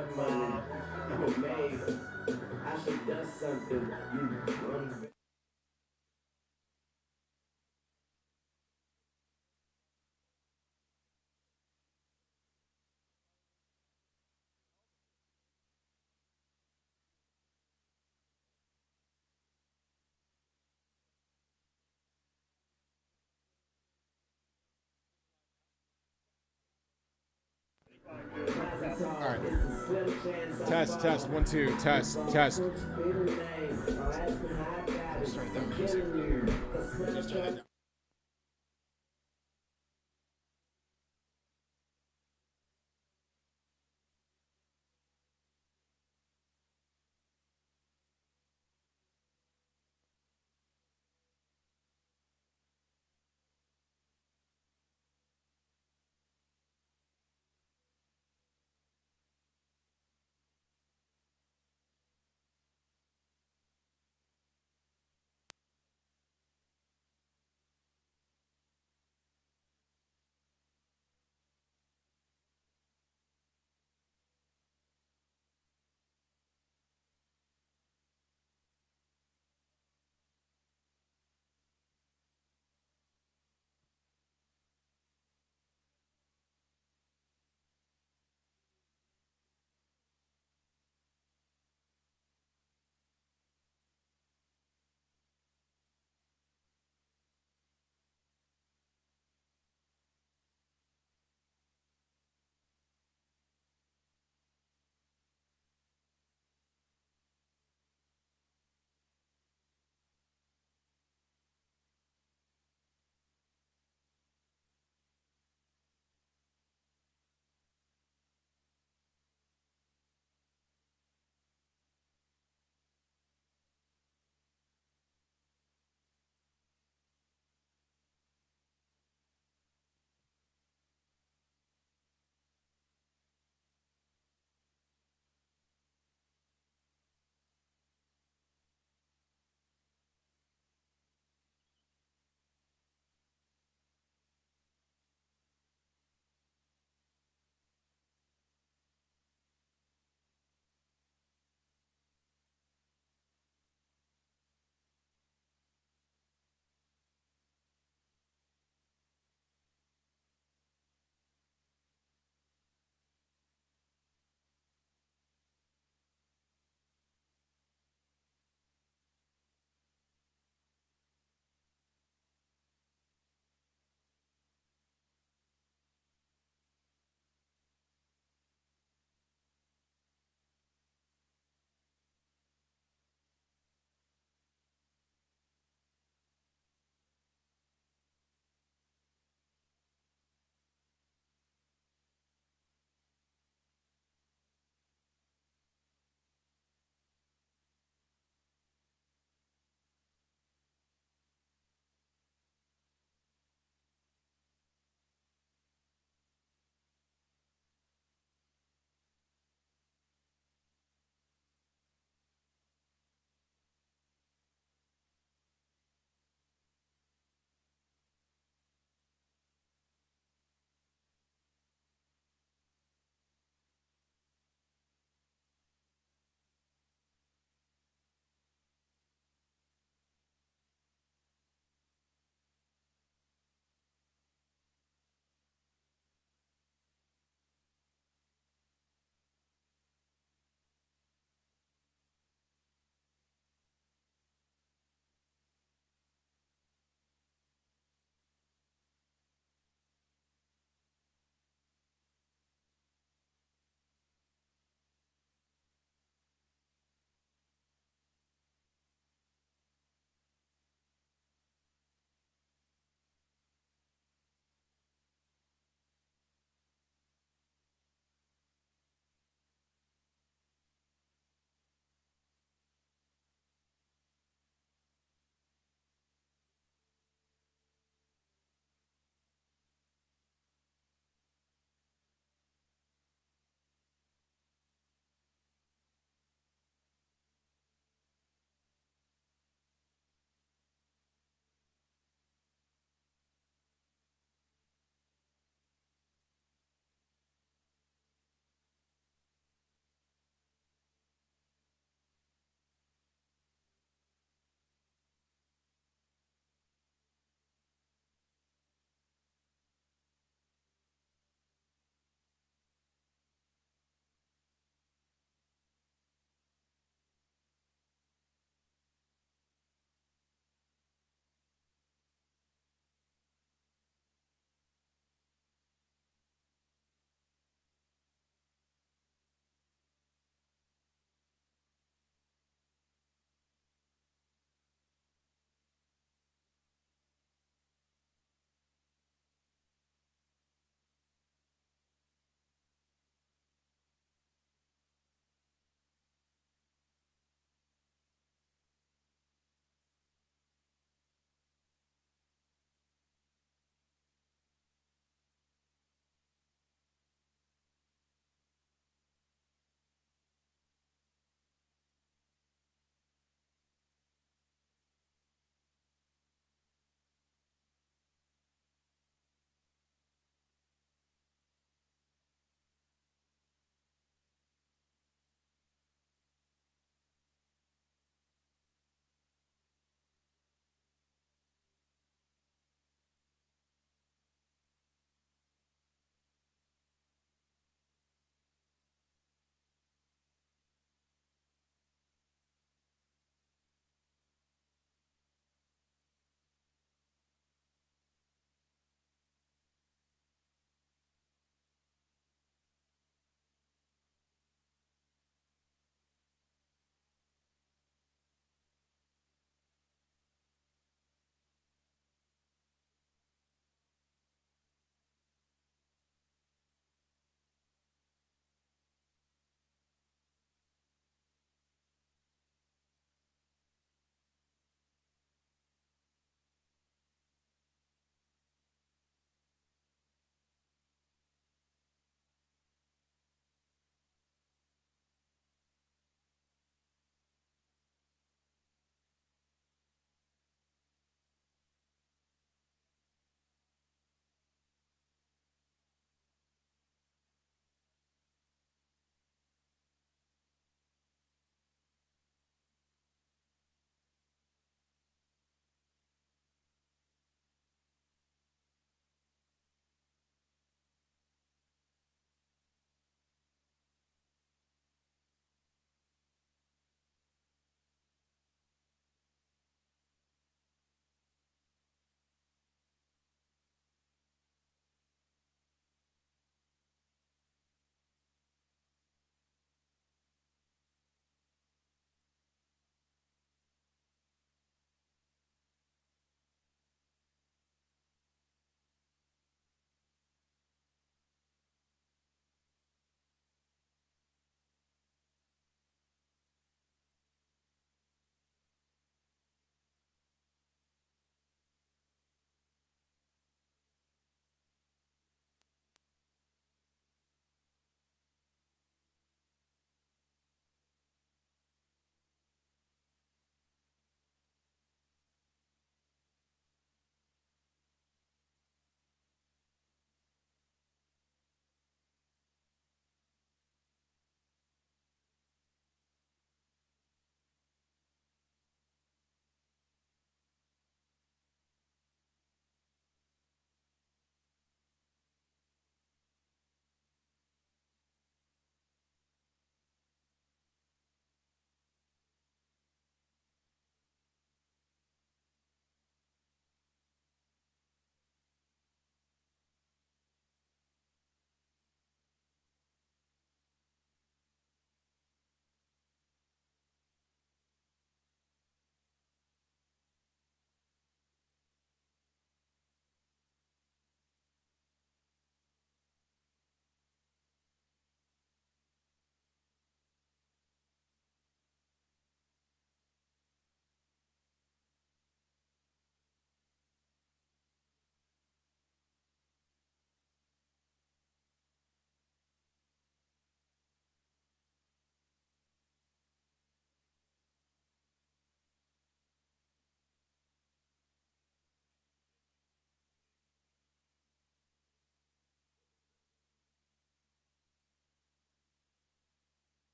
I'm amazed. I should have done something. You All right. Test, test, 1, 2, test, test. Start that music. Just turn that down.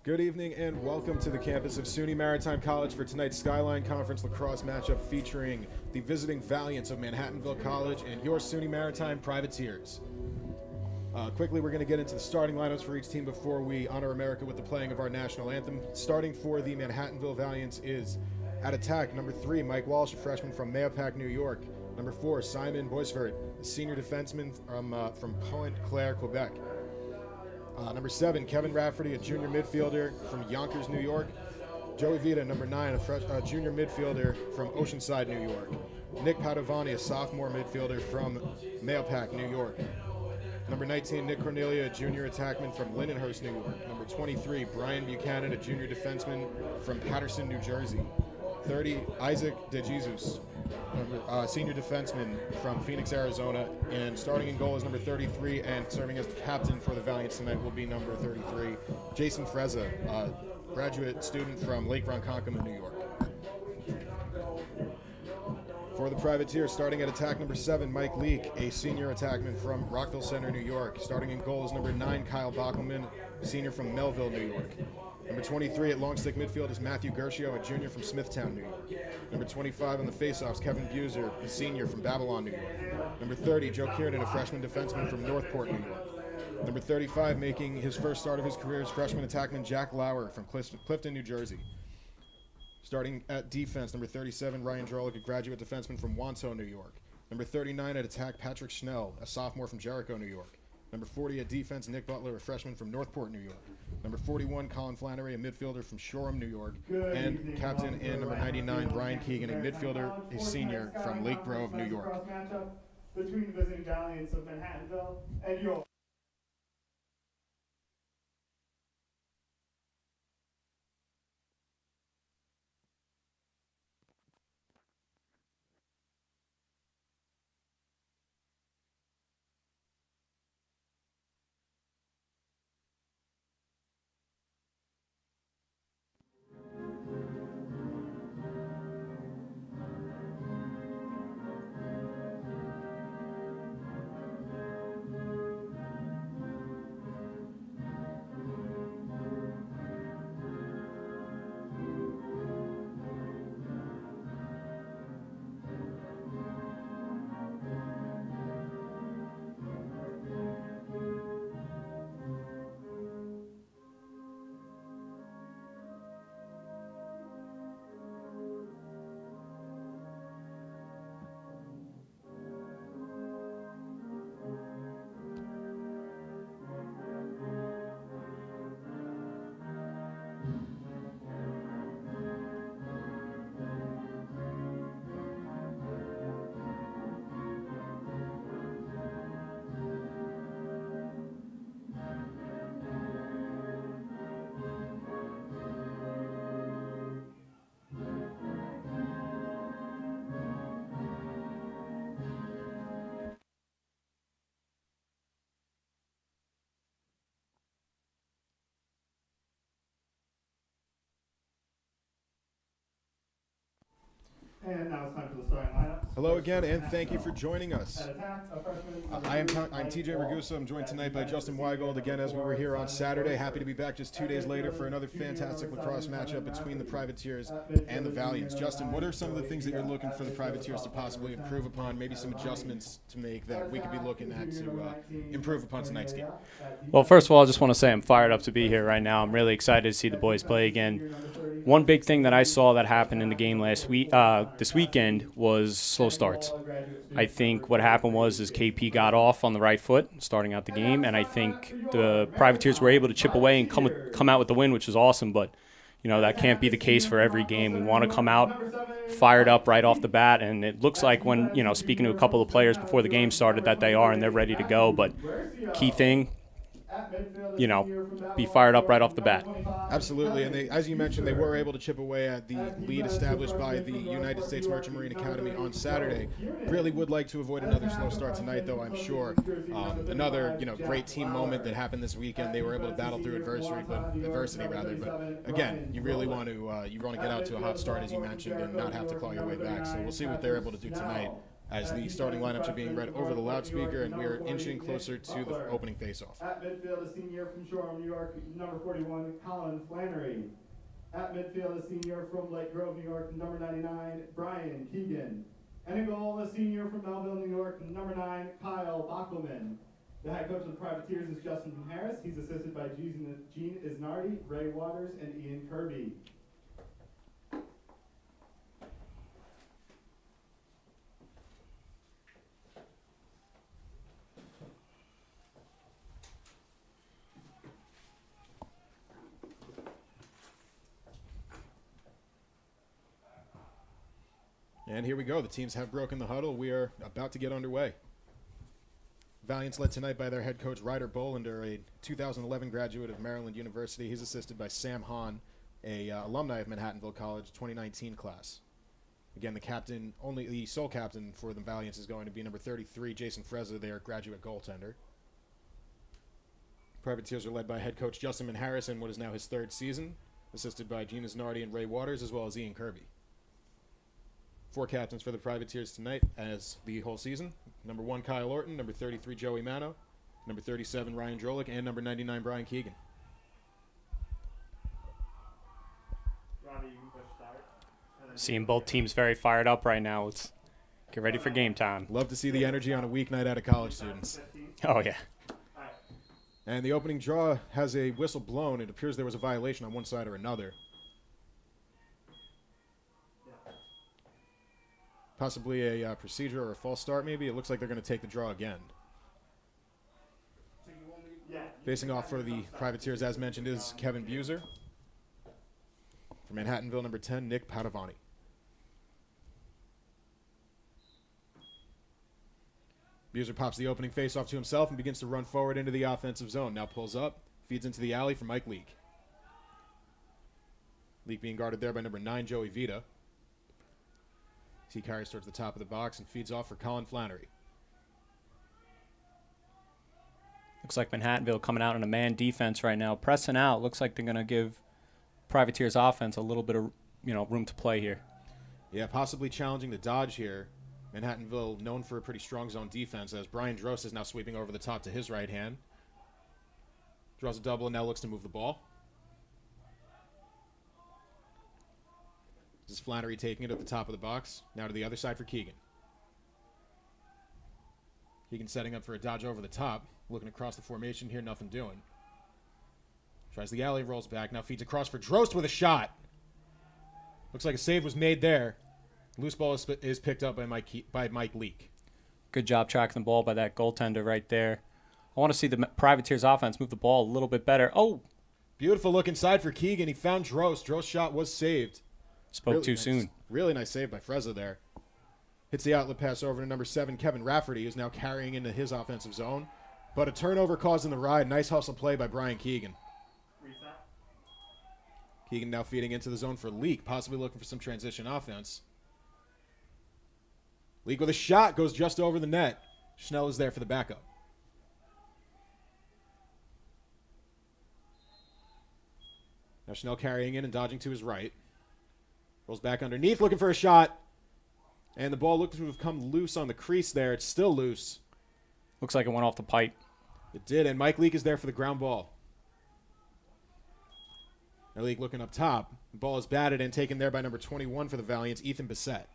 Good evening and welcome to the campus of SUNY Maritime College for tonight's Skyline Conference lacrosse matchup featuring the visiting Valiants of Manhattanville College and your SUNY Maritime Privateers. Quickly, we're going to get into the starting lineups for each team before we honor America with the playing of our national anthem. Starting for the Manhattanville Valiants is at attack, number 3, Mike Walsh, a freshman from Mahopac, New York. Number 4, Simon Boisvert, a senior defenseman from Pointe-Claire, Quebec. Number 7, Kevin Rafferty, a junior midfielder from Yonkers, New York. Joey Vita, number 9, a junior midfielder from Oceanside, New York. Nick Padovani, a sophomore midfielder from Mahopac, New York. Number 19, Nick Cornelia, a junior attackman from Lindenhurst, New York. Number 23, Brian Buchanan, a junior defenseman from Paterson, New Jersey. 30, Isaac DeJesus, senior defenseman from Phoenix, Arizona. And starting in goal is number 33, and serving as captain for the Valiants tonight will be number 33, Jason Freza, a graduate student from Lake Ronkonkoma, New York. For the Privateers, starting at attack, number 7, Mike Leake, a senior attackman from Rockville Center, New York. Starting in goal is number 9, Kyle Bockelman, senior from Melville, New York. Number 23 at long stick midfield is Matthew Gershio, a junior from Smithtown, New York. Number 25 on the faceoffs, Kevin Buser, a senior from Babylon, New York. Number 30, Joe Kiernan, a freshman defenseman from Northport, New York. Number 35, making his first start of his career, is freshman attackman Jack Lauer from Clifton, New Jersey. Starting at defense, number 37, Ryan Drolik, a graduate defenseman from Wanto, New York. Number 39 at attack, Patrick Schnell, a sophomore from Jericho, New York. Number 40 at defense, Nick Butler, a freshman from Northport, New York. Number 41, Colin Flannery, a midfielder from Shoreham, New York. And captain and number 99, Brian Keegan, a midfielder, a senior from Lake Grove, New York. Between the visiting Valiants of Manhattanville and York. And now it's time for the starting lineups. Hello again, and thank you for joining us. I'm TJ Ragusa. I'm joined tonight by Justin Weigold, again, as we were here on Saturday. Happy to be back just 2 days later for another fantastic lacrosse matchup between the Privateers and the Valiants. Justin, what are some of the things that you're looking for the Privateers to possibly improve upon, maybe some adjustments to make that we could be looking at to improve upon tonight's game? Well, first of all, I just want to say I'm fired up to be here right now. I'm really excited to see the boys play again. One big thing that I saw that happened in the game this weekend was slow starts. I think what happened was KP got off on the right foot starting out the game, and I think the Privateers were able to chip away and come out with the win, which is awesome. But that can't be the case for every game. We want to come out fired up right off the bat, and it looks like when speaking to a couple of players before the game started that they are, and they're ready to go. But key thing, be fired up right off the bat. Absolutely, and as you mentioned, they were able to chip away at the lead established by the United States Merchant Marine Academy on Saturday. Really would like to avoid another slow start tonight, though, I'm sure. Another great team moment that happened this weekend. They were able to battle through adversity. But again, you really want to get out to a hot start, as you mentioned, and not have to claw your way back. So we'll see what they're able to do tonight. as the starting lineups are being read over the loudspeaker, and we are inching closer to the opening faceoff. At midfield, a senior from Shoreham, New York, number 41, Colin Flannery. At midfield, a senior from Lake Grove, New York, number 99, Brian Keegan. And in goal, a senior from Melville, New York, number 9, Kyle Bockelman. The head coach of the Privateers is Justin Harris. He's assisted by Gene Isnardi, Ray Waters, and Ian Kirby. And here we go. The teams have broken the huddle. We are about to get underway. Valiant's led tonight by their head coach, Ryder Bolander, a 2011 graduate of Maryland University. He's assisted by Sam Hahn, a alumni of Manhattanville College, 2019 class. Again, the sole captain for the Valiants is going to be number 33, Jason Frezza, their graduate goaltender. Privateers are led by head coach Justin Harris in what is now his third season, assisted by Gene Isnardi and Ray Waters, as well as Ian Kirby. 4 captains for the Privateers tonight as the whole season. Number 1, Kyle Orton. Number 33, Joey Mano. Number 37, Ryan Drolik. And number 99, Brian Keegan. Robbie, you can push start. Seeing both teams very fired up right now. Let's get ready for game time. Love to see the energy on a weeknight out of college students. Oh, yeah. And the opening draw has a whistle blown. It appears there was a violation on one side or another. Possibly a procedure or a false start, maybe. It looks like they're going to take the draw again. Facing off for the Privateers, as mentioned, is Kevin Buser. For Manhattanville, number 10, Nick Padavani. Buser pops the opening faceoff to himself and begins to run forward into the offensive zone. Now pulls up, feeds into the alley for Mike Leake. Leake being guarded there by number 9, Joey Vita. He carries towards the top of the box and feeds off for Colin Flannery. Looks like Manhattanville coming out in a man defense right now. Pressing out. Looks like they're going to give Privateers offense a little bit of room to play here. Yeah, possibly challenging the dodge here. Manhattanville known for a pretty strong zone defense, as Brian Drost is now sweeping over the top to his right hand. Draws a double and now looks to move the ball. This is Flannery taking it at the top of the box. Now to the other side for Keegan. Keegan setting up for a dodge over the top. Looking across the formation here, nothing doing. Tries the alley, rolls back. Now feeds across for Drost with a shot. Looks like a save was made there. Loose ball is picked up by Mike Leake. Good job tracking the ball by that goaltender right there. I want to see the Privateers offense move the ball a little bit better. Oh! Beautiful look inside for Keegan. He found Drost. Drost's shot was saved. Spoke really too nice, soon. Really nice save by Frezza there. Hits the outlet pass over to number 7, Kevin Rafferty, who's now carrying into his offensive zone. But a turnover caused in the ride. Nice hustle play by Brian Keegan. Reset. Keegan now feeding into the zone for Leake, possibly looking for some transition offense. Leake with a shot, goes just over the net. Schnell is there for the backup. Now Schnell carrying in and dodging to his right. Rolls back underneath, looking for a shot. And the ball looked to have come loose on the crease there. It's still loose. Looks like it went off the pipe. It did, and Mike Leake is there for the ground ball. Now Leake looking up top. The ball is batted and taken there by number 21 for the Valiants, Ethan Bissett.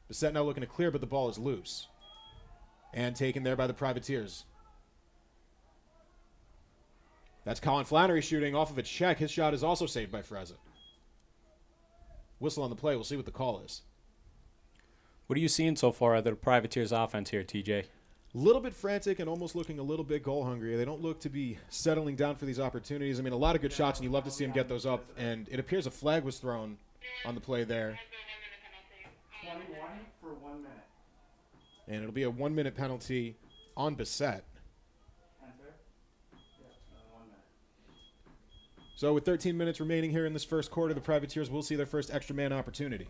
Bissett now looking to clear, but the ball is loose. And taken there by the Privateers. That's Colin Flannery shooting off of a check. His shot is also saved by Frezza. Whistle on the play. We'll see what the call is. What are you seeing so far out of the Privateers offense here, TJ? A little bit frantic and almost looking a little bit goal hungry. They don't look to be settling down for these opportunities. I mean, a lot of good shots, and you love to see them get those up. And it appears a flag was thrown on the play there. 21 for 1 minute. And it'll be a 1-minute penalty on Bissett. Enter. Yeah, 1 minute. So with 13 minutes remaining here in this first quarter, the Privateers will see their first extra man opportunity.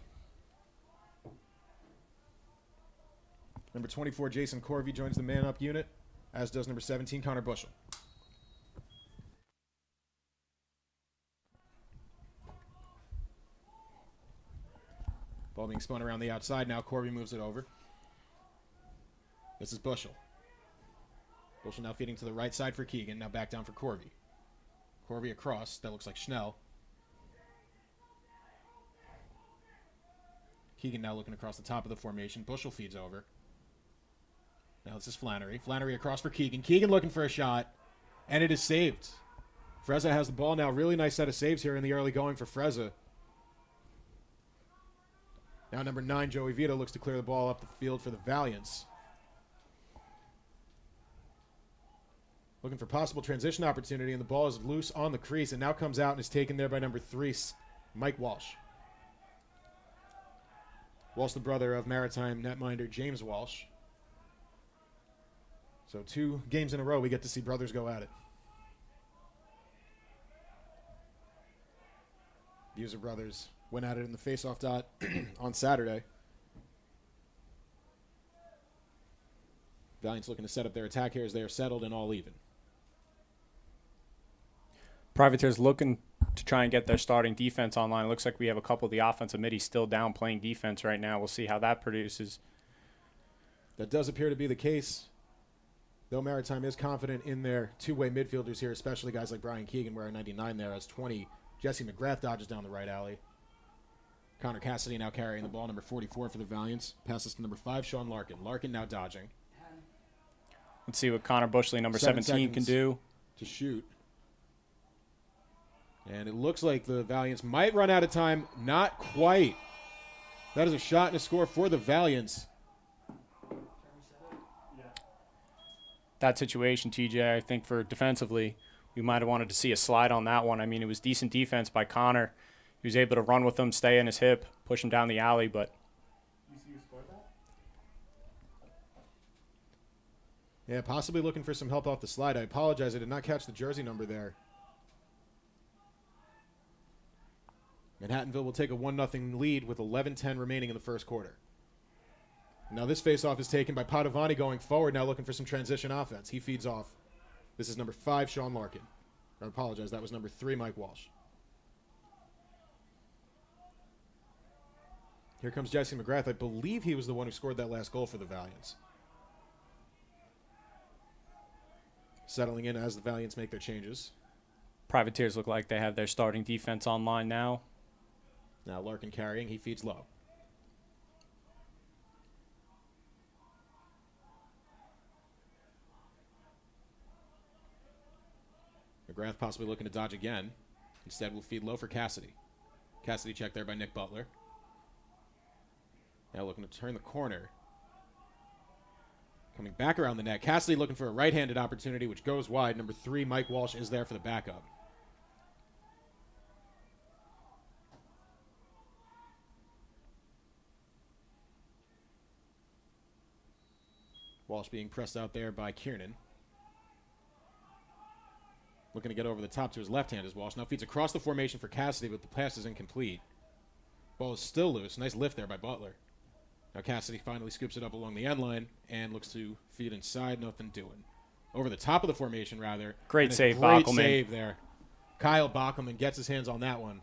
Number 24, Jason Corvey, joins the man-up unit, as does number 17, Connor Bushel. Ball being spun around the outside now. Corvey moves it over. This is Bushel. Bushel now feeding to the right side for Keegan. Now back down for Corby. Corby across. That looks like Schnell. Keegan now looking across the top of the formation. Bushel feeds over. Now this is Flannery. Flannery across for Keegan. Keegan looking for a shot. And it is saved. Frezza has the ball now. Really nice set of saves here in the early going for Frezza. Now number 9, Joey Vito, looks to clear the ball up the field for the Valiants. Looking for possible transition opportunity, and the ball is loose on the crease, and now comes out and is taken there by number 3, Mike Walsh. Walsh, the brother of Maritime netminder James Walsh. So 2 games in a row, we get to see brothers go at it. Buser brothers went at it in the face-off dot on Saturday. Valiant's looking to set up their attack here as they are settled and all even. Privateers looking to try and get their starting defense online. It looks like we have a couple of the offensive middies still down playing defense right now. We'll see how that produces. That does appear to be the case, though Maritime is confident in their two-way midfielders here, especially guys like Brian Keegan wearing 99 there as 20. Jesse McGrath dodges down the right alley. Connor Cassidy now carrying the ball, number 44 for the Valiants. Passes to number 5, Sean Larkin. Larkin now dodging. Let's see what Connor Bushley, number 17, can do. To shoot. And it looks like the Valiants might run out of time. Not quite. That is a shot and a score for the Valiants. That situation, TJ, I think for defensively, we might have wanted to see a slide on that one. I mean, it was decent defense by Connor. He was able to run with him, stay in his hip, push him down the alley, but... You see who scored that? Yeah, possibly looking for some help off the slide. I apologize. I did not catch the jersey number there. Manhattanville will take a 1-0 lead with 11:10 remaining in the first quarter. Now this faceoff is taken by Padovani going forward, now looking for some transition offense. He feeds off. This is number 5, Sean Larkin. I apologize. That was number 3, Mike Walsh. Here comes Jesse McGrath. I believe he was the one who scored that last goal for the Valiants. Settling in as the Valiants make their changes. Privateers look like they have their starting defense online now. Now Larkin carrying. He feeds low. McGrath possibly looking to dodge again. Instead, will feed low for Cassidy. Cassidy checked there by Nick Butler. Now looking to turn the corner. Coming back around the net. Cassidy looking for a right-handed opportunity, which goes wide. Number 3, Mike Walsh, is there for the backup. Walsh being pressed out there by Kiernan. Looking to get over the top to his left hand is Walsh. Now feeds across the formation for Cassidy, but the pass is incomplete. Ball is still loose. Nice lift there by Butler. Now Cassidy finally scoops it up along the end line and looks to feed inside. Nothing doing. Over the top of the formation, rather. Great save, Great Bockelman. save there. Kyle Bockelman gets his hands on that one.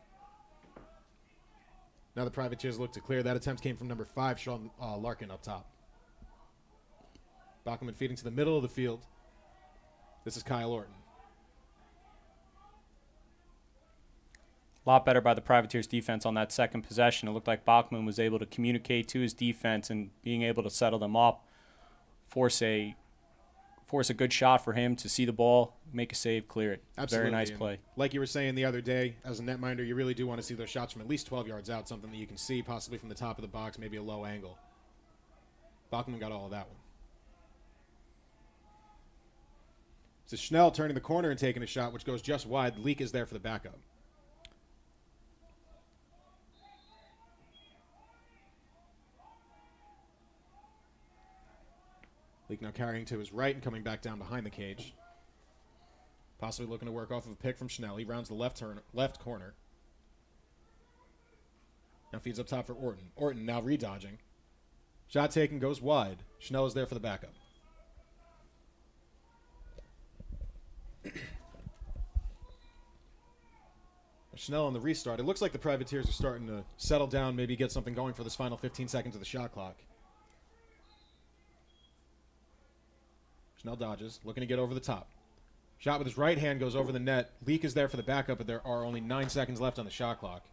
Now the Privateers look to clear. That attempt came from number 5, Sean Larkin, up top. Bockelman feeding to the middle of the field. This is Kyle Orton. A lot better by the Privateers defense on that second possession. It looked like Bachman was able to communicate to his defense and being able to settle them up, force a good shot for him to see the ball, make a save, clear it. Absolutely. Very nice play. Like you were saying the other day, as a netminder, you really do want to see those shots from at least 12 yards out, something that you can see possibly from the top of the box, maybe a low angle. Bachman got all of that one. So Schnell turning the corner and taking a shot, which goes just wide. Leak is there for the backup. Leak now carrying to his right and coming back down behind the cage. Possibly looking to work off of a pick from Schnell. He rounds the left corner. Now feeds up top for Orton. Orton now redodging. Shot taken, goes wide. Schnell is there for the backup. Schnell on the restart. It looks like the Privateers are starting to settle down, maybe get something going for this final 15 seconds of the shot clock. Schnell dodges, looking to get over the top. Shot with his right hand goes over the net. Leak is there for the backup, but there are only 9 seconds left on the shot clock.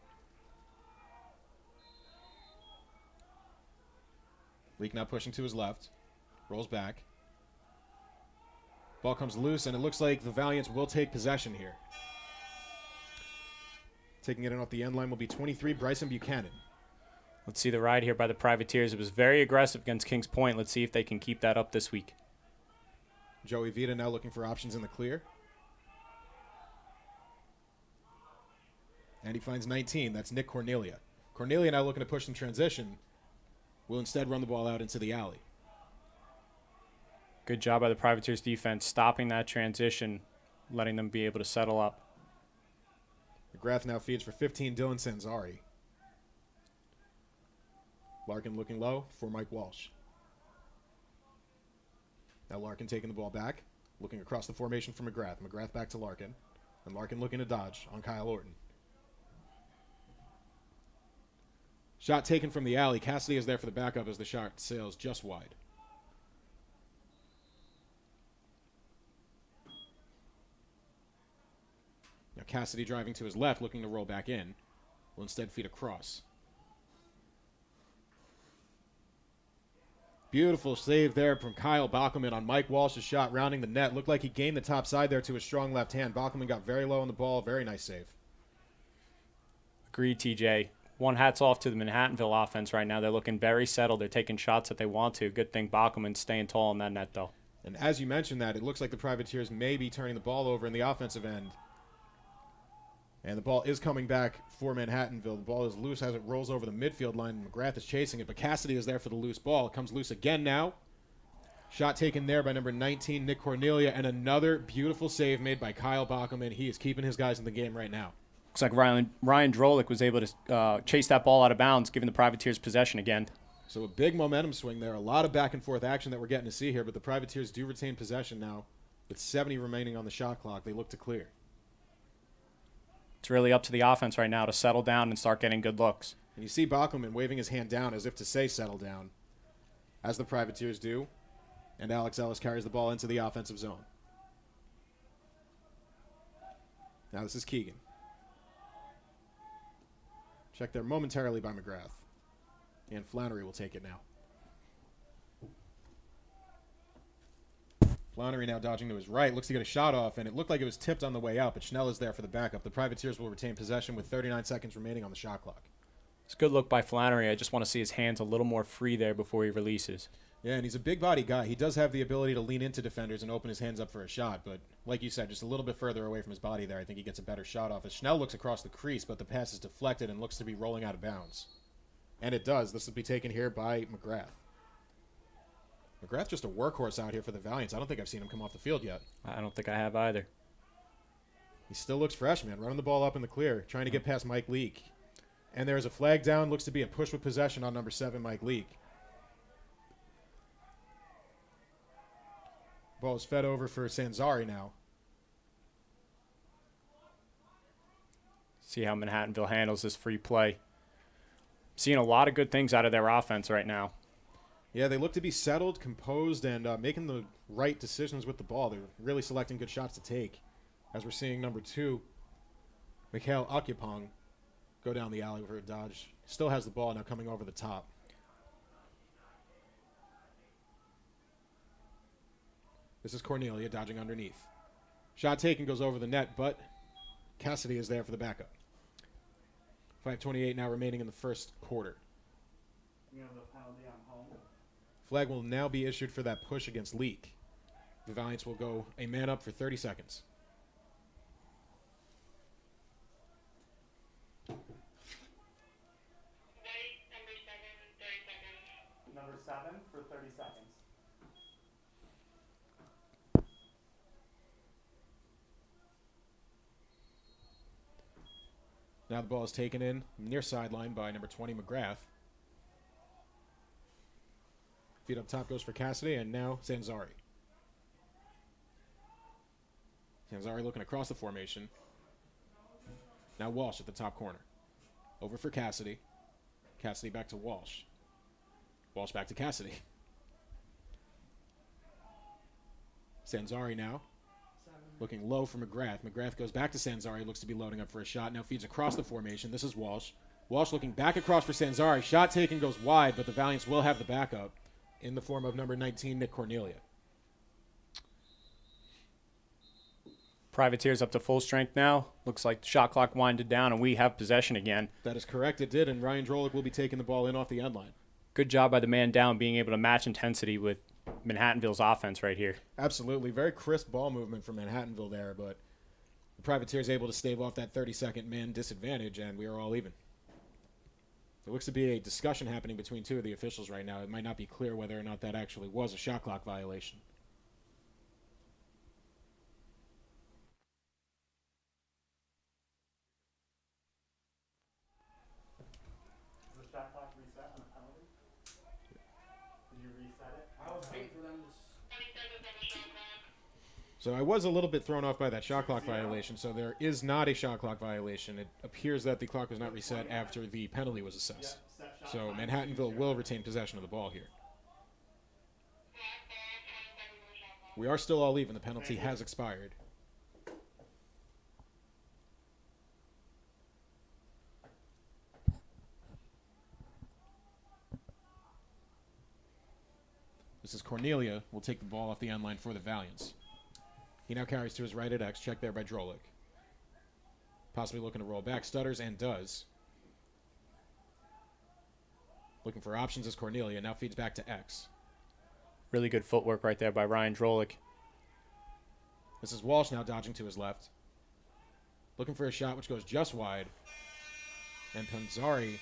Leak now pushing to his left. Rolls back. Ball comes loose, and it looks like the Valiants will take possession here. Taking it in off the end line will be 23, Bryson Buchanan. Let's see the ride here by the Privateers. It was very aggressive against Kings Point. Let's see if they can keep that up this week. Joey Vita now looking for options in the clear. And he finds 19. That's Nick Cornelia. Cornelia now looking to push in transition. Will instead run the ball out into the alley. Good job by the Privateers defense, stopping that transition, letting them be able to settle up. McGrath now feeds for 15, Dylan Sanzari. Larkin looking low for Mike Walsh. Now Larkin taking the ball back, looking across the formation for McGrath. McGrath back to Larkin. And Larkin looking to dodge on Kyle Orton. Shot taken from the alley. Cassidy is there for the backup as the shot sails just wide. Now Cassidy driving to his left, looking to roll back in. Will instead feed across. Beautiful save there from Kyle Bockelman on Mike Walsh's shot, rounding the net. Looked like he gained the top side there to his strong left hand. Bockelman got very low on the ball. Very nice save. Agreed, TJ. One hats off to the Manhattanville offense right now. They're looking very settled. They're taking shots that they want to. Good thing Bockelman's staying tall in that net, though. And as you mentioned that, it looks like the Privateers may be turning the ball over in the offensive end. And the ball is coming back for Manhattanville. The ball is loose as it rolls over the midfield line. McGrath is chasing it, but Cassidy is there for the loose ball. It comes loose again now. Shot taken there by number 19, Nick Cornelia, and another beautiful save made by Kyle Bockelman. He is keeping his guys in the game right now. Looks like Ryan Drolik was able to chase that ball out of bounds, giving the Privateers possession again. So a big momentum swing there. A lot of back and forth action that we're getting to see here, but the Privateers do retain possession now. With 70 remaining on the shot clock, they look to clear. It's really up to the offense right now to settle down and start getting good looks. And you see Bockelman waving his hand down as if to say settle down, as the Privateers do. And Alex Ellis carries the ball into the offensive zone. Now this is Keegan. Checked there momentarily by McGrath. And Flannery will take it now. Flannery now dodging to his right. Looks to get a shot off, and it looked like it was tipped on the way out, but Schnell is there for the backup. The Privateers will retain possession with 39 seconds remaining on the shot clock. It's a good look by Flannery. I just want to see his hands a little more free there before he releases. Yeah, and he's a big body guy. He does have the ability to lean into defenders and open his hands up for a shot, but like you said, just a little bit further away from his body there, I think he gets a better shot off. As Schnell looks across the crease, but the pass is deflected and looks to be rolling out of bounds. And it does. This will be taken here by McGrath. McGrath just a workhorse out here for the Valiants. I don't think I've seen him come off the field yet. I don't think I have either. He still looks fresh, man. Running the ball up in the clear, trying to get past Mike Leake. And there's a flag down. Looks to be a push with possession on number 7, Mike Leake. Ball is fed over for Sanzari now. See how Manhattanville handles this free play. Seeing a lot of good things out of their offense right now. Yeah, they look to be settled, composed, and making the right decisions with the ball. They're really selecting good shots to take. As we're seeing number 2, Mikhail Akyapong, go down the alley for a dodge. Still has the ball now coming over the top. This is Cornelia dodging underneath. Shot taken goes over the net, but Cassidy is there for the backup. 5:28 now remaining in the first quarter. Flag will now be issued for that push against Leake. The Valiants will go a man up for 30 seconds. Number 7 for 30 seconds. Now the ball is taken in near sideline by number 20, McGrath. Feet up top goes for Cassidy, and now Sanzari. Sanzari looking across the formation. Now Walsh at the top corner. Over for Cassidy. Cassidy back to Walsh. Walsh back to Cassidy. Sanzari now. Looking low for McGrath. McGrath goes back to Sanzari. Looks to be loading up for a shot. Now feeds across the formation. This is Walsh. Walsh looking back across for Sanzari. Shot taken goes wide, but the Valiants will have the backup in the form of number 19, Nick Cornelia. Privateers up to full strength now. Looks like the shot clock winded down, and we have possession again. That is correct. It did, and Ryan Drolik will be taking the ball in off the end line. Good job by the man down, being able to match intensity with Manhattanville's offense right here. Absolutely. Very crisp ball movement from Manhattanville there, but the Privateers able to stave off that 30-second man disadvantage, and we are all even. There looks to be a discussion happening between two of the officials right now. It might not be clear whether or not that actually was a shot clock violation. Is the shot clock reset on the penalty? Did you reset it? I was waiting for them to. So I was a little bit thrown off by that shot clock violation, so there is not a shot clock violation. It appears that the clock was not reset after the penalty was assessed. So Manhattanville will retain possession of the ball here. We are still all even. The penalty has expired. This is Cornelia. Will take the ball off the end line for the Valiants. He now carries to his right at X. Check there by Drolik. Possibly looking to roll back. Stutters and does. Looking for options is Cornelia. Now feeds back to X. Really good footwork right there by Ryan Drolik. This is Walsh now dodging to his left. Looking for a shot which goes just wide. And Panzari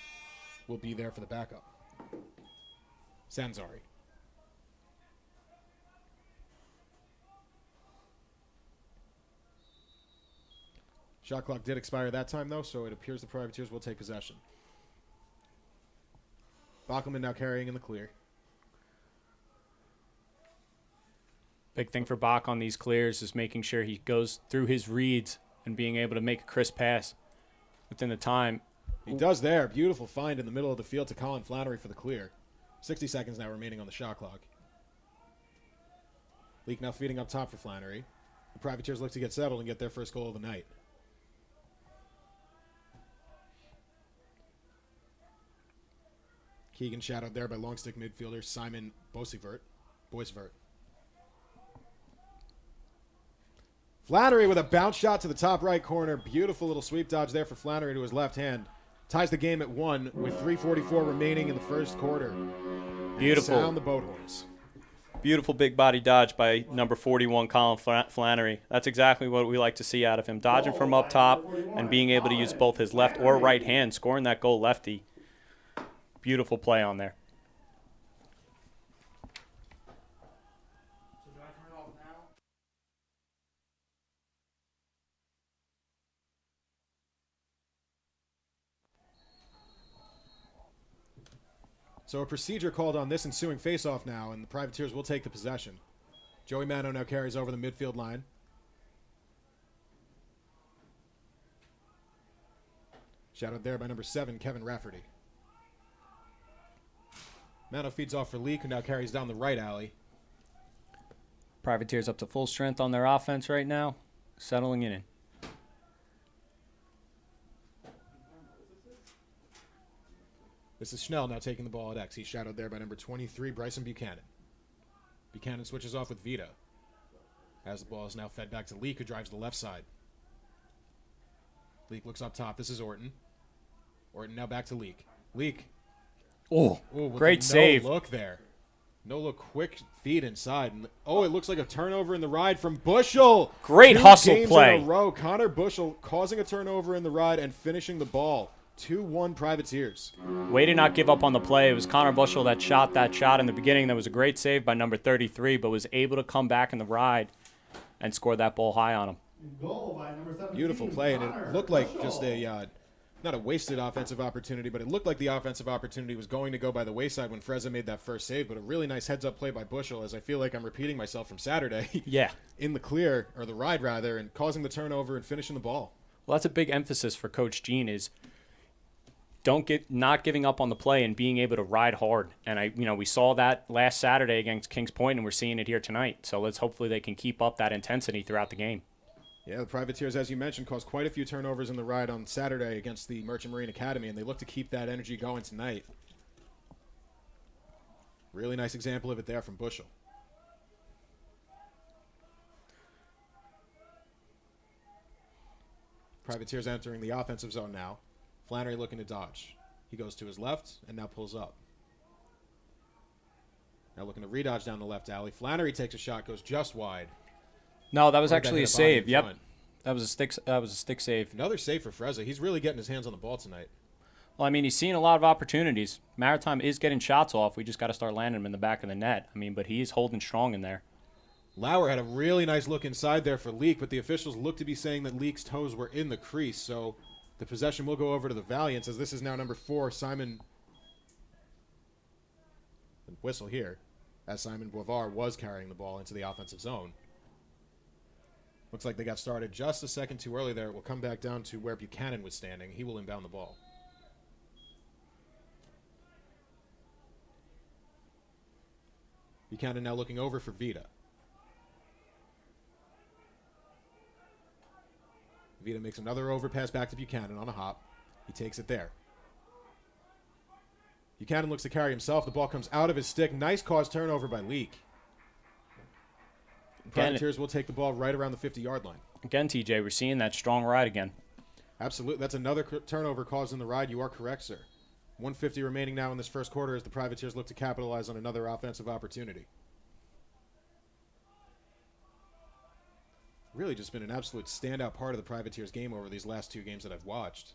will be there for the backup. Sanzari. Shot clock did expire that time, though, so it appears the Privateers will take possession. Bockelman now carrying in the clear. Big thing for Bach on these clears is making sure he goes through his reads and being able to make a crisp pass within the time. He does there. Beautiful find in the middle of the field to Colin Flannery for the clear. 60 seconds now remaining on the shot clock. Leak now feeding up top for Flannery. The Privateers look to get settled and get their first goal of the night. Keegan shadowed there by long stick midfielder Simon Boisvert. Flannery with a bounce shot to the top right corner. Beautiful little sweep dodge there for Flannery to his left hand. Ties the game at 1 with 3:44 remaining in the first quarter. Beautiful. Sound the boat horns. Beautiful big body dodge by number 41, Colin Flannery. That's exactly what we like to see out of him. Dodging from up top and being able to use both his left or right hand, scoring that goal lefty. Beautiful play on there. So do I turn it off now? So a procedure called on this ensuing face-off now, and the Privateers will take the possession. Joey Mano now carries over the midfield line. Shadowed there by number 7, Kevin Rafferty. Mano feeds off for Leak, who now carries down the right alley. Privateers up to full strength on their offense right now, settling in. This is Schnell now taking the ball at X. He's shadowed there by number 23, Bryson Buchanan. Buchanan switches off with Vita. As the ball is now fed back to Leak, who drives the left side. Leak looks up top. This is Orton. Orton now back to Leak. Leak. Oh, With great the save. No look there. No look, quick feed inside. And, it looks like a turnover in the ride from Bushel. Great 2 hustle games play. in a row. Connor Bushel causing a turnover in the ride and finishing the ball. 2-1 Privateers. Way to not give up on the play. It was Connor Bushel that shot in the beginning. That was a great save by number 33, but was able to come back in the ride and score that ball high on him. Goal by number 17. Beautiful play, and Connor it looked like Bushel. just a not a wasted offensive opportunity, but it looked like the offensive opportunity was going to go by the wayside when Frezza made that first save. But a really nice heads-up play by Bushel, as I feel like I'm repeating myself from Saturday. Yeah. In the clear, or the ride rather, and causing the turnover and finishing the ball. Well, that's a big emphasis for Coach Gene is not giving up on the play and being able to ride hard. And we saw that last Saturday against Kings Point, and we're seeing it here tonight. So hopefully they can keep up that intensity throughout the game. Yeah, the Privateers, as you mentioned, caused quite a few turnovers in the ride on Saturday against the Merchant Marine Academy, and they look to keep that energy going tonight. Really nice example of it there from Bushel. Privateers entering the offensive zone now. Flannery looking to dodge. He goes to his left and now pulls up. Now looking to redodge down the left alley. Flannery takes a shot, goes just wide. No, that was actually a save. Yep, front. that was a stick save. Another save for Frezza. He's really getting his hands on the ball tonight. Well, I mean, he's seeing a lot of opportunities. Maritime is getting shots off. We just got to start landing them in the back of the net. I mean, but he is holding strong in there. Lauer had a really nice look inside there for Leak, but the officials look to be saying that Leak's toes were in the crease, so the possession will go over to the Valiants, as this is now number 4, Simon. Whistle here, as Simon Boivard was carrying the ball into the offensive zone. Looks like they got started just a second too early there. It will come back down to where Buchanan was standing. He will inbound the ball. Buchanan now looking over for Vita. Vita makes another overpass back to Buchanan on a hop. He takes it there. Buchanan looks to carry himself. The ball comes out of his stick. Nice cause turnover by Leak. Privateers will take the ball right around the 50-yard line. Again, TJ, we're seeing that strong ride again. Absolutely. That's another turnover caused in the ride. You are correct, sir. 150 remaining now in this first quarter as the Privateers look to capitalize on another offensive opportunity. Really just been an absolute standout part of the Privateers game over these last 2 games that I've watched.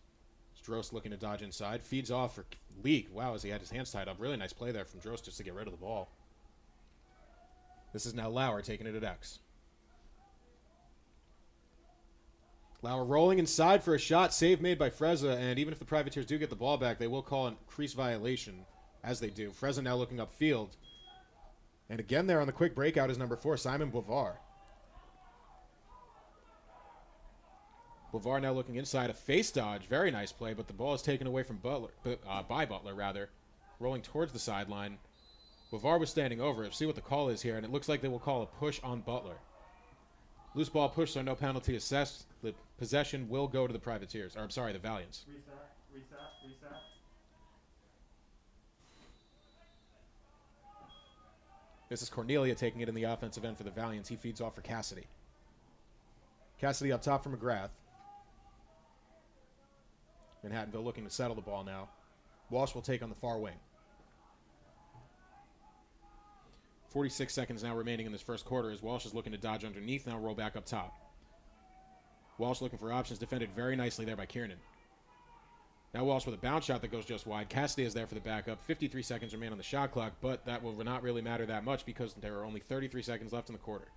Drost looking to dodge inside. Feeds off for Leak. Wow, as he had his hands tied up. Really nice play there from Drost just to get rid of the ball. This is now Lauer taking it at X. Lauer rolling inside for a shot. Save made by Frezza, and even if the Privateers do get the ball back, they will call a crease violation, as they do. Frezza now looking upfield. And again there on the quick breakout is number 4, Simon Boivard. Boivard now looking inside, a face dodge. Very nice play, but the ball is taken away from by Butler. Rolling towards the sideline. Boivard was standing over it. See what the call is here, and it looks like they will call a push on Butler. Loose ball push, so no penalty assessed. The possession will go to the Privateers. Or, I'm sorry, the Valiants. Reset. This is Cornelia taking it in the offensive end for the Valiants. He feeds off for Cassidy. Cassidy up top for McGrath. Manhattanville looking to settle the ball now. Walsh will take on the far wing. 46 seconds now remaining in this first quarter as Walsh is looking to dodge underneath, now roll back up top. Walsh looking for options, defended very nicely there by Kiernan. Now Walsh with a bounce shot that goes just wide. Cassidy is there for the backup. 53 seconds remain on the shot clock, but that will not really matter that much because there are only 33 seconds left in the quarter.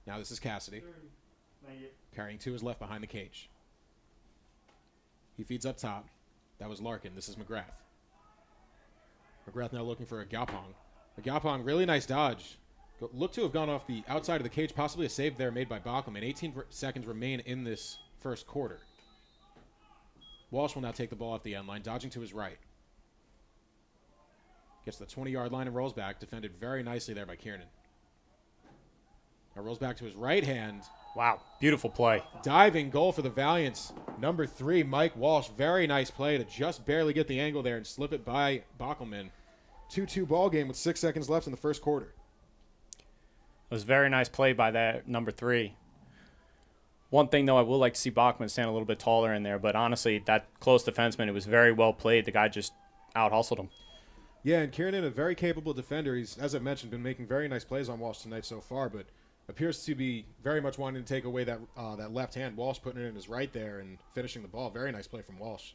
Now this is Cassidy, carrying to his left behind the cage. He feeds up top. That was Larkin. This is McGrath. McGrath now looking for a Galpong. A Galpong, really nice dodge. Looked to have gone off the outside of the cage, possibly a save there made by Bockelman. 18 seconds remain in this first quarter. Walsh will now take the ball off the end line, dodging to his right. Gets to the 20-yard line and rolls back, defended very nicely there by Kiernan. Now rolls back to his right hand. Wow, beautiful play. Diving goal for the Valiants. Number 3, Mike Walsh. Very nice play to just barely get the angle there and slip it by Bockelman. 2-2 ball game with 6 seconds left in the first quarter. It was a very nice play by that number 3. One thing, though, I would like to see Bachman stand a little bit taller in there, but honestly, that close defenseman, it was very well played. The guy just out-hustled him. Yeah, and Kiernan, a very capable defender. He's, as I mentioned, been making very nice plays on Walsh tonight so far, but appears to be very much wanting to take away that left hand. Walsh putting it in his right there and finishing the ball. Very nice play from Walsh.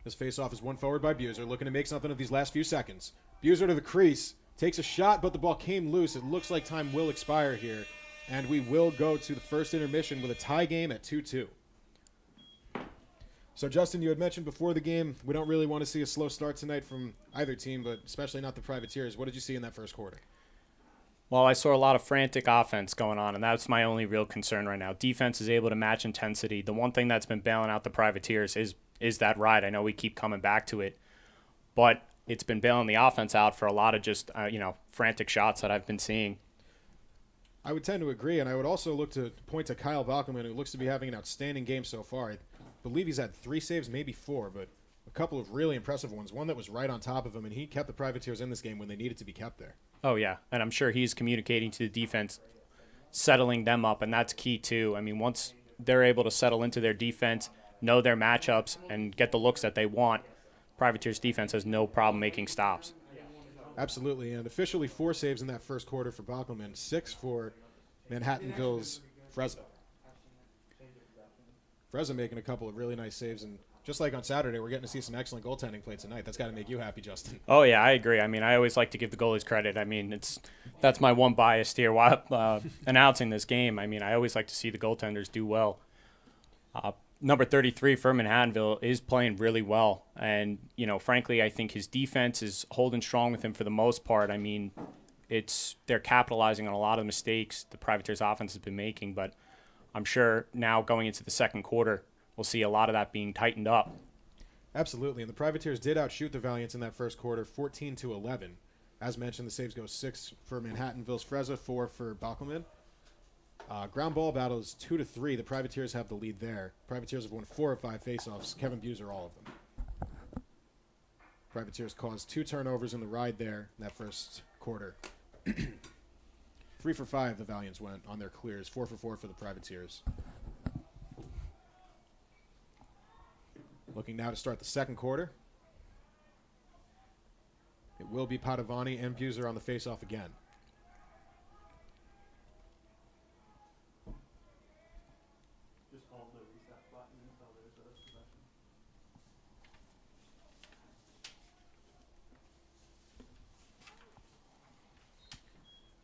This faceoff is won forward by Buser, looking to make something of these last few seconds. Buser to the crease, takes a shot, but the ball came loose. It looks like time will expire here, and we will go to the first intermission with a tie game at 2-2. So, Justin, you had mentioned before the game, we don't really want to see a slow start tonight from either team, but especially not the Privateers. What did you see in that first quarter? Well, I saw a lot of frantic offense going on, and that's my only real concern right now. Defense is able to match intensity. The one thing that's been bailing out the Privateers is that ride. I know we keep coming back to it, but it's been bailing the offense out for a lot of just frantic shots that I've been seeing. I would tend to agree, and I would also look to point to Kyle Balkelman, who looks to be having an outstanding game so far. I believe he's had 3 saves, maybe 4, but a couple of really impressive ones. One that was right on top of him, and he kept the Privateers in this game when they needed to be kept there. Oh, yeah, and I'm sure he's communicating to the defense, settling them up, and that's key too. I mean, once they're able to settle into their defense, know their matchups, and get the looks that they want, Privateers defense has no problem making stops. Absolutely, and officially 4 saves in that first quarter for Balkelman, 6 for Manhattanville's Frezza. Frezza making a couple of really nice saves, and just like on Saturday, we're getting to see some excellent goaltending play tonight. That's got to make you happy, Justin. Oh, yeah, I agree. I mean, I always like to give the goalies credit. I mean, that's my one bias here while announcing this game. I mean, I always like to see the goaltenders do well. Number 33 for Manhattanville is playing really well. And, frankly, I think his defense is holding strong with him for the most part. I mean, they're capitalizing on a lot of mistakes the Privateers offense has been making. But I'm sure now going into the second quarter, we'll see a lot of that being tightened up. Absolutely, and the Privateers did outshoot the Valiants in that first quarter, 14-11. As mentioned, the saves go 6 for Manhattanville's Frezza, 4 for Balkelman. Ground ball battle is 2-3. The Privateers have the lead there. Privateers have won 4 of 5 faceoffs. Kevin Buser all of them. Privateers caused 2 turnovers in the ride there in that first quarter. 3 for 5 the Valiants went on their clears. 4 for 4 for the Privateers. Looking now to start the second quarter. It will be Padavani and Buser on the faceoff again.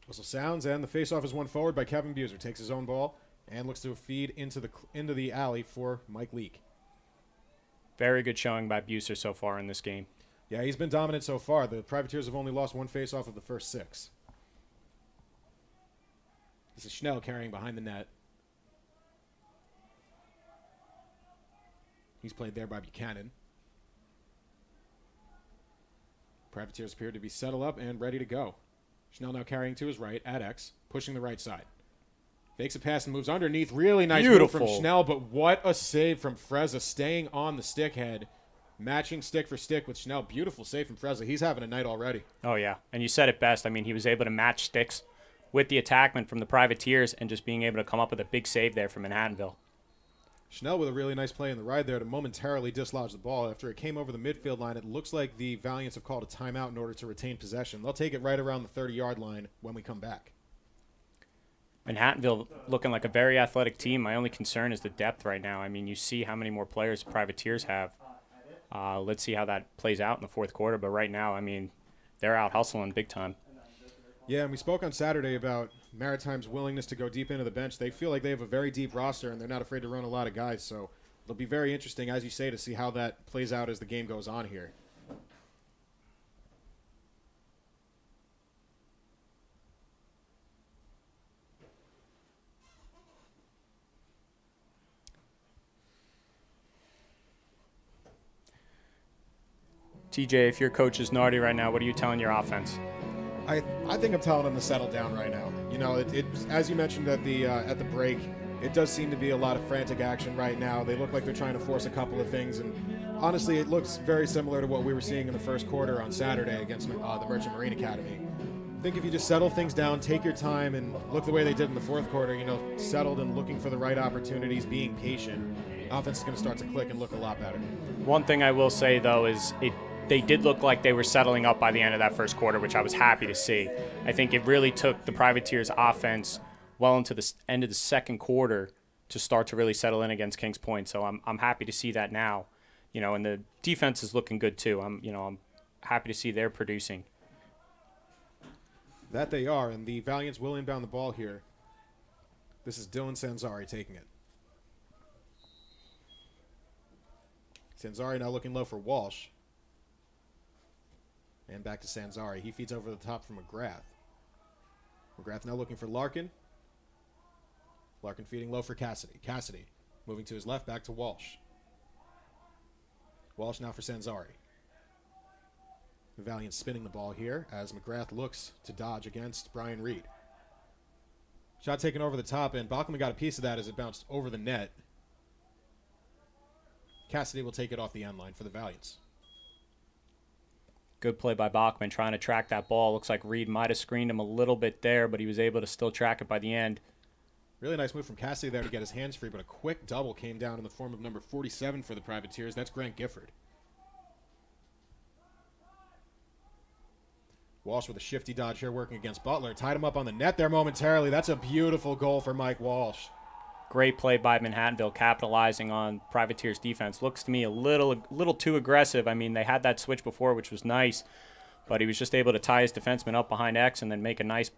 Whistle sounds, and the faceoff is won forward by Kevin Buser. Takes his own ball and looks to feed into the alley for Mike Leake. Very good showing by Buser so far in this game. Yeah, he's been dominant so far. The Privateers have only lost 1 faceoff of the first 6. This is Schnell carrying behind the net. He's played there by Buchanan. Privateers appear to be settled up and ready to go. Schnell now carrying to his right at X, pushing the right side. Fakes a pass and moves underneath. Really nice move from Schnell, but what a save from Frezza, staying on the stick head, matching stick for stick with Schnell. Beautiful save from Frezza. He's having a night already. Oh, yeah, and you said it best. I mean, he was able to match sticks with the attackman from the Privateers and just being able to come up with a big save there from Manhattanville. Schnell with a really nice play in the ride there to momentarily dislodge the ball. After it came over the midfield line, it looks like the Valiants have called a timeout in order to retain possession. They'll take it right around the 30-yard line when we come back. Manhattanville looking like a very athletic team. My only concern is the depth right now. I mean, you see how many more players the Privateers have. Let's see how that plays out in the fourth quarter. But right now, I mean, they're out hustling big time. Yeah, and we spoke on Saturday about Maritime's willingness to go deep into the bench. They feel like they have a very deep roster, and they're not afraid to run a lot of guys. So it'll be very interesting, as you say, to see how that plays out as the game goes on here. TJ, if your coach is Nardi right now, what are you telling your offense? I think I'm telling them to settle down right now. You know, it as you mentioned at the break, it does seem to be a lot of frantic action right now. They look like they're trying to force a couple of things, and honestly, it looks very similar to what we were seeing in the first quarter on Saturday against the Merchant Marine Academy. I think if you just settle things down, take your time, and look the way they did in the fourth quarter, you know, settled and looking for the right opportunities, being patient, offense is going to start to click and look a lot better. One thing I will say, though, is they did look like they were settling up by the end of that first quarter, which I was happy to see. I think it really took the Privateers offense well into the end of the second quarter to start to really settle in against Kings Point. So I'm happy to see that now, you know, and the defense is looking good too. I'm happy to see they're producing. That they are, and the Valiants will inbound the ball here. This is Dylan Sanzari taking it. Sanzari now looking low for Walsh. And back to Sanzari. He feeds over the top for McGrath. McGrath now looking for Larkin. Larkin feeding low for Cassidy. Cassidy moving to his left, back to Walsh. Walsh now for Sanzari. Valiant spinning the ball here as McGrath looks to dodge against Brian Reed. Shot taken over the top, and Bachman got a piece of that as it bounced over the net. Cassidy will take it off the end line for the Valiants. Good play by Bachman trying to track that ball. Looks like Reed might have screened him a little bit there, but he was able to still track it by the end. Really nice move from Cassidy there to get his hands free, but a quick double came down in the form of number 47 for the Privateers. That's Grant Gifford. Walsh with a shifty dodge here working against Butler. Tied him up on the net there momentarily. That's a beautiful goal for Mike Walsh. Great play by Manhattanville, capitalizing on Privateers' defense. Looks to me a little too aggressive. I mean, they had that switch before, which was nice, but he was just able to tie his defenseman up behind X and then make a nice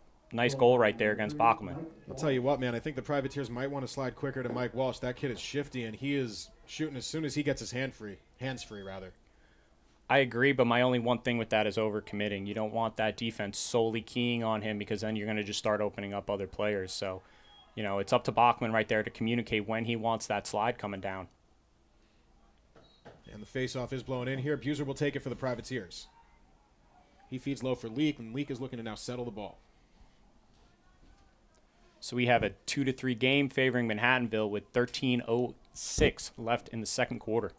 goal right there against Bachman. I'll tell you what, man, I think the Privateers might want to slide quicker to Mike Walsh. That kid is shifty, and he is shooting as soon as he gets his hands free. I agree, but my only one thing with that is overcommitting. You don't want that defense solely keying on him because then you're going to just start opening up other players. So, you know, it's up to Bachman right there to communicate when he wants that slide coming down. And the face-off is blown in here. Buser will take it for the Privateers. He feeds low for Leak, and Leak is looking to now settle the ball. So we have a 2-3 game favoring Manhattanville with 13:06 left in the second quarter.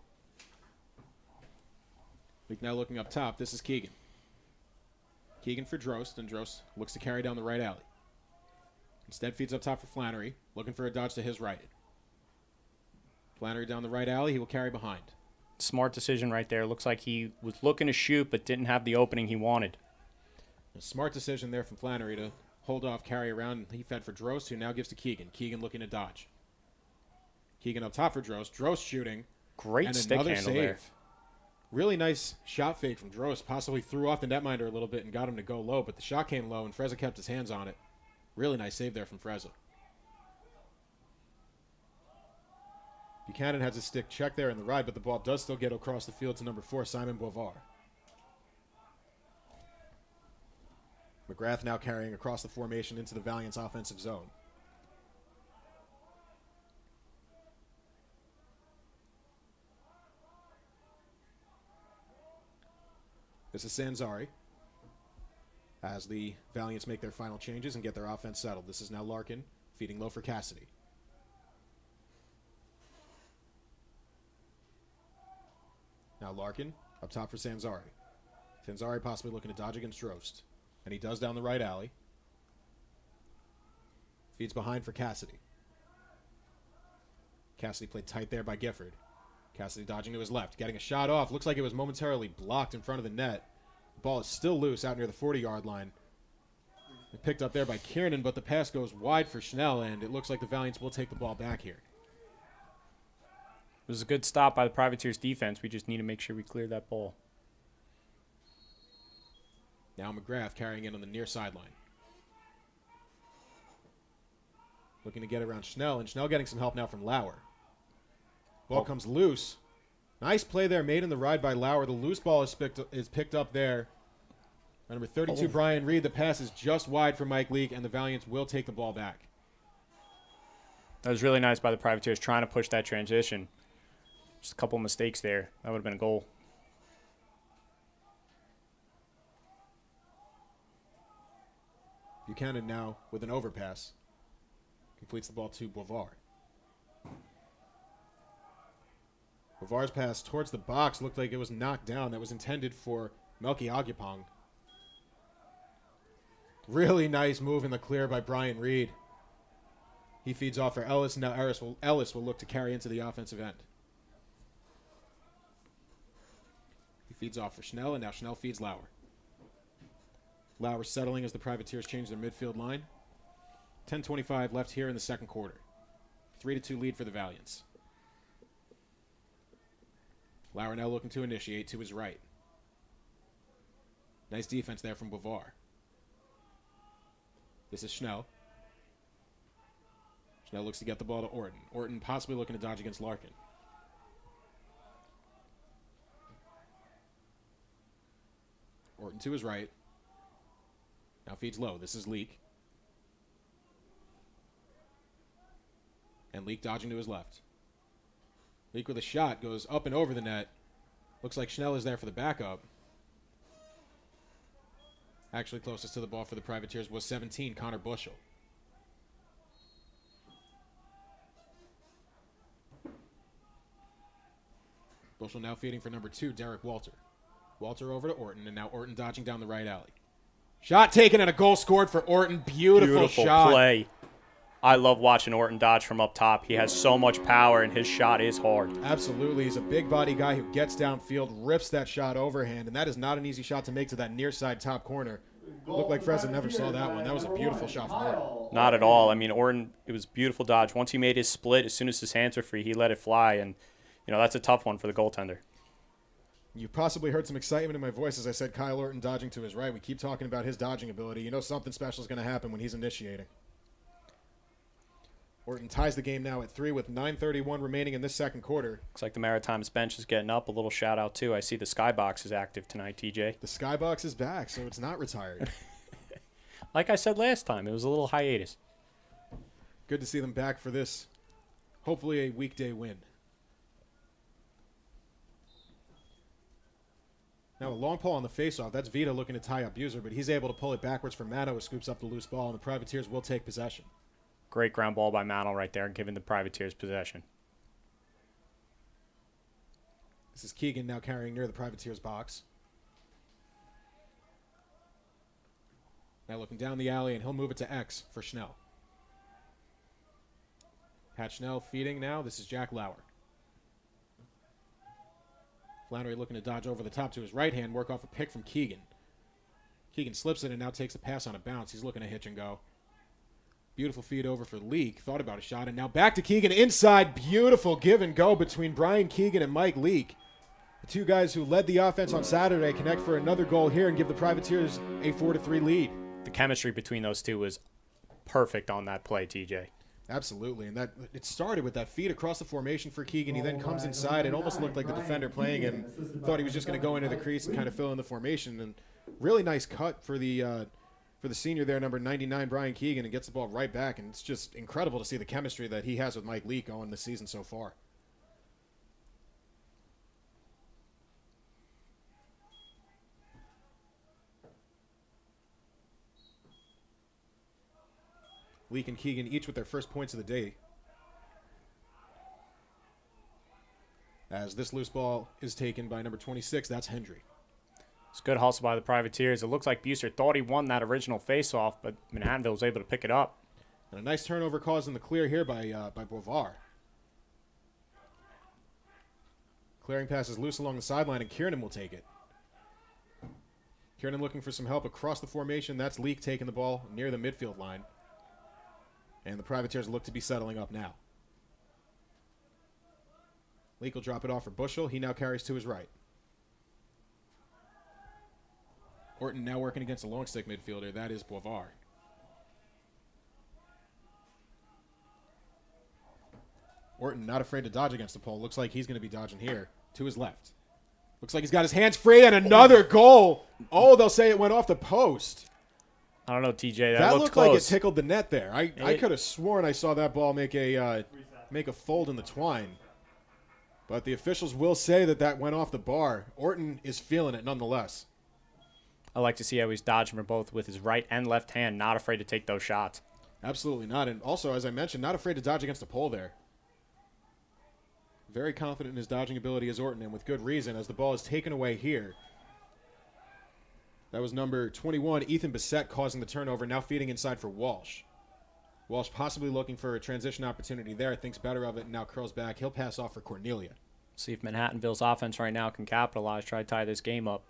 Leak now looking up top. This is Keegan. Keegan for Drost, and Drost looks to carry down the right alley. Instead feeds up top for Flannery, looking for a dodge to his right. Flannery down the right alley. He will carry behind. Smart decision right there. Looks like he was looking to shoot but didn't have the opening he wanted. A smart decision there from Flannery to hold off, carry around. He fed for Drost, who now gives to Keegan. Keegan looking to dodge. Keegan up top for Drost. Drost shooting. Great and stick another handle save. there. Really nice shot fake from Drost. Possibly threw off the netminder a little bit and got him to go low, but the shot came low, and Frezza kept his hands on it. Really nice save there from Frezza. Buchanan has a stick check there in the ride, but the ball does still get across the field to number 4, Simon Bovar. McGrath now carrying across the formation into the Valiant's offensive zone. This is Sanzari as the Valiants make their final changes and get their offense settled. This is now Larkin feeding low for Cassidy. Now Larkin up top for Sanzari. Sanzari possibly looking to dodge against Drost. And he does down the right alley. Feeds behind for Cassidy. Cassidy played tight there by Gifford. Cassidy dodging to his left, getting a shot off. Looks like it was momentarily blocked in front of the net. The ball is still loose out near the 40-yard line. Picked up there by Kiernan, but the pass goes wide for Schnell, and it looks like the Valiants will take the ball back here. It was a good stop by the Privateers defense. We just need to make sure we clear that ball. Now McGrath carrying in on the near sideline. Looking to get around Schnell, and Schnell getting some help now from Lauer. Ball comes loose. Nice play there made in the ride by Lauer. The loose ball is picked up there. Number 32, Brian Reed. The pass is just wide for Mike Leake, and the Valiants will take the ball back. That was really nice by the Privateers trying to push that transition. Just a couple of mistakes there. That would have been a goal. Buchanan now with an overpass. Completes the ball to Bovar. Bovar's pass towards the box looked like it was knocked down. That was intended for Melky Agyapong. Really nice move in the clear by Brian Reed. He feeds off for Ellis, and now Ellis will look to carry into the offensive end. He feeds off for Schnell, and now Schnell feeds Lauer. Lauer settling as the Privateers change their midfield line. 10:25 left here in the second quarter. 3-2 lead for the Valiants. Lauer now looking to initiate to his right. Nice defense there from Bovar. This is Schnell. Schnell looks to get the ball to Orton. Orton possibly looking to dodge against Larkin. Orton to his right. Now feeds low. This is Leak. And Leak dodging to his left. Leak with a shot goes up and over the net. Looks like Schnell is there for the backup. Actually, closest to the ball for the Privateers was 17, Connor Bushel. Bushel now feeding for number 2, Derek Walter. Walter over to Orton, and now Orton dodging down the right alley. Shot taken and a goal scored for Orton. Beautiful shot. Play. I love watching Orton dodge from up top. He has so much power, and his shot is hard. Absolutely. He's a big body guy who gets downfield, rips that shot overhand, and that is not an easy shot to make to that near side top corner. Looked like Fresno never saw that one. That was a beautiful shot from Orton. Not at all. I mean, Orton, it was a beautiful dodge. Once he made his split, as soon as his hands were free, he let it fly, and, that's a tough one for the goaltender. You possibly heard some excitement in my voice as I said Kyle Orton dodging to his right. We keep talking about his dodging ability. You know something special is going to happen when he's initiating. Orton ties the game now at 3 with 9:31 remaining in this second quarter. Looks like the Maritime's bench is getting up. A little shout out, too. I see the Skybox is active tonight, TJ. The Skybox is back, so it's not retired. Like I said last time, it was a little hiatus. Good to see them back for this, hopefully a weekday win. Now a long pull on the faceoff. That's Vita looking to tie up Buser, but he's able to pull it backwards for Mano, who scoops up the loose ball, and the Privateers will take possession. Great ground ball by Mano right there, giving the Privateers possession. This is Keegan now carrying near the Privateers box. Now looking down the alley, and he'll move it to X for Schnell. Pat Schnell feeding now. This is Jack Lauer. Flannery looking to dodge over the top to his right hand, work off a pick from Keegan. Keegan slips it and now takes the pass on a bounce. He's looking to hitch and go. Beautiful feed over for Leak. Thought about a shot, and now back to Keegan inside. Beautiful give and go between Brian Keegan and Mike Leak. The two guys who led the offense on Saturday connect for another goal here and give the Privateers a 4-3 lead. The chemistry between those two was perfect on that play, TJ. Absolutely, and that it started with that feed across the formation for Keegan. He then comes inside. It almost looked like the defender playing him thought he was just going to go into the crease and kind of fill in the formation. And really nice cut for the senior there, number 99, Brian Keegan, and gets the ball right back. And it's just incredible to see the chemistry that he has with Mike Leak going this season so far. Leak and Keegan each with their first points of the day. As this loose ball is taken by number 26, that's Hendry. It's good hustle by the Privateers. It looks like Buser thought he won that original faceoff, but Manhattanville was able to pick it up. And a nice turnover caused in the clear here by Bovar. Clearing pass is loose along the sideline, and Kiernan will take it. Kiernan looking for some help across the formation. That's Leak taking the ball near the midfield line. And the Privateers look to be settling up now. Leak will drop it off for Bushel. He now carries to his right. Orton now working against a long stick midfielder. That is Bovar. Orton not afraid to dodge against the pole. Looks like he's going to be dodging here. To his left. Looks like he's got his hands free, and another goal. Oh, they'll say it went off the post. I don't know, TJ. That looked looked close. like it tickled the net there. I could have sworn I saw that ball make a fold in the twine. But the officials will say that went off the bar. Orton is feeling it nonetheless. I like to see how he's dodging for both with his right and left hand, not afraid to take those shots. Absolutely not. And also, as I mentioned, not afraid to dodge against a pole there. Very confident in his dodging ability as Orton, and with good reason, as the ball is taken away here. That was number 21, Ethan Bissett, causing the turnover, now feeding inside for Walsh. Walsh possibly looking for a transition opportunity there, thinks better of it, and now curls back. He'll pass off for Cornelia. See if Manhattanville's offense right now can capitalize, try to tie this game up.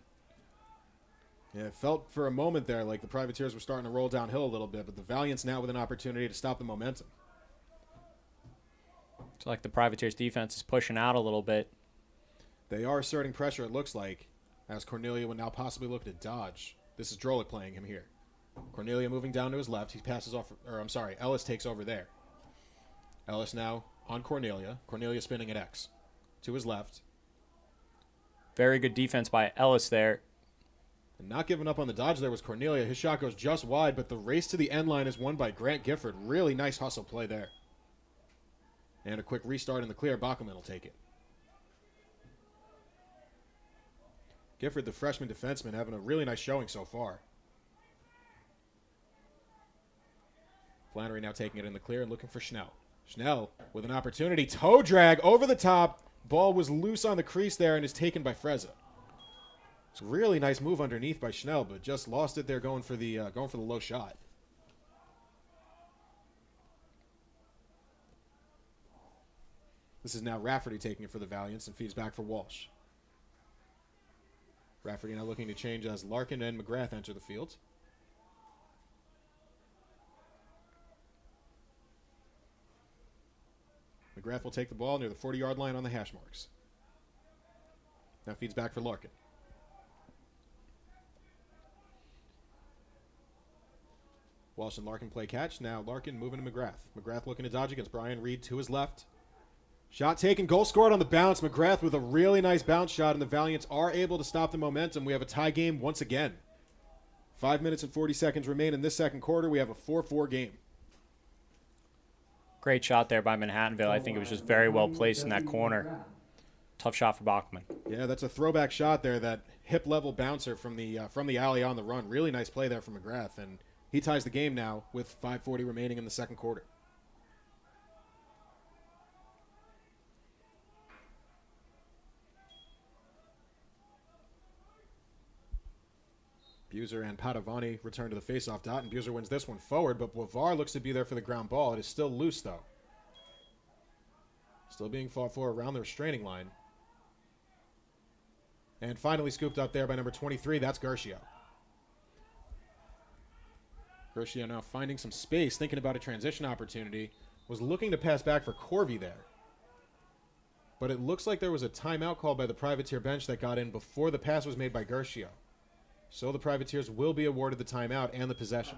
Yeah, it felt for a moment there like the Privateers were starting to roll downhill a little bit, but the Valiants now with an opportunity to stop the momentum. It's like the Privateers defense is pushing out a little bit. They are asserting pressure, it looks like, as Cornelia will now possibly look to dodge. This is Drolik playing him here. Cornelia moving down to his left. He passes off, Ellis takes over there. Ellis now on Cornelia. Cornelia spinning at X. To his left. Very good defense by Ellis there. And not giving up on the dodge there was Cornelia. His shot goes just wide, but the race to the end line is won by Grant Gifford. Really nice hustle play there. And a quick restart in the clear. Bockelman will take it. Gifford, the freshman defenseman, having a really nice showing so far. Flannery now taking it in the clear and looking for Schnell. Schnell with an opportunity. Toe drag over the top. Ball was loose on the crease there and is taken by Frezza. It's a really nice move underneath by Schnell, but just lost it there going for the low shot. This is now Rafferty taking it for the Valiants and feeds back for Walsh. Rafferty now looking to change as Larkin and McGrath enter the field. McGrath will take the ball near the 40-yard line on the hash marks. Now feeds back for Larkin. Walsh and Larkin play catch. Now Larkin moving to McGrath. McGrath looking to dodge against Brian Reed to his left. Shot taken, goal scored on the bounce. McGrath with a really nice bounce shot, and the Valiants are able to stop the momentum. We have a tie game once again. 5 minutes and 40 seconds remain in this second quarter. We have a 4-4 game. Great shot there by Manhattanville. I think it was just very well placed in that corner. Tough shot for Bachman. Yeah, that's a throwback shot there, that hip-level bouncer from the alley on the run. Really nice play there from McGrath, and he ties the game now with 5:40 remaining in the second quarter. Buser and Padovani return to the faceoff dot, and Buser wins this one forward, but Boivard looks to be there for the ground ball. It is still loose, though. Still being fought for around the restraining line. And finally scooped up there by number 23. That's Gershio. Gershio now finding some space, thinking about a transition opportunity. Was looking to pass back for Corvey there. But it looks like there was a timeout called by the Privateer bench that got in before the pass was made by Gershio. So the Privateers will be awarded the timeout and the possession.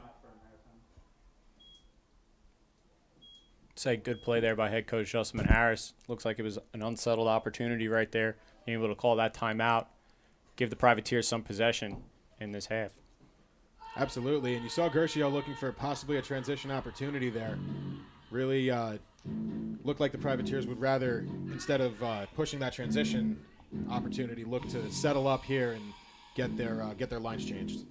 Say good play there by head coach Justin Harris. Looks like it was an unsettled opportunity right there. Being able to call that timeout, give the Privateers some possession in this half. Absolutely, and you saw Gershio looking for possibly a transition opportunity there. Really looked like the Privateers would rather, instead of pushing that transition opportunity, look to settle up here and get their lines changed.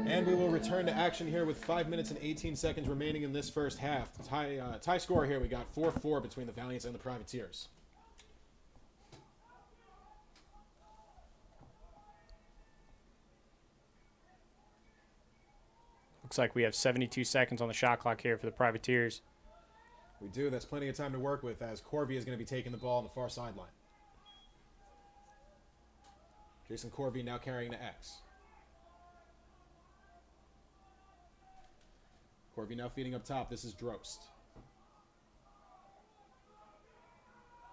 And we will return to action here with 5 minutes and 18 seconds remaining in this first half. Tie score here. We got 4-4 between the Valiants and the Privateers. Looks like we have 72 seconds on the shot clock here for the Privateers. We do. That's plenty of time to work with, as Corvey is going to be taking the ball on the far sideline. Jason Corvey now carrying the X. Corvey now feeding up top. This is Drost.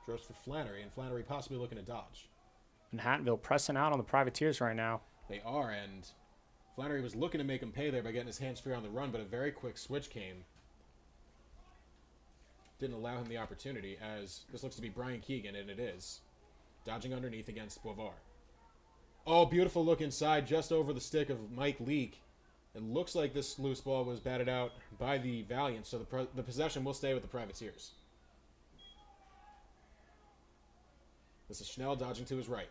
Drost for Flannery, and Flannery possibly looking to dodge. Manhattanville pressing out on the Privateers right now. They are, and Flannery was looking to make him pay there by getting his hands free on the run, but a very quick switch came. Didn't allow him the opportunity, as this looks to be Brian Keegan, and it is. Dodging underneath against Boivard. Oh, beautiful look inside, just over the stick of Mike Leake. It looks like this loose ball was batted out by the Valiants, so the possession will stay with the Privateers. This is Schnell dodging to his right.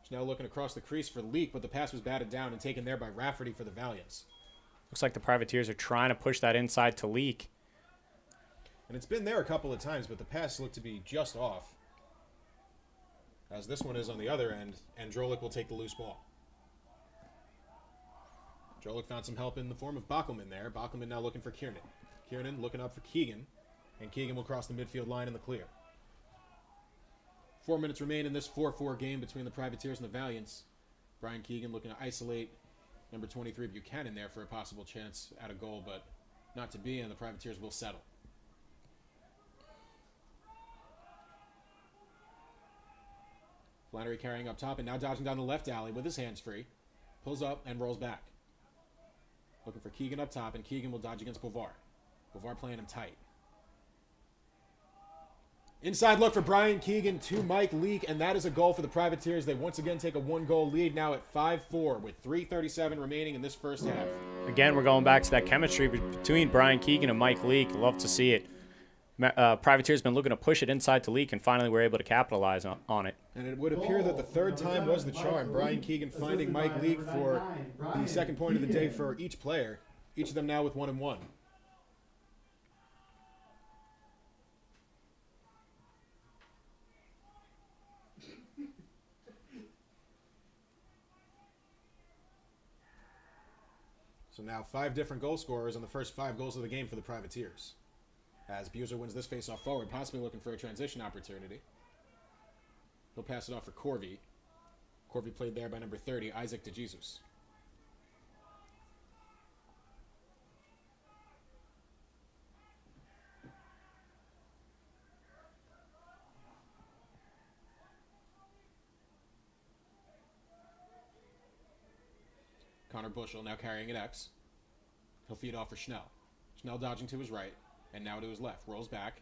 Schnell looking across the crease for Leake, but the pass was batted down and taken there by Rafferty for the Valiants. Looks like the Privateers are trying to push that inside to Leake. And it's been there a couple of times, but the pass looked to be just off. As this one is on the other end, and Drolik will take the loose ball. Drolik found some help in the form of Bockelman there. Bockelman now looking for Kiernan. Kiernan looking up for Keegan. And Keegan will cross the midfield line in the clear. 4 minutes remain in this 4-4 game between the Privateers and the Valiants. Brian Keegan looking to isolate number 23 Buchanan there for a possible chance at a goal, but not to be, and the Privateers will settle. Flannery carrying up top and now dodging down the left alley with his hands free. Pulls up and rolls back. Looking for Keegan up top, and Keegan will dodge against Bovar. Bovar playing him tight. Inside look for Brian Keegan to Mike Leake, and that is a goal for the Privateers. They once again take a 1-goal lead now at 5-4 with 3:37 remaining in this first half. Again, we're going back to that chemistry between Brian Keegan and Mike Leake. Love to see it. Privateers been looking to push it inside to Leake, and finally we're able to capitalize on it. And it would appear that the third time was the charm. Brian Keegan finding Mike Leake for the second point of the day for each player. Each of them now with 1-1. So now 5 different goal scorers on the first 5 goals of the game for the Privateers. As Buser wins this faceoff forward, possibly looking for a transition opportunity. He'll pass it off for Corvey. Corvey played there by number 30, Isaac DeJesus. Connor Bushell now carrying an X. He'll feed off for Schnell. Schnell dodging to his right, and now to his left. Rolls back.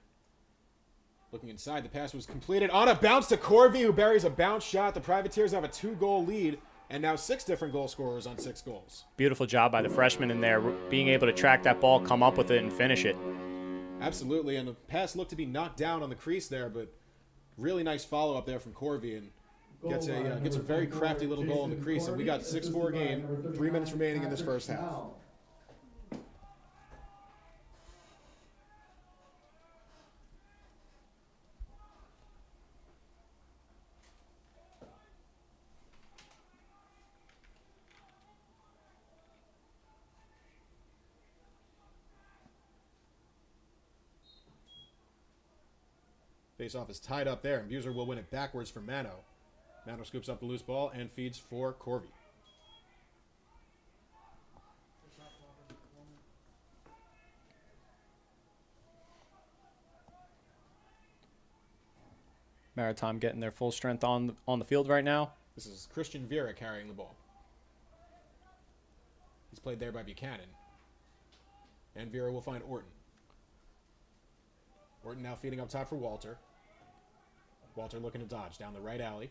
Looking inside, the pass was completed on a bounce to Corvey, who buries a bounce shot. The Privateers have a 2-goal lead, and now 6 different goal scorers on 6 goals. Beautiful job by the freshman in there, being able to track that ball, come up with it, and finish it. Absolutely, and the pass looked to be knocked down on the crease there, but really nice follow-up there from Corvey, and gets a very crafty little goal in the crease. And we got 6-4 game, 3 minutes remaining in this first half. Face-off is tied up there, and Buser will win it backwards for Mano. Mano scoops up the loose ball and feeds for Corvey. Maritime getting their full strength on the field right now. This is Christian Vera carrying the ball. He's played there by Buchanan. And Vera will find Orton. Orton now feeding up top for Walter. Walter looking to dodge down the right alley.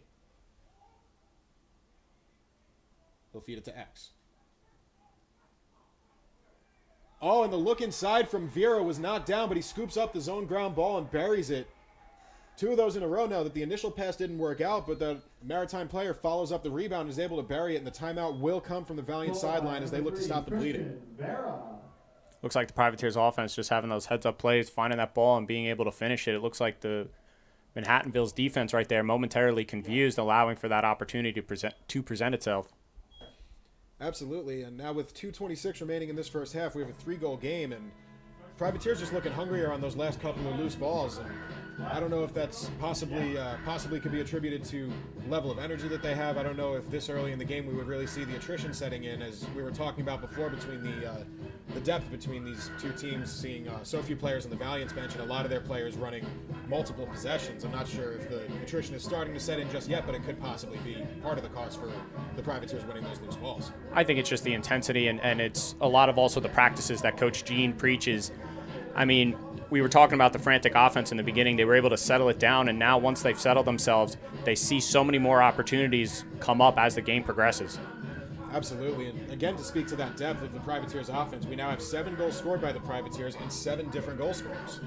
He'll feed it to X. Oh, and the look inside from Vera was knocked down, but he scoops up the zone ground ball and buries it. 2 of those in a row now that the initial pass didn't work out, but the Maritime player follows up the rebound and is able to bury it, and the timeout will come from the Valiant sideline as they look to stop the bleeding. Looks like the Privateers offense just having those heads-up plays, finding that ball and being able to finish it. It looks like the Manhattanville's defense right there momentarily confused, allowing for that opportunity to present itself. Absolutely, and now with 2:26 remaining in this first half, we have a 3-goal game, and Privateers just looking hungrier on those last couple of loose balls, and I don't know if that's possibly could be attributed to level of energy that they have. I don't know if this early in the game we would really see the attrition setting in, as we were talking about before, between the depth between these two teams, seeing so few players on the Valiant's bench and a lot of their players running multiple possessions. I'm not sure if the attrition is starting to set in just yet, but it could possibly be part of the cause for the Privateers winning those loose balls. I think it's just the intensity, and it's a lot of also the practices that Coach Gene preaches. I mean, we were talking about the frantic offense in the beginning. They were able to settle it down, and now once they've settled themselves, they see so many more opportunities come up as the game progresses. Absolutely, and again, to speak to that depth of the Privateers offense, we now have 7 goals scored by the Privateers and 7 different goal scorers.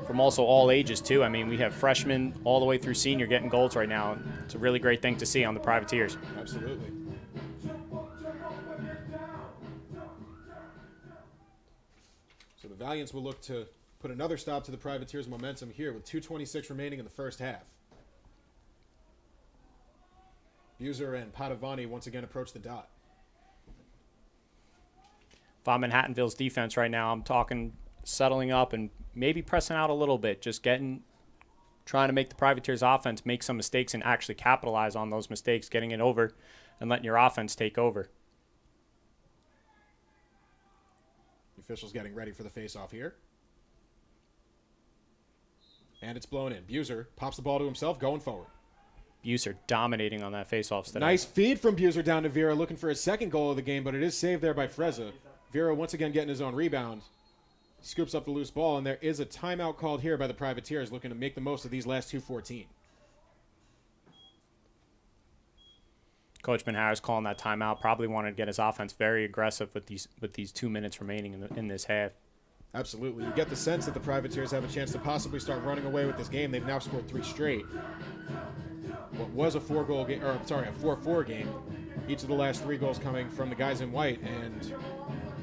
From also all ages, too. I mean, we have freshmen all the way through senior getting goals right now. It's a really great thing to see on the Privateers. Absolutely. So the Valiants will look to put another stop to the Privateers' momentum here with 2:26 remaining in the first half. Buser and Padavani once again approach the dot. If I'm Manhattanville's defense right now, I'm talking settling up and maybe pressing out a little bit, just trying to make the Privateers offense make some mistakes and actually capitalize on those mistakes, getting it over and letting your offense take over. The officials getting ready for the face-off here. And it's blown in. Buser pops the ball to himself, going forward. Buser dominating on that face-off today. Nice feed from Buser down to Vera, looking for his second goal of the game, but it is saved there by Frezza. Vera once again getting his own rebound. Scoops up the loose ball, and there is a timeout called here by the Privateers, looking to make the most of these last 2:14. Coach Manhattanville calling that timeout. Probably wanted to get his offense very aggressive with these 2 minutes remaining in this half. Absolutely. You get the sense that the Privateers have a chance to possibly start running away with this game. They've now scored 3 straight. What was a 4-goal game, a 4-4 game. Each of the last 3 goals coming from the guys in white, and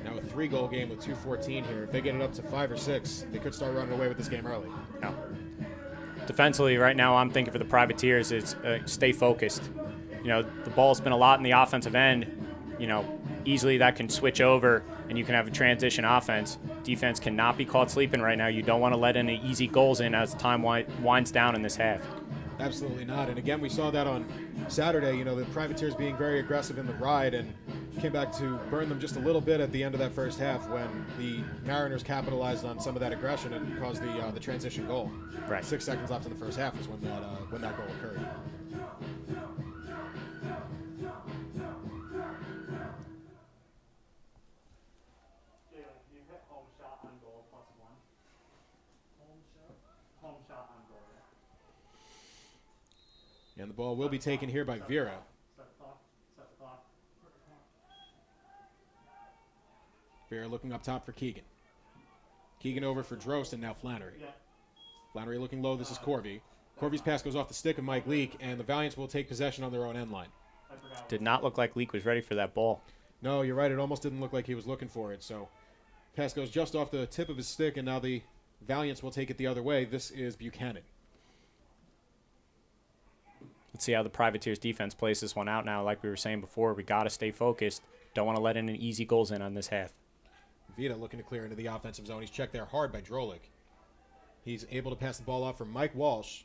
now a 3-goal game with 2:14 here. If they get it up to 5 or 6, they could start running away with this game early. Yeah. Defensively, right now, I'm thinking for the Privateers is stay focused. You know, the ball's been a lot in the offensive end. You know, easily that can switch over and you can have a transition offense. Defense cannot be caught sleeping right now. You don't want to let any easy goals in as time winds down in this half. Absolutely not. And again, we saw that on Saturday, you know, the Privateers being very aggressive in the ride and came back to burn them just a little bit at the end of that first half when the Mariners capitalized on some of that aggression and caused the transition goal. Right. 6 seconds left in the first half is when that goal occurred. And the ball will be taken here by Vera. Vera looking up top for Keegan. Keegan over for Drost, and now Flannery. Flannery looking low. This is Corby. Corby's pass goes off the stick of Mike Leake, and the Valiants will take possession on their own end line. Did not look like Leake was ready for that ball. No, you're right. It almost didn't look like he was looking for it. So pass goes just off the tip of his stick, and now the Valiants will take it the other way. This is Buchanan. Let's see how the Privateers defense plays this one out now. Like we were saying before, we got to stay focused. Don't want to let any easy goals in on this half. Vita looking to clear into the offensive zone. He's checked there hard by Drolik. He's able to pass the ball off for Mike Walsh.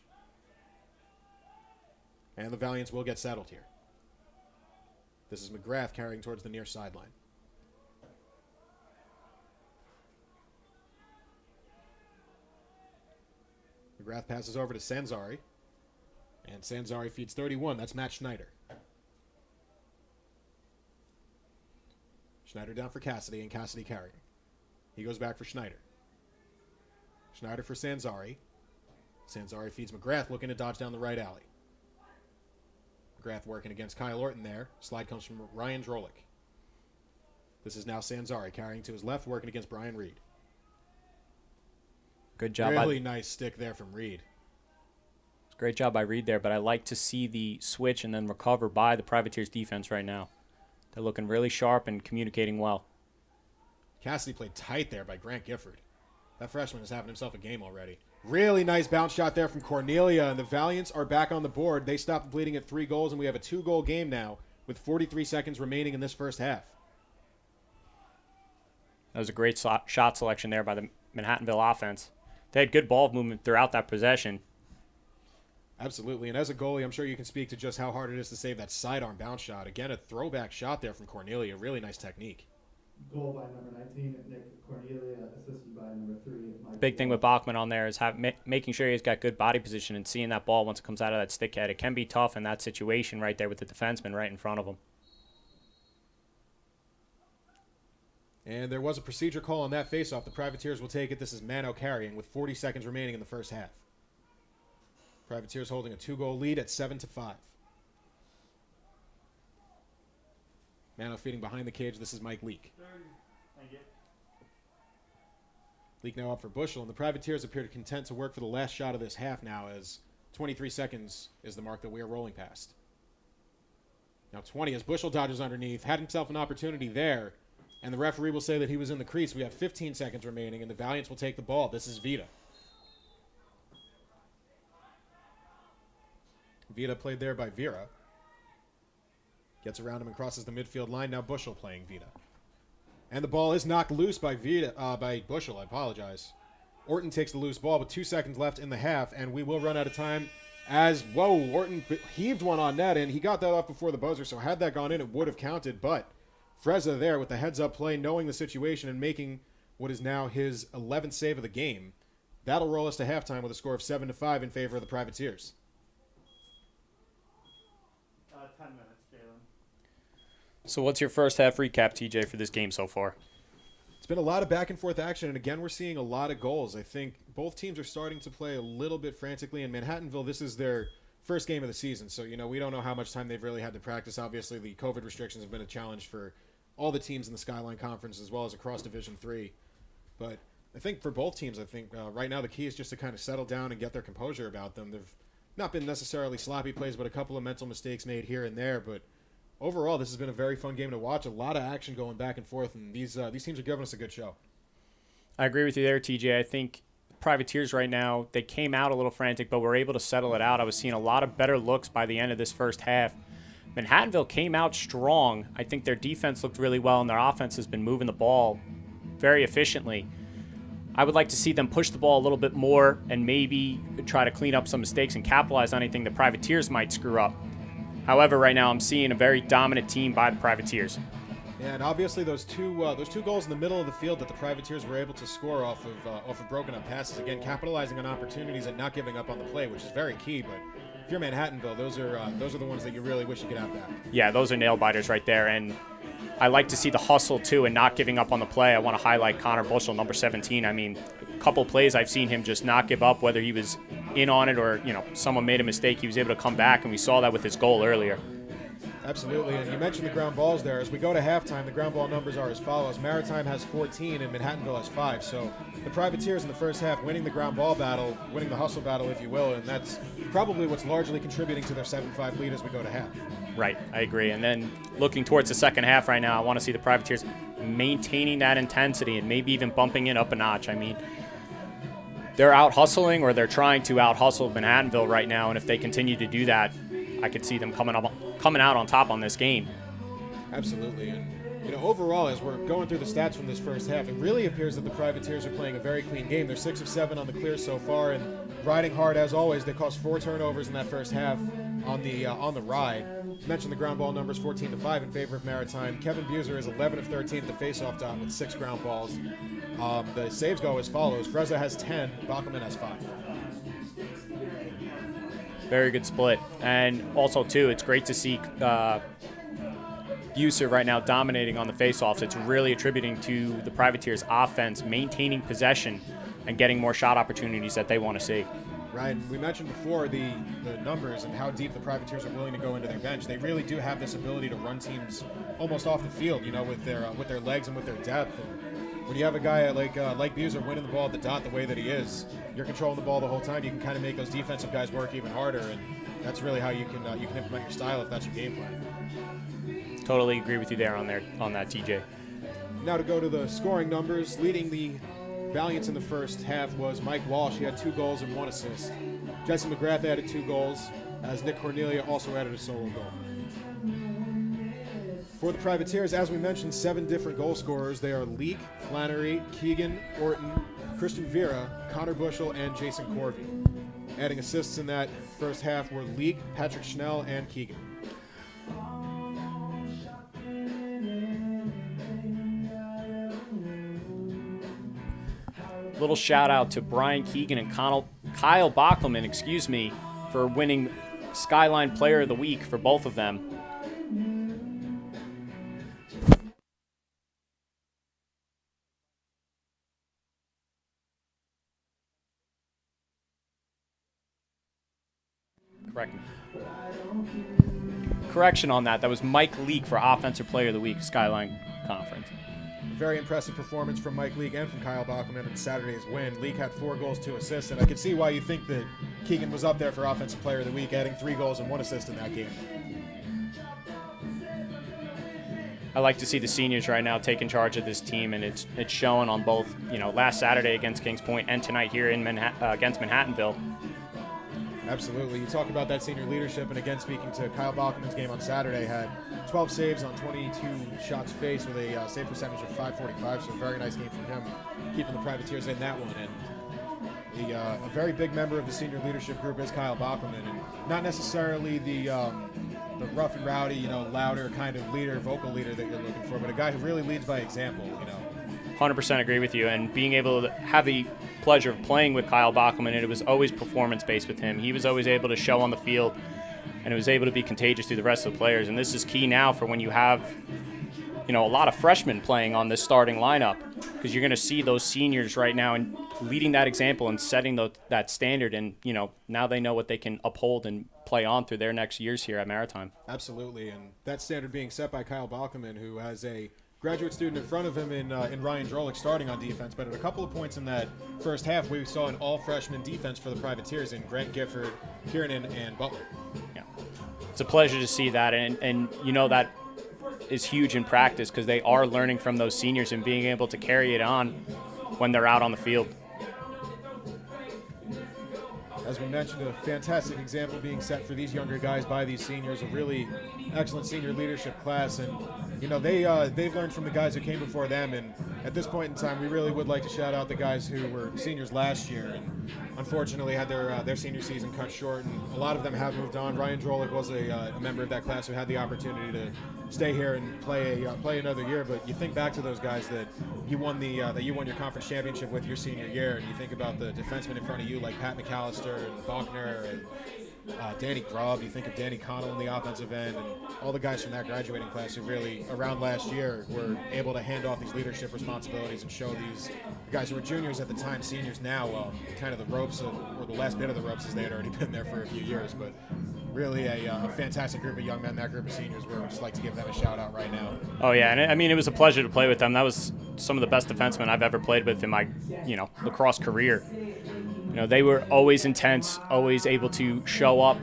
And the Valiants will get settled here. This is McGrath carrying towards the near sideline. McGrath passes over to Sanzari. And Sanzari feeds 31. That's Matt Schneider. Schneider down for Cassidy, and Cassidy carrying. He goes back for Schneider. Schneider for Sanzari. Sanzari feeds McGrath, looking to dodge down the right alley. McGrath working against Kyle Orton there. Slide comes from Ryan Drolik. This is now Sanzari carrying to his left, working against Brian Reed. Good job. Really nice stick there from Reed. Great job by Reed there, but I like to see the switch and then recover by the Privateers defense right now. They're looking really sharp and communicating well. Cassidy played tight there by Grant Gifford. That freshman is having himself a game already. Really nice bounce shot there from Cornelia, and the Valiants are back on the board. They stopped bleeding at 3 goals, and we have a 2-goal game now with 43 seconds remaining in this first half. That was a great shot selection there by the Manhattanville offense. They had good ball movement throughout that possession. Absolutely, and as a goalie, I'm sure you can speak to just how hard it is to save that sidearm bounce shot. Again, a throwback shot there from Cornelia. Really nice technique. Goal by number 19, Nick Cornelia, assisted by number 3. Mike Big thing with Bachman on there is making sure he's got good body position and seeing that ball once it comes out of that stick head. It can be tough in that situation right there with the defenseman right in front of him. And there was a procedure call on that faceoff. The Privateers will take it. This is Mano carrying with 40 seconds remaining in the first half. Privateers holding a 2-goal lead at 7-5. Mano feeding behind the cage. This is Mike Leake. Leake now up for Bushel, and the Privateers appear content to work for the last shot of this half now, as 23 seconds is the mark that we are rolling past. Now 20 as Bushel dodges underneath. Had himself an opportunity there, and the referee will say that he was in the crease. We have 15 seconds remaining, and the Valiants will take the ball. This is Vita. Vita played there by Vera. Gets around him and crosses the midfield line. Now Bushel playing Vita. And the ball is knocked loose by Bushel. I apologize. Orton takes the loose ball with 2 seconds left in the half, and we will run out of time Orton heaved one on net, and he got that off before the buzzer, so had that gone in, it would have counted, but Frezza there with the heads-up play, knowing the situation and making what is now his 11th save of the game. That'll roll us to halftime with a score of 7-5 in favor of the Privateers. 10 minutes, Jalen. So what's your first half recap, TJ, for this game so far? It's been a lot of back-and-forth action, and again, we're seeing a lot of goals. I think both teams are starting to play a little bit frantically. In Manhattanville, this is their first game of the season, so we don't know how much time they've really had to practice. Obviously, the COVID restrictions have been a challenge for all the teams in the Skyline Conference as well as across Division III. But I think for both teams, right now the key is just to kind of settle down and get their composure about them. They've not been necessarily sloppy plays, but a couple of mental mistakes made here and there, but overall, this has been a very fun game to watch. A lot of action going back and forth, and these teams are giving us a good show. I agree with you there, TJ. I think Privateers right now, they came out a little frantic, but were able to settle it out. I was seeing a lot of better looks by the end of this first half. Manhattanville came out strong. I think their defense looked really well, and their offense has been moving the ball very efficiently. I would like to see them push the ball a little bit more and maybe try to clean up some mistakes and capitalize on anything the Privateers might screw up. However, right now I'm seeing a very dominant team by the Privateers. Yeah, and obviously those two goals in the middle of the field that the Privateers were able to score off of broken up passes, again capitalizing on opportunities and not giving up on the play, which is very key. But if you're Manhattanville, those are the ones that you really wish you could have back. Yeah, those are nail biters right there, and I like to see the hustle too and not giving up on the play. I want to highlight Connor Bushel, number 17. I mean, a couple plays I've seen him just not give up, whether he was in on it or someone made a mistake. He was able to come back, and we saw that with his goal earlier. Absolutely, and you mentioned the ground balls there. As we go to halftime, the ground ball numbers are as follows. Maritime has 14 and Manhattanville has 5. So the Privateers in the first half winning the ground ball battle, winning the hustle battle, if you will, and that's probably what's largely contributing to their 7-5 lead as we go to half. Right, I agree. And then looking towards the second half right now, I want to see the Privateers maintaining that intensity and maybe even bumping it up a notch. I mean, they're out hustling, or they're trying to out hustle Manhattanville right now, and if they continue to do that, I could see them coming out on top on this game. Absolutely, and overall, as we're going through the stats from this first half, it really appears that the Privateers are playing a very clean game. They're 6 of 7 on the clear so far, and riding hard as always. They caused 4 turnovers in that first half on the ride. You mentioned the ground ball numbers, 14-5 in favor of Maritime. Kevin Buser is 11 of 13 at the face-off dot with 6 ground balls. The saves go as follows: Frezza has 10, Bachman has 5. Very good split. And also, too, it's great to see Buser right now dominating on the faceoffs. It's really attributing to the Privateers' offense maintaining possession and getting more shot opportunities that they want to see. Right. We mentioned before the numbers and how deep the Privateers are willing to go into their bench. They really do have this ability to run teams almost off the field, with their legs and with their depth. And when you have a guy like Buser winning the ball at the dot the way that he is, you're controlling the ball the whole time. You can kind of make those defensive guys work even harder, and that's really how you can implement your style if that's your game plan. Totally agree with you there on that, TJ. Now to go to the scoring numbers, leading the Valiants in the first half was Mike Walsh. He had 2 goals and 1 assist. Jesse McGrath added 2 goals, as Nick Cornelia also added a solo goal. For the Privateers, as we mentioned, 7 different goal scorers. They are Leak, Flannery, Keegan, Orton, Christian Vera, Connor Bushel, and Jason Corvey. Adding assists in that first half were Leak, Patrick Schnell, and Keegan. Little shout out to Brian Keegan and Kyle Bockelman, for winning Skyline Player of the Week for both of them. Correction on that. That was Mike Leake for Offensive Player of the Week, Skyline Conference. Very impressive performance from Mike Leake and from Kyle Bachman in Saturday's win. Leake had 4 goals, 2 assists, and I can see why you think that Keegan was up there for Offensive Player of the Week, adding 3 goals and 1 assist in that game. I like to see the seniors right now taking charge of this team, and it's showing on both, last Saturday against Kings Point and tonight here in against Manhattanville. Absolutely. You talk about that senior leadership, and again, speaking to Kyle Balkman's game on Saturday, had 12 saves on 22 shots faced with a save percentage of .545, so a very nice game from him, keeping the Privateers in that one. And a very big member of the senior leadership group is Kyle Balkman, and not necessarily the rough and rowdy, louder kind of leader, vocal leader that you're looking for, but a guy who really leads by example, 100% agree with you, and being able to have the pleasure of playing with Kyle Bachman, and it was always performance-based with him. He was always able to show on the field, and it was able to be contagious through the rest of the players, and this is key now for when you have a lot of freshmen playing on this starting lineup, because you're going to see those seniors right now and leading that example and setting that standard, and now they know what they can uphold and play on through their next years here at Maritime. Absolutely, and that standard being set by Kyle Balkman, who has a graduate student in front of him in Ryan Drolich starting on defense, but at a couple of points in that first half, we saw an all-freshman defense for the Privateers in Grant Gifford, Kiernan, and Butler. Yeah, it's a pleasure to see that, and that is huge in practice because they are learning from those seniors and being able to carry it on when they're out on the field. As we mentioned, a fantastic example being set for these younger guys by these seniors, a really excellent senior leadership class, and they've learned from the guys who came before them, and at this point in time we really would like to shout out the guys who were seniors last year and unfortunately had their senior season cut short, and a lot of them have moved on. Ryan Drolich was a member of that class who had the opportunity to stay here and play another year, but you think back to those guys that you won your conference championship with your senior year, and you think about the defensemen in front of you like Pat McAllister and Faulkner and Danny Grubb. You think of Danny Connell in the offensive end, and all the guys from that graduating class who really, around last year, were able to hand off these leadership responsibilities and show these guys who were juniors at the time, seniors now, kind of the ropes, or the last bit of the ropes, as they had already been there for a few years. But really a fantastic group of young men, that group of seniors, where we'd just like to give them a shout out right now. Oh yeah, and it was a pleasure to play with them. That was some of the best defensemen I've ever played with in my lacrosse career. They were always intense, always able to show up,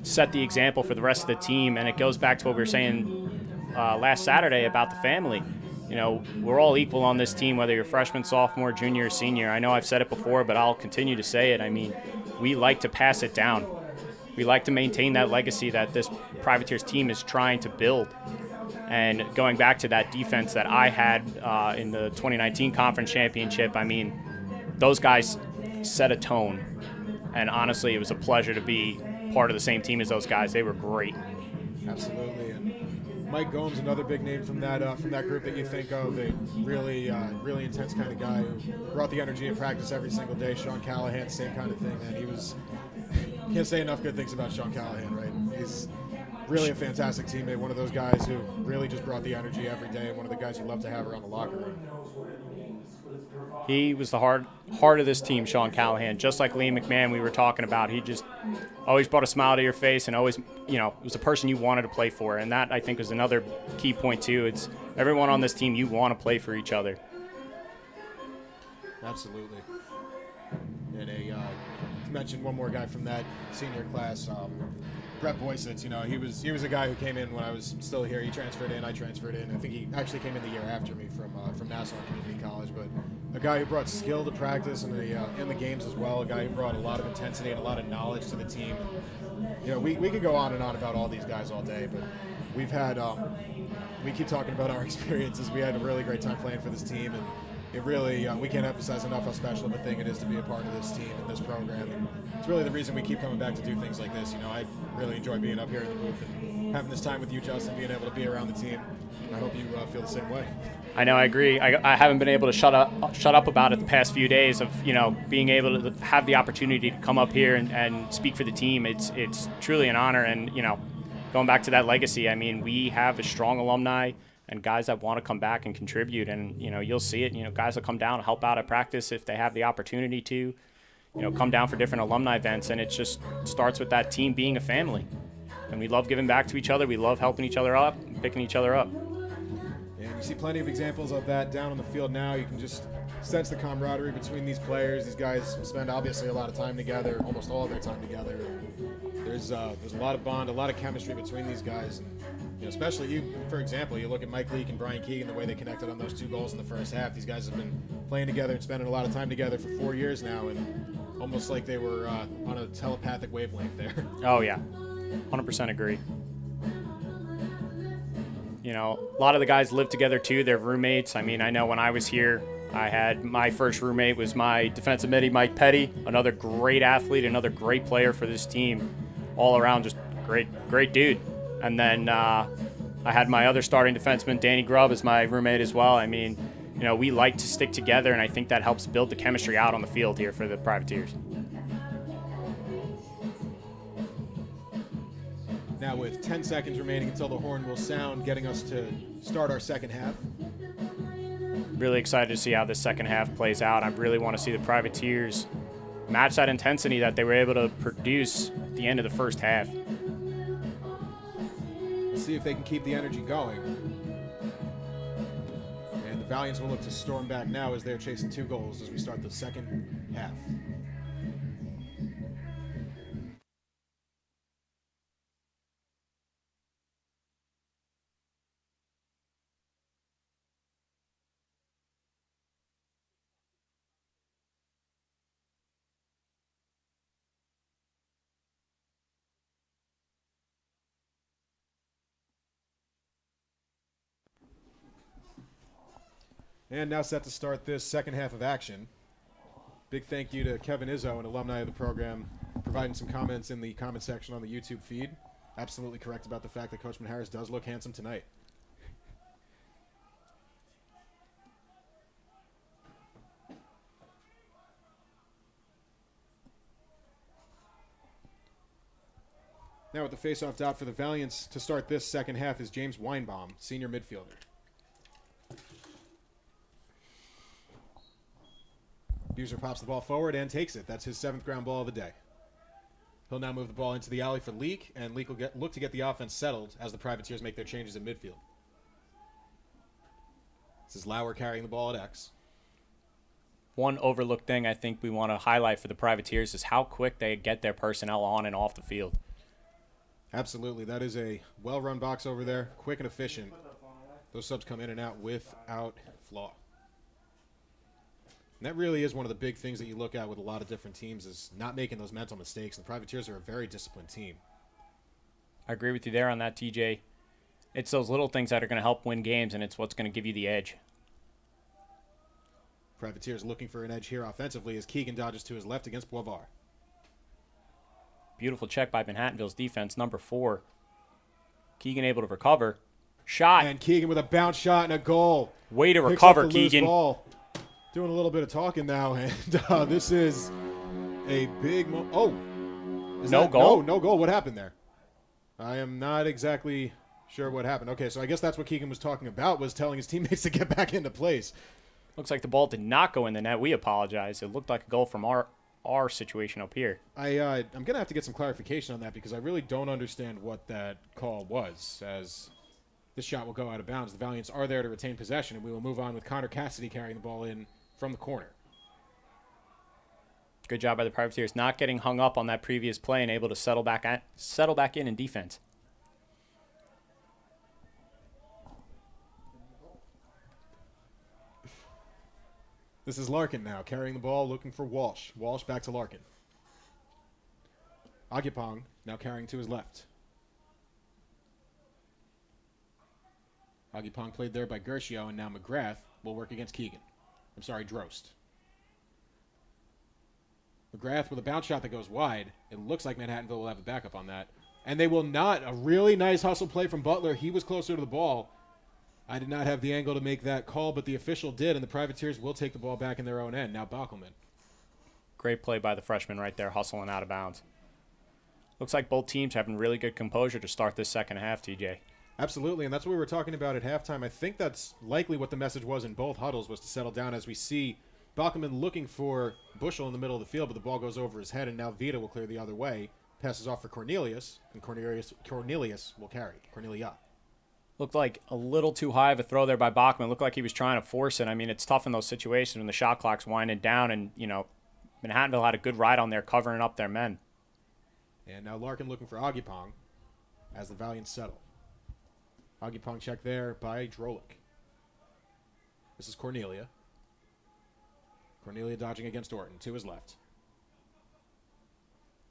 set the example for the rest of the team, and it goes back to what we were saying last Saturday about the family. We're all equal on this team, whether you're freshman, sophomore, junior, or senior. I know I've said it before, but I'll continue to say it. I mean, we like to pass it down. We like to maintain that legacy that this Privateers team is trying to build. And going back to that defense that I had in the 2019 conference championship, I mean, those guys set a tone. And honestly, it was a pleasure to be part of the same team as those guys. They were great. Absolutely. And Mike Gomes, another big name from that group that you think of, a really intense kind of guy who brought the energy in practice every single day. Sean Callahan, same kind of thing, man. Can't say enough good things about Sean Callahan, right? He's really a fantastic teammate, one of those guys who really just brought the energy every day, and one of the guys you love to have around the locker room. He was the heart of this team, Sean Callahan. Just like Liam McMahon we were talking about, he just always brought a smile to your face and always, was a person you wanted to play for. And that, I think, was another key point, too. It's everyone on this team, you want to play for each other. Absolutely. And to mention one more guy from that senior class, Brett Boysitz, he was a guy who came in when I was still here. He transferred in, I transferred in. I think he actually came in the year after me from Nassau Community College, but a guy who brought skill to practice in the games as well, a guy who brought a lot of intensity and a lot of knowledge to the team. We could go on and on about all these guys all day, but we've had, we keep talking about our experiences. We had a really great time playing for this team, and it really, we can't emphasize enough how special of a thing it is to be a part of this team and this program. And it's really the reason we keep coming back to do things like this. I really enjoy being up here in the booth and having this time with you, Justin, being able to be around the team. I hope you feel the same way. I know, I agree. I haven't been able to shut up about it the past few days of, being able to have the opportunity to come up here and speak for the team. It's truly an honor. And, going back to that legacy, I mean, we have a strong alumni and guys that want to come back and contribute. And, you'll see it. Guys will come down and help out at practice if they have the opportunity to, come down for different alumni events. And it just starts with that team being a family. And we love giving back to each other. We love helping each other up and picking each other up. And you see plenty of examples of that down on the field now. You can just sense the camaraderie between these players. These guys spend obviously a lot of time together, almost all of their time together. There's a lot of bond, a lot of chemistry between these guys. And, especially for example, you look at Mike Leake and Brian Keegan, the way they connected on those 2 goals in the first half. These guys have been playing together and spending a lot of time together for 4 years now, and Almost like they were on a telepathic wavelength there. Oh, yeah. 100% agree. You know, a lot of the guys live together, too. They're roommates. I mean, I know when I was here, I had my first roommate was my defensive midi, Mike Petty, another great athlete, another great player for this team. All around, just great dude. And then I had my other starting defenseman, Danny Grubb, as my roommate as well. I mean, you know, we like to stick together, and I think that helps build the chemistry out on the field here for the Privateers. Now with 10 seconds remaining until the horn will sound, getting us to start our second half. Really excited to see how this second half plays out. I really want to see the Privateers match that intensity that they were able to produce at the end of the first half. Let's see if they can keep the energy going. And the Valiants will look to storm back now as they're chasing 2 goals as we start the second half. And now set to start this second half of action. Big thank you to Kevin Izzo, an alumni of the program, providing some comments in the comment section on the YouTube feed. Absolutely correct about the fact that Coachman Harris does look handsome tonight. Now with the face-off dot for the Valiants to start this second half is James Weinbaum, senior midfielder. Buser pops the ball forward and takes it. That's his 7th ground ball of the day. He'll now move the ball into the alley for Leak, and Leak will look to get the offense settled as the Privateers make their changes in midfield. This is Lauer carrying the ball at X. One overlooked thing I think we want to highlight for the Privateers is how quick they get their personnel on and off the field. Absolutely. That is a well-run box over there, quick and efficient. Those subs come in and out without flaw. And that really is one of the big things that you look at with a lot of different teams is not making those mental mistakes. And the Privateers are a very disciplined team. I agree with you there on that, TJ. It's those little things that are going to help win games, and it's what's going to give you the edge. Privateers looking for an edge here offensively as Keegan dodges to his left against Boisvard. Beautiful check by Manhattanville's defense, number 4. Keegan able to recover. Shot. And Keegan with a bounce shot and a goal. Way to Picks recover, up the loose Keegan. Ball. Doing a little bit of talking now, and this is a big goal? No, no goal. What happened there? I am not exactly sure what happened. Okay, so I guess that's what Keegan was talking about, was telling his teammates to get back into place. Looks like the ball did not go in the net. We apologize. It looked like a goal from our situation up here. I'm going to have to get some clarification on that because I really don't understand what that call was, as this shot will go out of bounds. The Valiants are there to retain possession, and we will move on with Connor Cassidy carrying the ball in from the corner. Good job by the Privateers not getting hung up on that previous play and able to settle back in defense. This is Larkin now carrying the ball, looking for Walsh. Walsh back to Larkin. Agipong now carrying to his left. Agipong played there by Gershio, and now McGrath will work against Keegan. I'm sorry, Drost. McGrath with a bounce shot that goes wide. It looks like Manhattanville will have a backup on that. And they will not. A really nice hustle play from Butler. He was closer to the ball. I did not have the angle to make that call, but the official did, and the Privateers will take the ball back in their own end. Now Bockelman. Great play by the freshman right there, hustling out of bounds. Looks like both teams having really good composure to start this second half, TJ. Absolutely, and that's what we were talking about at halftime. I think that's likely what the message was in both huddles, was to settle down as we see Bockelman looking for Bushel in the middle of the field, but the ball goes over his head, and now Vita will clear the other way. Passes off for Cornelius, and Cornelius will carry. Cornelia. Looked like a little too high of a throw there by Bachman. Looked like he was trying to force it. I mean, it's tough in those situations when the shot clock's winding down, and, you know, Manhattanville had a good ride on there covering up their men. And now Larkin looking for Agipong as the Valiants settle. Agipong check there by Drolik. This is Cornelia. Cornelia dodging against Orton to his left.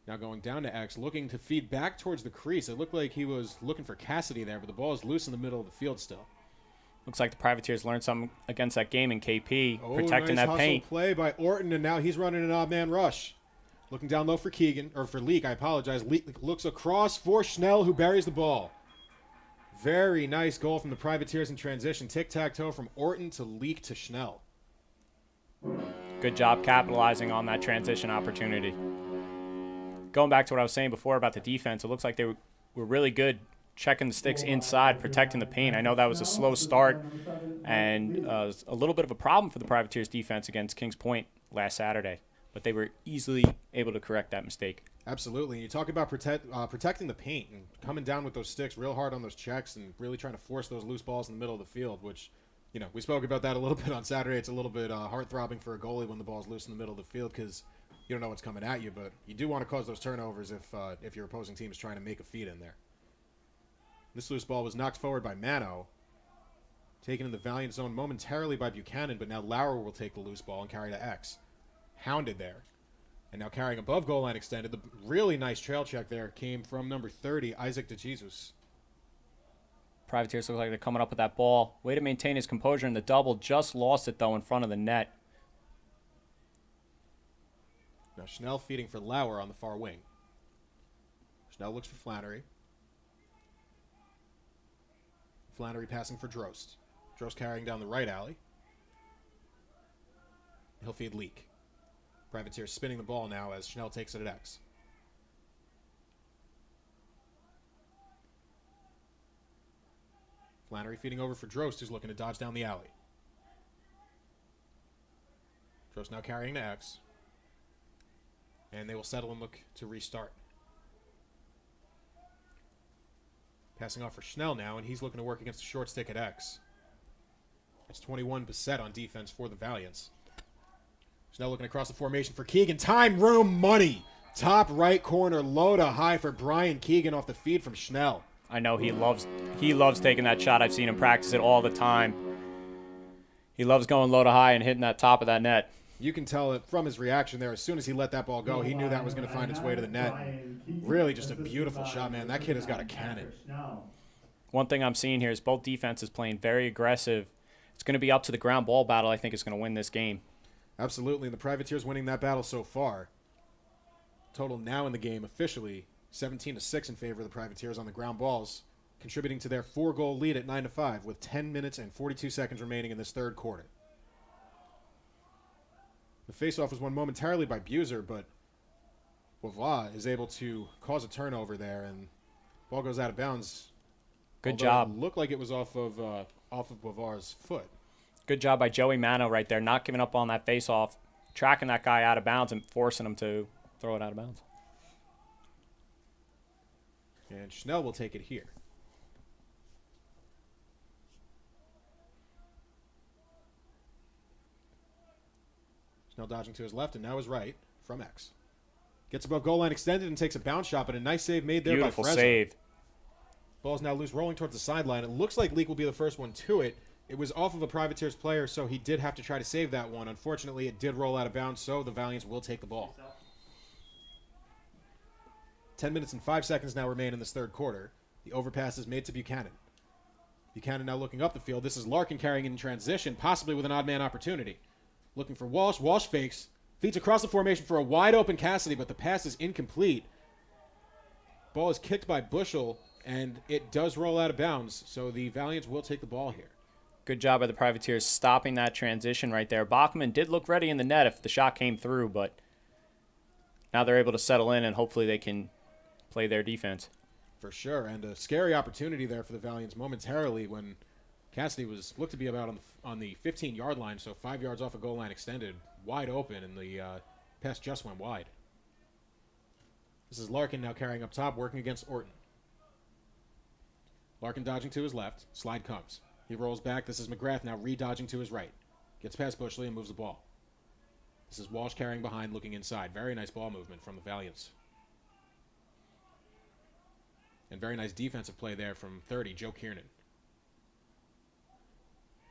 Now going down to X, looking to feed back towards the crease. It looked like he was looking for Cassidy there, but the ball is loose in the middle of the field still. Looks like the Privateers learned something against that game in KP, protecting nice that paint. Play by Orton, and now he's running an odd man rush. Looking down low for Leak, I apologize. Leak looks across for Schnell, who buries the ball. Very nice goal from the Privateers in transition. Tic-tac-toe from Orton to Leak to Schnell. Good job capitalizing on that transition opportunity. Going back to what I was saying before about the defense, it looks like they were really good checking the sticks inside, protecting the paint. I know that was a slow start and a little bit of a problem for the Privateers defense against Kings Point last Saturday, but they were easily able to correct that mistake. Absolutely. You talk about protecting the paint and coming down with those sticks real hard on those checks and really trying to force those loose balls in the middle of the field, which, you know, we spoke about that a little bit on Saturday. It's a little bit heart-throbbing for a goalie when the ball's loose in the middle of the field because you don't know what's coming at you, but you do want to cause those turnovers if your opposing team is trying to make a feed in there. This loose ball was knocked forward by Mano, taken in the Valiant zone momentarily by Buchanan, but now Lauer will take the loose ball and carry to X. Hounded there. And now carrying above goal line extended. The really nice trail check there came from number 30, Isaac DeJesus. Privateers look like they're coming up with that ball. Way to maintain his composure in the double. Just lost it, though, in front of the net. Now Schnell feeding for Lauer on the far wing. Schnell looks for Flannery. Flannery passing for Drost. Drost carrying down the right alley. He'll feed Leak. Privateers spinning the ball now as Schnell takes it at X. Flannery feeding over for Drost, who's looking to dodge down the alley. Drost now carrying to X. And they will settle and look to restart. Passing off for Schnell now, and he's looking to work against the short stick at X. That's 21 Bissett on defense for the Valiants. Schnell looking across the formation for Keegan. Time, room, money. Top right corner, low to high for Brian Keegan off the feed from Schnell. I know he loves taking that shot. I've seen him practice it all the time. He loves going low to high and hitting that top of that net. You can tell it from his reaction there. As soon as he let that ball go, he knew that was going to find its way to the net. Really just a beautiful shot, man. That kid has got a cannon. One thing I'm seeing here is both defenses playing very aggressive. It's going to be up to the ground ball battle. I think is going to win this game. Absolutely. And the Privateers winning that battle so far. Total now in the game officially 17-6 in favor of the Privateers on the ground balls, contributing to their 4-goal lead at 9-5 with 10 minutes and 42 seconds remaining in this third quarter. The faceoff was won momentarily by Buser, but Boivard is able to cause a turnover there, and ball goes out of bounds. Good job. It looked like it was off of Boivard's foot. Good job by Joey Mano right there, not giving up on that faceoff, tracking that guy out of bounds and forcing him to throw it out of bounds. And Schnell will take it here. Schnell dodging to his left and now his right from X. Gets above goal line extended and takes a bounce shot, but a nice save made there Beautiful by Frezza. save. Ball's now loose, rolling towards the sideline. It looks like Leak will be the first one to it. It was off of a Privateers player, so he did have to try to save that one. Unfortunately, it did roll out of bounds, so the Valiants will take the ball. 10 minutes and 5 seconds now remain in this third quarter. The overpass is made to Buchanan. Buchanan now looking up the field. This is Larkin carrying in transition, possibly with an odd man opportunity. Looking for Walsh. Walsh fakes. Feeds across the formation for a wide open Cassidy, but the pass is incomplete. Ball is kicked by Bushel, and it does roll out of bounds, so the Valiants will take the ball here. Good job by the Privateers stopping that transition right there. Bachman did look ready in the net if the shot came through, but now they're able to settle in, and hopefully they can play their defense. For sure, and a scary opportunity there for the Valiants momentarily when Cassidy looked to be about on the 15-yard line, so 5 yards off a goal line extended, wide open, and the pass just went wide. This is Larkin now carrying up top, working against Orton. Larkin dodging to his left. Slide comes. He rolls back. This is McGrath now re-dodging to his right. Gets past Bushley and moves the ball. This is Walsh carrying behind, looking inside. Very nice ball movement from the Valiants. And very nice defensive play there from 30, Joe Kiernan.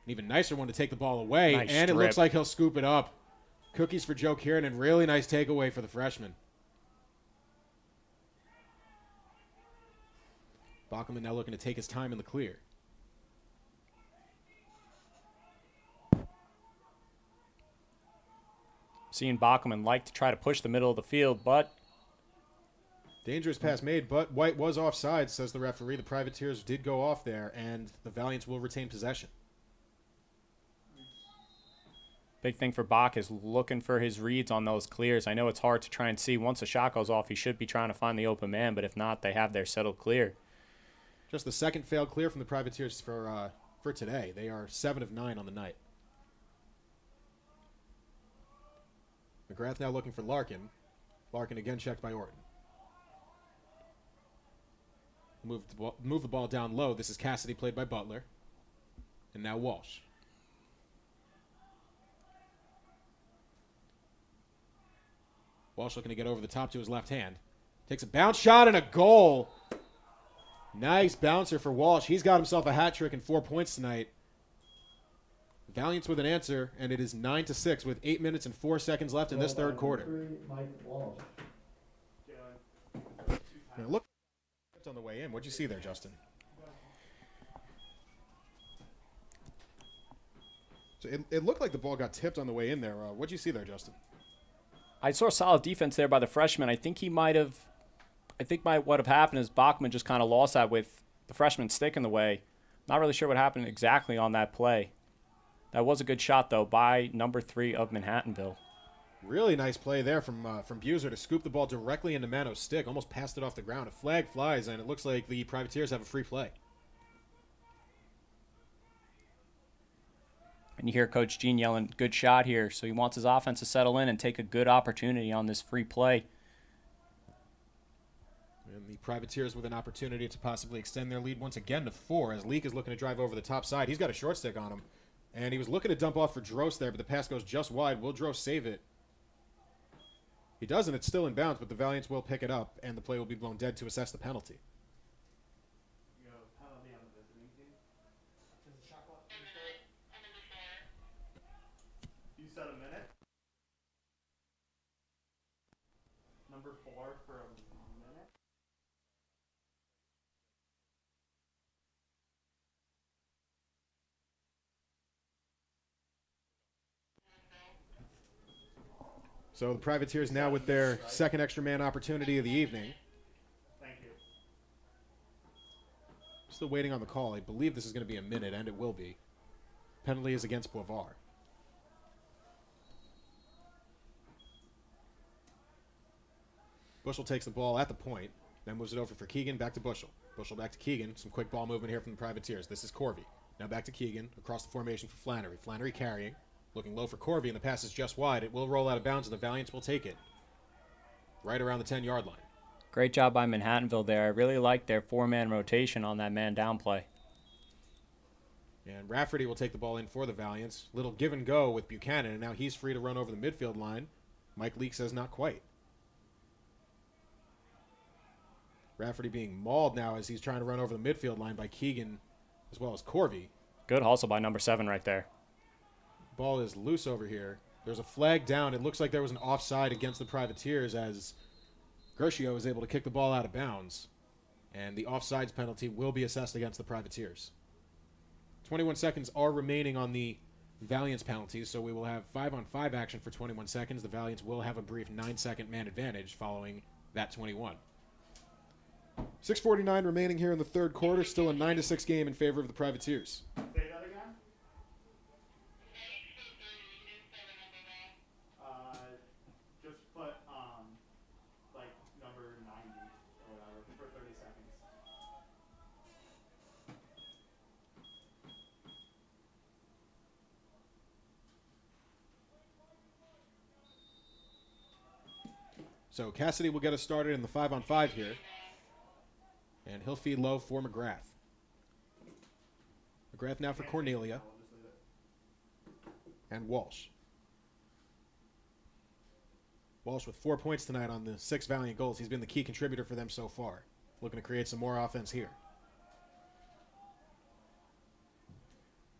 An even nicer one to take the ball away, Nice and strip. it looks like he'll scoop it up. Cookies for Joe Kiernan. Really nice takeaway for the freshman. Bachman now looking to take his time in the clear. Seeing Bachman like to try to push the middle of the field, but Dangerous pass made, but White was offside, says the referee. The Privateers did go off there, and the Valiants will retain possession. big thing for Bach is looking for his reads on those clears. I know it's hard to try and see. Once a shot goes off, he should be trying to find the open man, but if not, they have their settled clear. Just the second failed clear from the Privateers for today. They are 7 of 9 on the night. McGrath now looking for Larkin. Larkin again checked by Orton. Move the ball down low. This is Cassidy, played by Butler. And now Walsh. Walsh looking to get over the top to his left hand. Takes a bounce shot and a goal. Nice bouncer for Walsh. He's got himself a hat trick and 4 points tonight. Valiants with an answer, and it is 9-6 with 8 minutes and 4 seconds left in this third quarter. Now look on the way in. What'd you see there, Justin? So it looked like the ball got tipped on the way in there. What'd you see there, Justin? I saw solid defense there by the freshman. I think what have happened is Bachman just kind of lost that with the freshman stick in the way. Not really sure what happened exactly on that play. That was a good shot, though, by number 3 of Manhattanville. Really nice play there from Buser to scoop the ball directly into Mano's stick. Almost passed it off the ground. A flag flies, and it looks like the Privateers have a free play. And you hear Coach Gene yelling, good shot here. So he wants his offense to settle in and take a good opportunity on this free play. And the Privateers with an opportunity to possibly extend their lead once again to 4 as Leak is looking to drive over the top side. He's got a short stick on him. And he was looking to dump off for Drost there, but the pass goes just wide. Will Drost save it? He doesn't. It's still in bounds, but the Valiants will pick it up, and the play will be blown dead to assess the penalty. You said a minute? Number 4 for a minute? So the Privateers now with their second extra man opportunity of the evening. Thank you. Still waiting on the call. I believe this is going to be a minute, and it will be. Penalty is against Boivard. Bushel takes the ball at the point, then moves it over for Keegan, back to Bushel. Bushel back to Keegan. Some quick ball movement here from the Privateers. This is Corvey. Now back to Keegan, across the formation for Flannery. Flannery carrying, looking low for Corvey, and the pass is just wide. It will roll out of bounds, and the Valiants will take it right around the 10-yard line. Great job by Manhattanville there. I really like their 4-man rotation on that man down play. And Rafferty will take the ball in for the Valiants. Little give and go with Buchanan, and now he's free to run over the midfield line. Mike Leake says not quite. Rafferty being mauled now as he's trying to run over the midfield line by Keegan as well as Corvey. Good hustle by number 7 right there. Ball is loose over here. There's a flag down. It looks like there was an offside against the Privateers as Gershio is able to kick the ball out of bounds. And the offsides penalty will be assessed against the Privateers. 21 seconds are remaining on the Valiants penalties, so we will have 5-on-5 action for 21 seconds. The Valiants will have a brief 9-second man advantage following that 21. 6:49 remaining here in the third quarter. Still a 9-6 game in favor of the Privateers. Say that again? Just put, like, number 90 or whatever for 30 seconds. So Cassidy will get us started in the 5-on-5 here. And he'll feed low for McGrath. McGrath now for Cornelia. And Walsh. Walsh with 4 points tonight on the 6 Valiant goals. He's been the key contributor for them so far. Looking to create some more offense here.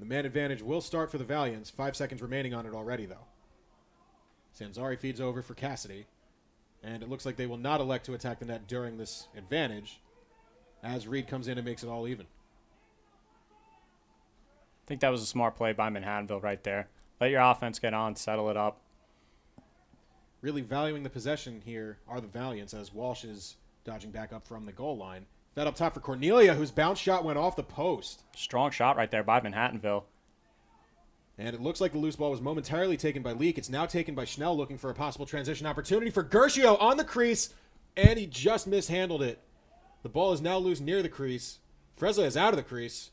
The man advantage will start for the Valiants. 5 seconds remaining on it already, though. Sanzari feeds over for Cassidy. And it looks like they will not elect to attack the net during this advantage, as Reed comes in and makes it all even. I think that was a smart play by Manhattanville right there. Let your offense get on, settle it up. Really valuing the possession here are the Valiants as Walsh is dodging back up from the goal line. That up top for Cornelia, whose bounce shot went off the post. Strong shot right there by Manhattanville. And it looks like the loose ball was momentarily taken by Leak. It's now taken by Schnell, looking for a possible transition opportunity for Gershio on the crease, and he just mishandled it. The ball is now loose near the crease. Frezza is out of the crease.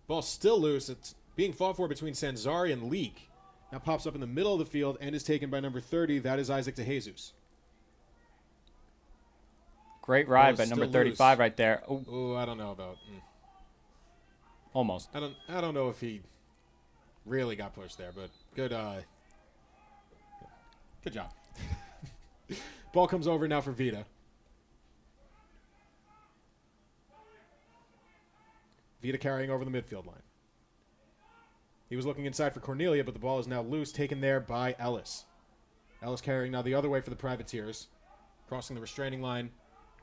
Ball still loose. It's being fought for between Sanzari and Leak. Now pops up in the middle of the field and is taken by number 30. That is Isaac DeJesus. Great ride by number 35 right there. Oh, I don't know about. Almost. I don't know if he really got pushed there, but good job. Ball comes over now for Vita. Vita carrying over the midfield line. He was looking inside for Cornelia, but the ball is now loose, taken there by Ellis. Ellis carrying now the other way for the Privateers. Crossing the restraining line.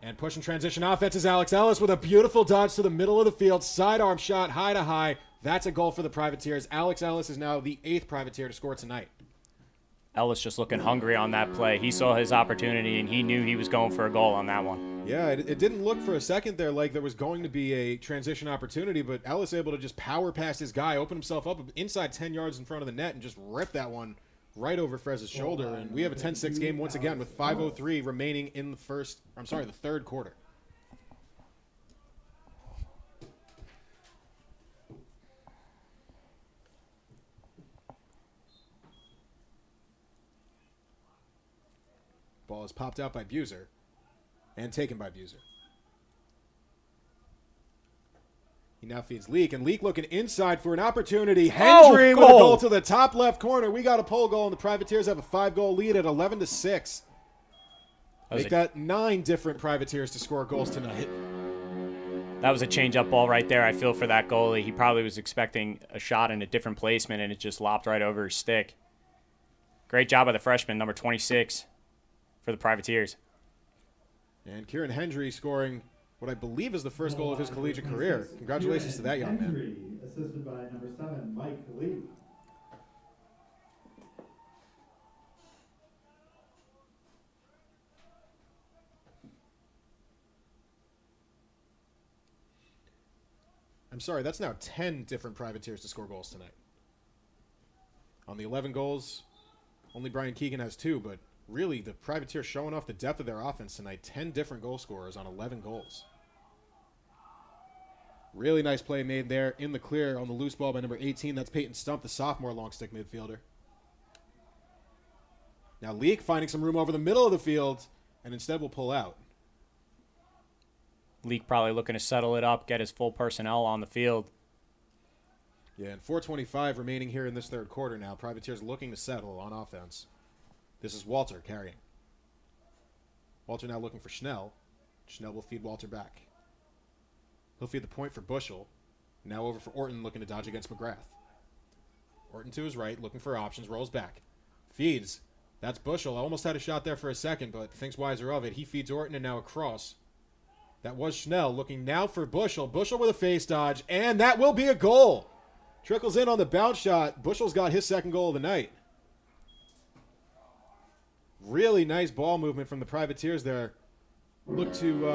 And pushing transition offense is Alex Ellis with a beautiful dodge to the middle of the field. Sidearm shot, high to high. That's a goal for the Privateers. Alex Ellis is now the 8th Privateer to score tonight. Ellis just looking hungry on that play. He saw his opportunity, and he knew he was going for a goal on that one. Yeah, it didn't look for a second there like there was going to be a transition opportunity, but Ellis able to just power past his guy, open himself up inside 10 yards in front of the net, and just rip that one right over Frez's shoulder. And we have a 10-6 game once again with 5:03 remaining in the third quarter. Ball is popped out by Buser and taken by Buser. He now feeds Leak, and Leak looking inside for an opportunity. Hendry with a goal to the top left corner. We got a pole goal, and the Privateers have a 5-goal lead at 11-6. Make that 9 different Privateers to score goals tonight. That was a change-up ball right there. I feel for that goalie. He probably was expecting a shot in a different placement, and it just lopped right over his stick. Great job by the freshman, number 26, for the Privateers. And Kieran Hendry scoring what I believe is the first goal of his collegiate career. Congratulations to that young man. Assisted by number 7, Mike Lee. I'm sorry, that's now 10 different Privateers to score goals tonight. On the 11 goals, only Brian Keegan has 2, but really the Privateers showing off the depth of their offense tonight. 10 different goal scorers on 11 goals. Really nice play made there in the clear on the loose ball by number 18. That's Peyton Stump, the sophomore long stick midfielder. Now Leak finding some room over the middle of the field, and instead will pull out. Leak probably looking to settle it up, get his full personnel on the field. Yeah, and 4:25 remaining here in this third quarter now. Privateers looking to settle on offense. This is Walter carrying. Walter now looking for Schnell. Schnell will feed Walter back. He'll feed the point for Bushel. Now over for Orton, looking to dodge against McGrath. Orton to his right, looking for options, rolls back. Feeds. That's Bushel. Almost had a shot there for a second, but thinks wiser of it. He feeds Orton, and now across. That was Schnell, looking now for Bushel. Bushel with a face dodge, and that will be a goal. Trickles in on the bounce shot. Bushel's got his second goal of the night. Really nice ball movement from the Privateers there. Look to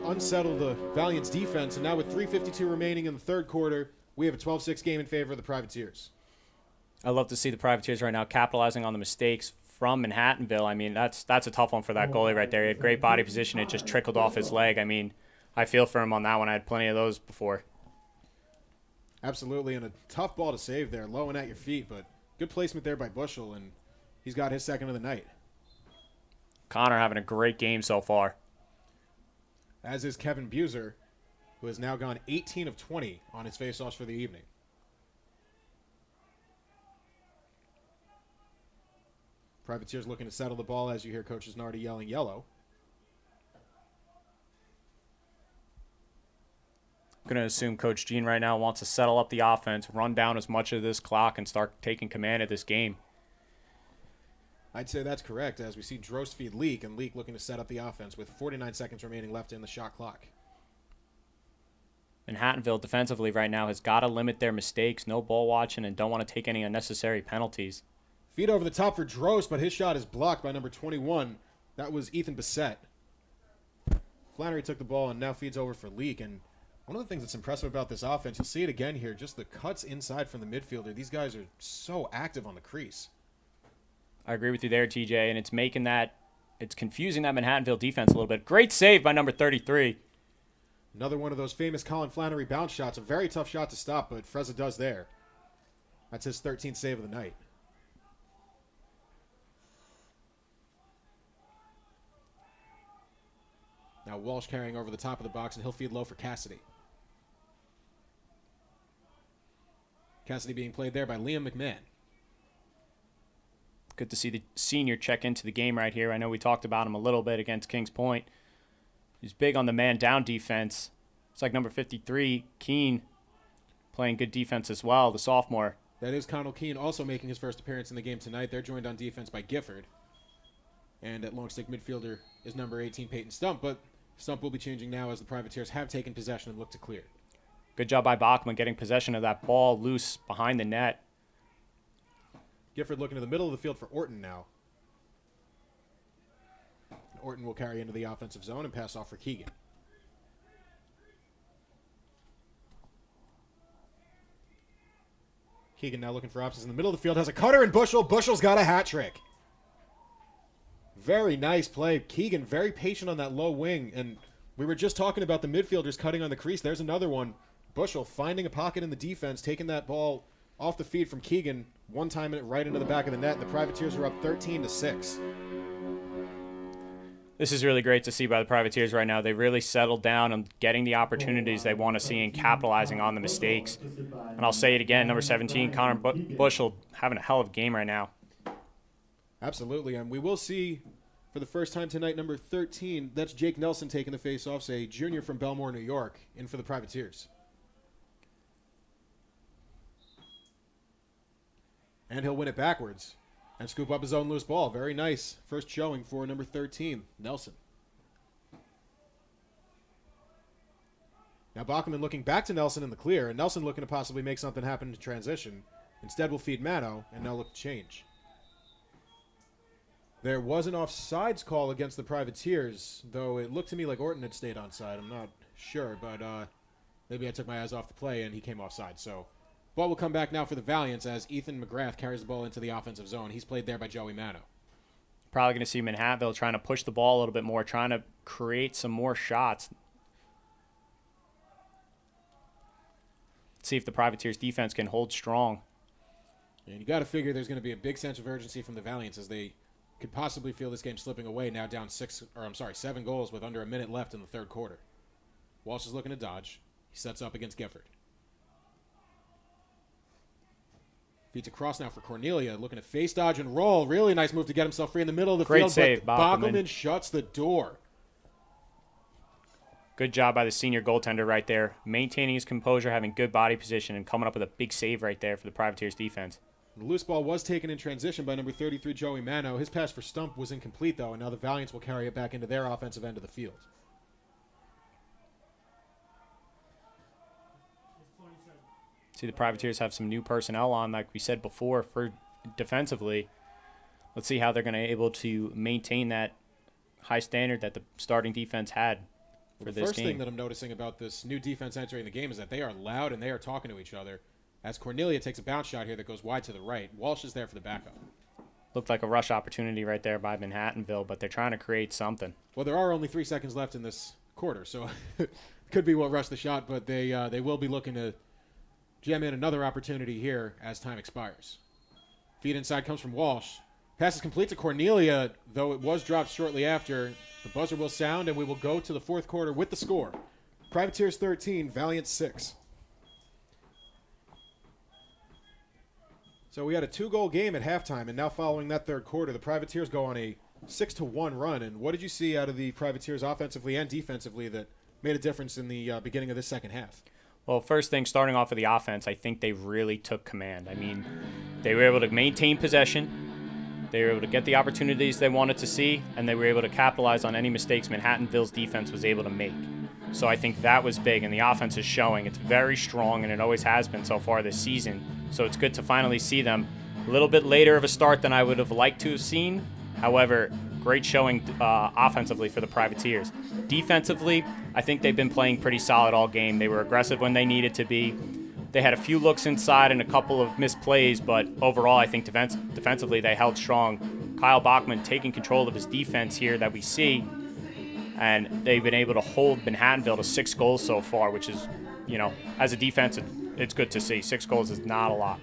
unsettle the Valiant's defense, and now with 3:52 remaining in the third quarter, we have a 12-6 game in favor of the Privateers. I love to see the Privateers right now capitalizing on the mistakes from Manhattanville. I mean, that's a tough one for that goalie right there. He had great body position. It just trickled off his leg. I mean, I feel for him on that one. I had plenty of those before. Absolutely, and a tough ball to save there, low and at your feet, but good placement there by Bushel, and he's got his second of the night. Connor having a great game so far. As is Kevin Buser, who has now gone 18 of 20 on his faceoffs for the evening. Privateers looking to settle the ball as you hear Coach Nardi yelling yellow. I'm going to assume Coach Gene right now wants to settle up the offense, run down as much of this clock, and start taking command of this game. I'd say that's correct, as we see Drost feed Leak, and Leak looking to set up the offense with 49 seconds remaining left in the shot clock. Manhattanville defensively right now has got to limit their mistakes, no ball watching, and don't want to take any unnecessary penalties. Feed over the top for Drost, but his shot is blocked by number 21. That was Ethan Bissett. Flannery took the ball and now feeds over for Leak. And one of the things that's impressive about this offense, you'll see it again here, just the cuts inside from the midfielder. These guys are so active on the crease. I agree with you there, TJ, and it's confusing that Manhattanville defense a little bit. Great save by number 33. Another one of those famous Colin Flannery bounce shots. A very tough shot to stop, but Frezza does there. That's his 13th save of the night. Now Walsh carrying over the top of the box, and he'll feed low for Cassidy. Cassidy being played there by Liam McMahon. Good to see the senior check into the game right here. I know we talked about him a little bit against Kings Point. He's big on the man down defense. It's like number 53, Keene, playing good defense as well, the sophomore. That is Connell Keene also making his first appearance in the game tonight. They're joined on defense by Gifford. And at long stick midfielder is number 18, Peyton Stump. But Stump will be changing now as the Privateers have taken possession and look to clear. Good job by Bachman getting possession of that ball loose behind the net. Gifford looking to the middle of the field for Orton now. Orton will carry into the offensive zone and pass off for Keegan. Keegan now looking for options in the middle of the field. Has a cutter and Bushell. Bushell's got a hat trick. Very nice play. Keegan very patient on that low wing. And we were just talking about the midfielders cutting on the crease. There's another one. Bushell finding a pocket in the defense, taking that ball off the feed from Keegan. One time it right into the back of the net. The Privateers are up 13-6. This is really great to see by the Privateers right now. They really settled down on getting the opportunities they want to see and capitalizing on the mistakes. And I'll say it again, number 17, Connor Bushell, having a hell of a game right now. Absolutely, and we will see for the first time tonight, number 13, that's Jake Nelson taking the face-offs, a junior from Belmore, New York, in for the Privateers. And he'll win it backwards and scoop up his own loose ball. Very nice first showing for number 13, Nelson. Now Bachman looking back to Nelson in the clear, and Nelson looking to possibly make something happen in transition. Instead, we'll feed Mano, and now look to change. There was an offsides call against the Privateers, though it looked to me like Orton had stayed onside. I'm not sure, but maybe I took my eyes off the play and he came offside. So ball will come back now for the Valiants as Ethan McGrath carries the ball into the offensive zone. He's played there by Joey Mano. Probably going to see Manhattanville trying to push the ball a little bit more, trying to create some more shots. See if the Privateers defense can hold strong. And you got to figure there's going to be a big sense of urgency from the Valiants as they could possibly feel this game slipping away, now down 7 goals with under a minute left in the third quarter. Walsh is looking to dodge. He sets up against Gifford. Feeds across now for Cornelia, looking to face dodge and roll. Really nice move to get himself free in the middle of the Great field. save, but Bachman shuts the door. Good job by the senior goaltender right there, maintaining his composure, having good body position, and coming up with a big save right there for the Privateers defense. The loose ball was taken in transition by number 33, Joey Mano. His pass for Stump was incomplete, though, and now the Valiants will carry it back into their offensive end of the field. See, the Privateers have some new personnel on, like we said before, for defensively. Let's see how they're going to be able to maintain that high standard that the starting defense had for this game. The first thing that I'm noticing about this new defense entering the game is that they are loud and they are talking to each other. As Cornelia takes a bounce shot here that goes wide to the right. Walsh is there for the backup. Looked like a rush opportunity right there by Manhattanville, but they're trying to create something. Well, there are only 3 seconds left in this quarter, so could be what rushed the shot, but they will be looking to jam in another opportunity here as time expires. Feed inside comes from Walsh. Pass is complete to Cornelia, though it was dropped shortly after. The buzzer will sound, and we will go to the fourth quarter with the score. Privateers 13, Valiant 6. So we had a 2-goal game at halftime, and now following that third quarter, the Privateers go on a 6-1 run. And what did you see out of the Privateers offensively and defensively that made a difference in the beginning of this second half? Well, first thing, starting off with the offense, I think they really took command. I mean, they were able to maintain possession. They were able to get the opportunities they wanted to see, and they were able to capitalize on any mistakes Manhattanville's defense was able to make. So I think that was big, and the offense is showing. It's very strong, and it always has been so far this season. So it's good to finally see them. A little bit later of a start than I would have liked to have seen. However, great showing offensively for the Privateers. Defensively, I think they've been playing pretty solid all game. They were aggressive when they needed to be. They had a few looks inside and a couple of missed plays, but overall I think defensively they held strong. Kyle Bachman taking control of his defense here that we see, and they've been able to hold Manhattanville to 6 goals so far, which is, as a defense, it's good to see. 6 goals is not a lot.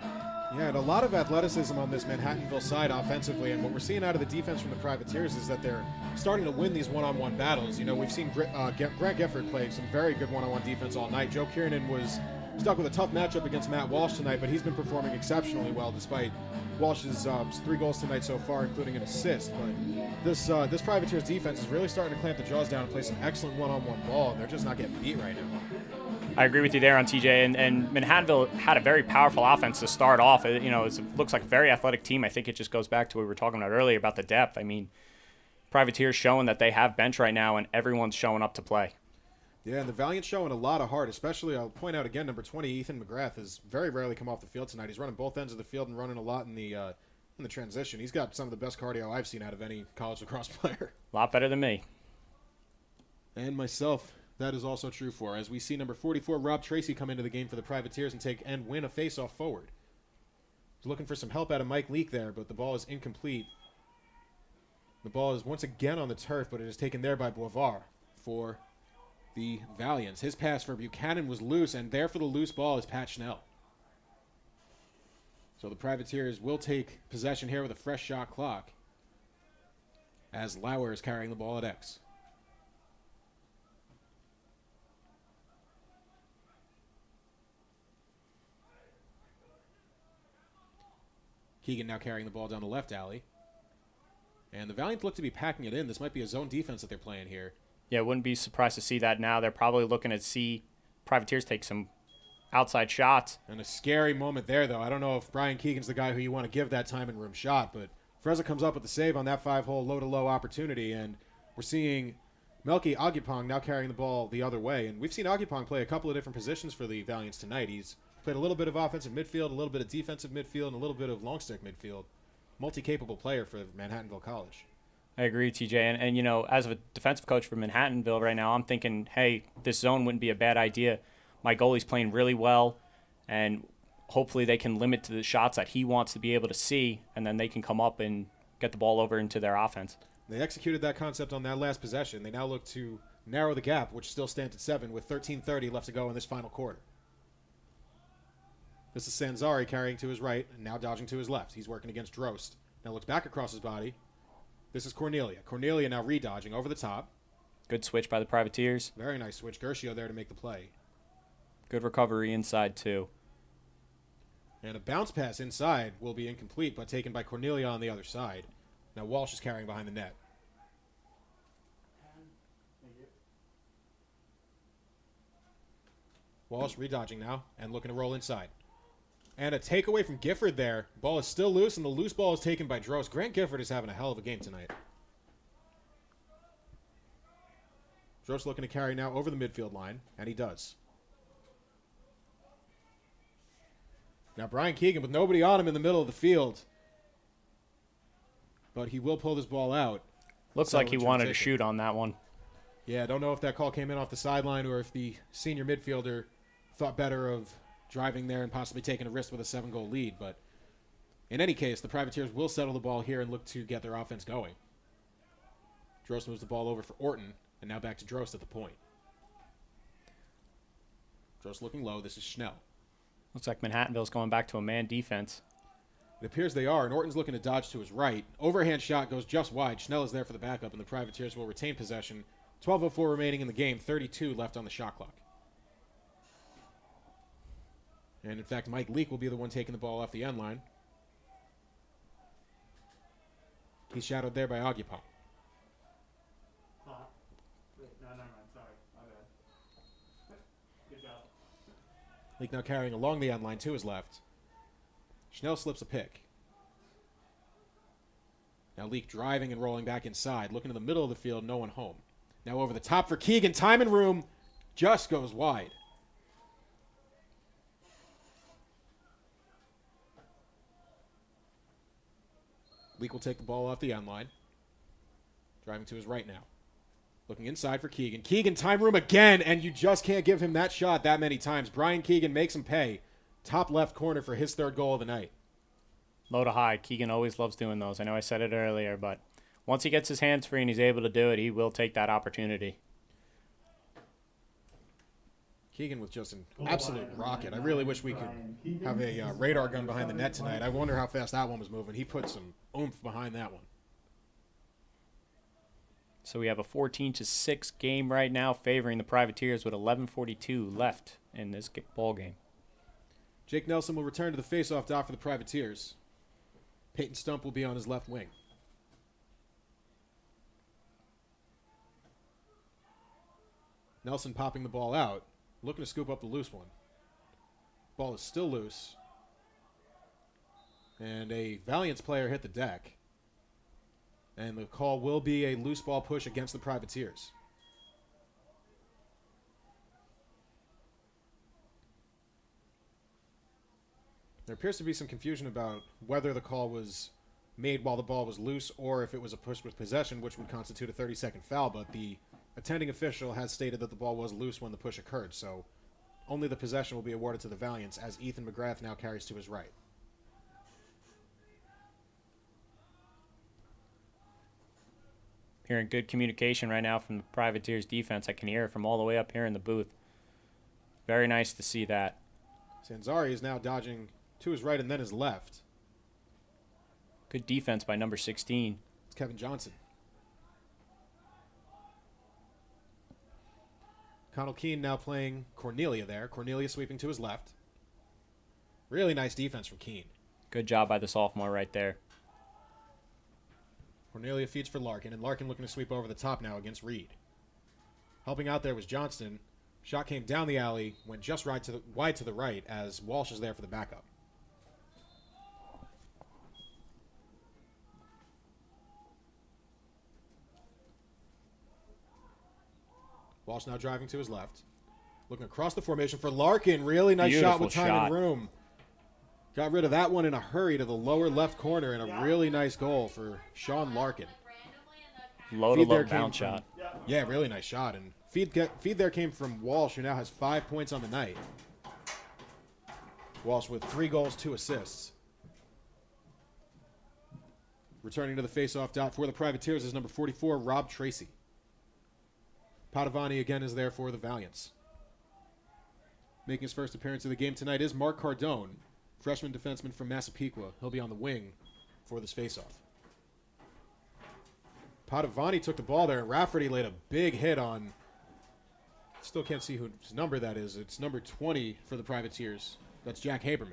Yeah, and a lot of athleticism on this Manhattanville side offensively, and what we're seeing out of the defense from the Privateers is that they're starting to win these one-on-one battles. We've seen Grant Gifford play some very good one-on-one defense all night. Joe Kiernan was stuck with a tough matchup against Matt Walsh tonight, but he's been performing exceptionally well despite Walsh's 3 goals tonight so far, including an assist. But this Privateers defense is really starting to clamp the jaws down and play some excellent one-on-one ball, and they're just not getting beat right now. I agree with you there on TJ, and Manhattanville had a very powerful offense to start off. It looks like a very athletic team. I think it just goes back to what we were talking about earlier about the depth. I mean, Privateers showing that they have bench right now, and everyone's showing up to play. Yeah, and the Valiant showing a lot of heart, especially, I'll point out again, number 20, Ethan McGrath, has very rarely come off the field tonight. He's running both ends of the field and running a lot in the transition. He's got some of the best cardio I've seen out of any college lacrosse player. A lot better than me. And myself, that is also true for, as we see number 44, Rob Tracy, come into the game for the Privateers and win a face-off forward. He's looking for some help out of Mike Leake there, but the ball is incomplete. The ball is once again on the turf, but it is taken there by Boivard for the Valiants. His pass for Buchanan was loose, and there for the loose ball is Pat Schnell. So the Privateers will take possession here with a fresh shot clock as Lauer is carrying the ball at X. Keegan now carrying the ball down the left alley. And the Valiants look to be packing it in. This might be a zone defense that they're playing here. Yeah, wouldn't be surprised to see that now. They're probably looking to see Privateers take some outside shots. And a scary moment there, though. I don't know if Brian Keegan's the guy who you want to give that time and room shot, but Frezza comes up with the save on that 5-hole low-to-low opportunity, and we're seeing Melky Agupong now carrying the ball the other way. And we've seen Agupong play a couple of different positions for the Valiants tonight. He's played a little bit of offensive midfield, a little bit of defensive midfield, and a little bit of long stick midfield. Multi-capable player for Manhattanville College. I agree, TJ. And as a defensive coach for Manhattanville right now, I'm thinking, hey, this zone wouldn't be a bad idea. My goalie's playing really well, and hopefully they can limit to the shots that he wants to be able to see, and then they can come up and get the ball over into their offense. They executed that concept on that last possession. They now look to narrow the gap, which still stands at 7 with 13:30 left to go in this final quarter. This is Sanzari carrying to his right and now dodging to his left. He's working against Drost. Now looks back across his body. This is Cornelia. Cornelia now re-dodging over the top. Good switch by the Privateers. Very nice switch. Gershio there to make the play. Good recovery inside, too. And a bounce pass inside will be incomplete, but taken by Cornelia on the other side. Now Walsh is carrying behind the net. Walsh re-dodging now and looking to roll inside. And a takeaway from Gifford there. Ball is still loose, and the loose ball is taken by Drost. Grant Gifford is having a hell of a game tonight. Drost looking to carry now over the midfield line, and he does. Now Brian Keegan with nobody on him in the middle of the field. But he will pull this ball out. Looks like he wanted to shoot on that one. Yeah, I don't know if that call came in off the sideline or if the senior midfielder thought better of driving there and possibly taking a risk with a 7-goal lead. But in any case, the Privateers will settle the ball here and look to get their offense going. Drost moves the ball over for Orton, and now back to Drost at the point. Drost looking low. This is Schnell. Looks like Manhattanville's going back to a man defense. It appears they are, and Orton's looking to dodge to his right. Overhand shot goes just wide. Schnell is there for the backup, and the Privateers will retain possession. 12:04 remaining in the game, 32 left on the shot clock. And in fact, Mike Leake will be the one taking the ball off the end line. He's shadowed there by Agupong. Wait, no, never mind. Sorry. My bad. Good job. Leake now carrying along the end line to his left. Schnell slips a pick. Now Leake driving and rolling back inside. Looking in the middle of the field, no one home. Now over the top for Keegan. Time and room. just goes wide. Leak will take the ball off the end line. Driving to his right now. Looking inside for Keegan. Keegan, time room again, and you just can't give him that shot that many times. Brian Keegan makes him pay. Top left corner for his third goal of the night. Low to high. Keegan always loves doing those. I know I said it earlier, but once he gets his hands free and he's able to do it, he will take that opportunity. Keegan with just an absolute rocket. I really wish we could have a radar gun behind the net tonight. I wonder how fast that one was moving. He put some oomph behind that one. So we have a 14-6 game right now favoring the Privateers with 11:42 left in this ball game. Jake Nelson will return to the faceoff dot for the Privateers. Peyton Stump will be on his left wing. Nelson popping the ball out, looking to scoop up the loose one. Ball is still loose. And a Valiance player hit the deck. And the call will be a loose ball push against the Privateers. There appears to be some confusion about whether the call was made while the ball was loose or if it was a push with possession, which would constitute a 30-second foul, but the attending official has stated that the ball was loose when the push occurred, so only the possession will be awarded to the Valiants as Ethan McGrath now carries to his right. Hearing good communication right now from the Privateers defense. I can hear it from all the way up here in the booth. Very nice to see that. Sanzari is now dodging to his right and then his left. Good defense by number 16. It's Kevin Johnson. Connell Keene now playing Cornelia there. Cornelia sweeping to his left. Really nice defense from Keene. Good job by the sophomore right there. Cornelia feeds for Larkin, and Larkin looking to sweep over the top now against Reed. Helping out there was Johnston. Shot came down the alley, went just wide to the right as Walsh is there for the backup. Walsh now driving to his left. Looking across the formation for Larkin. Really nice shot with time and room. Got rid of that one in a hurry to the lower left corner, and a really nice goal for Sean Larkin. Low to low bounce shot. Yeah, really nice shot. And feed there came from Walsh, who now has 5 points on the night. Walsh with 3 goals, 2 assists. Returning to the faceoff dot for the Privateers is number 44, Rob Tracy. Padavani again is there for the Valiants. Making his first appearance of the game tonight is Mark Cardone, freshman defenseman from Massapequa. He'll be on the wing for this faceoff. Padavani took the ball there, and Rafferty laid a big hit on, still can't see whose number that is. It's number 20 for the Privateers. That's Jack Haberman.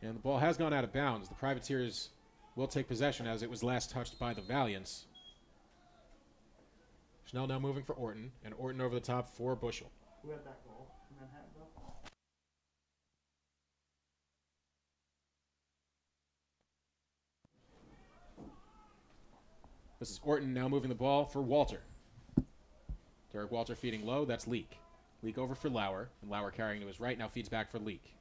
And the ball has gone out of bounds. The Privateers will take possession as it was last touched by the Valiants. Schnell now moving for Orton, and Orton over the top for Bushel. Who had that goal in Manhattanville? This is Orton now moving the ball for Walter. Derek Walter feeding low. That's Leak. Leak over for Lauer, and Lauer carrying to his right now feeds back for Leak.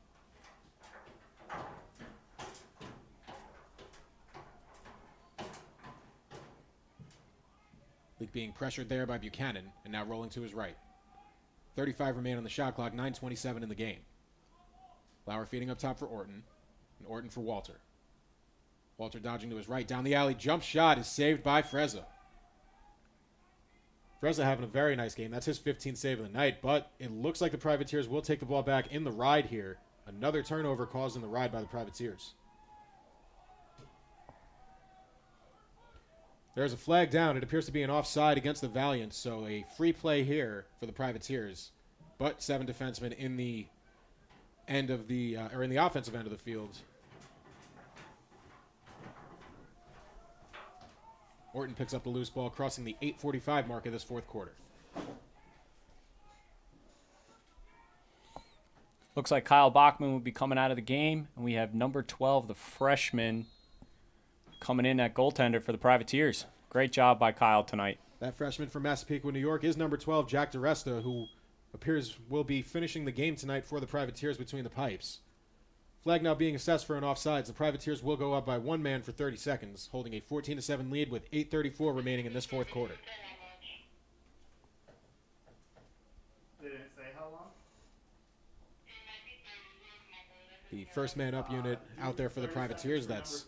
Leak being pressured there by Buchanan, and now rolling to his right. 35 remain on the shot clock, 9:27 in the game. Lauer feeding up top for Orton, and Orton for Walter. Walter dodging to his right, down the alley, jump shot is saved by Frezza. Frezza having a very nice game. That's his 15th save of the night, but it looks like the Privateers will take the ball back in the ride here. Another turnover caused in the ride by the Privateers. There's a flag down. It appears to be an offside against the Valiants, so a free play here for the Privateers. But 7 defensemen in the end of the in the offensive end of the field. Orton picks up the loose ball, crossing the 8:45 mark of this fourth quarter. Looks like Kyle Bachman will be coming out of the game, and we have number 12, the freshman, coming in at goaltender for the Privateers. Great job by Kyle tonight. That freshman from Massapequa, New York, is number 12, Jack DeResta, who appears will be finishing the game tonight for the Privateers between the pipes. Flag now being assessed for an offsides. The Privateers will go up by one man for 30 seconds, holding a 14-7 lead with 8:34 remaining in this fourth quarter. They didn't say how long? The first man up unit out there for the Privateers, that's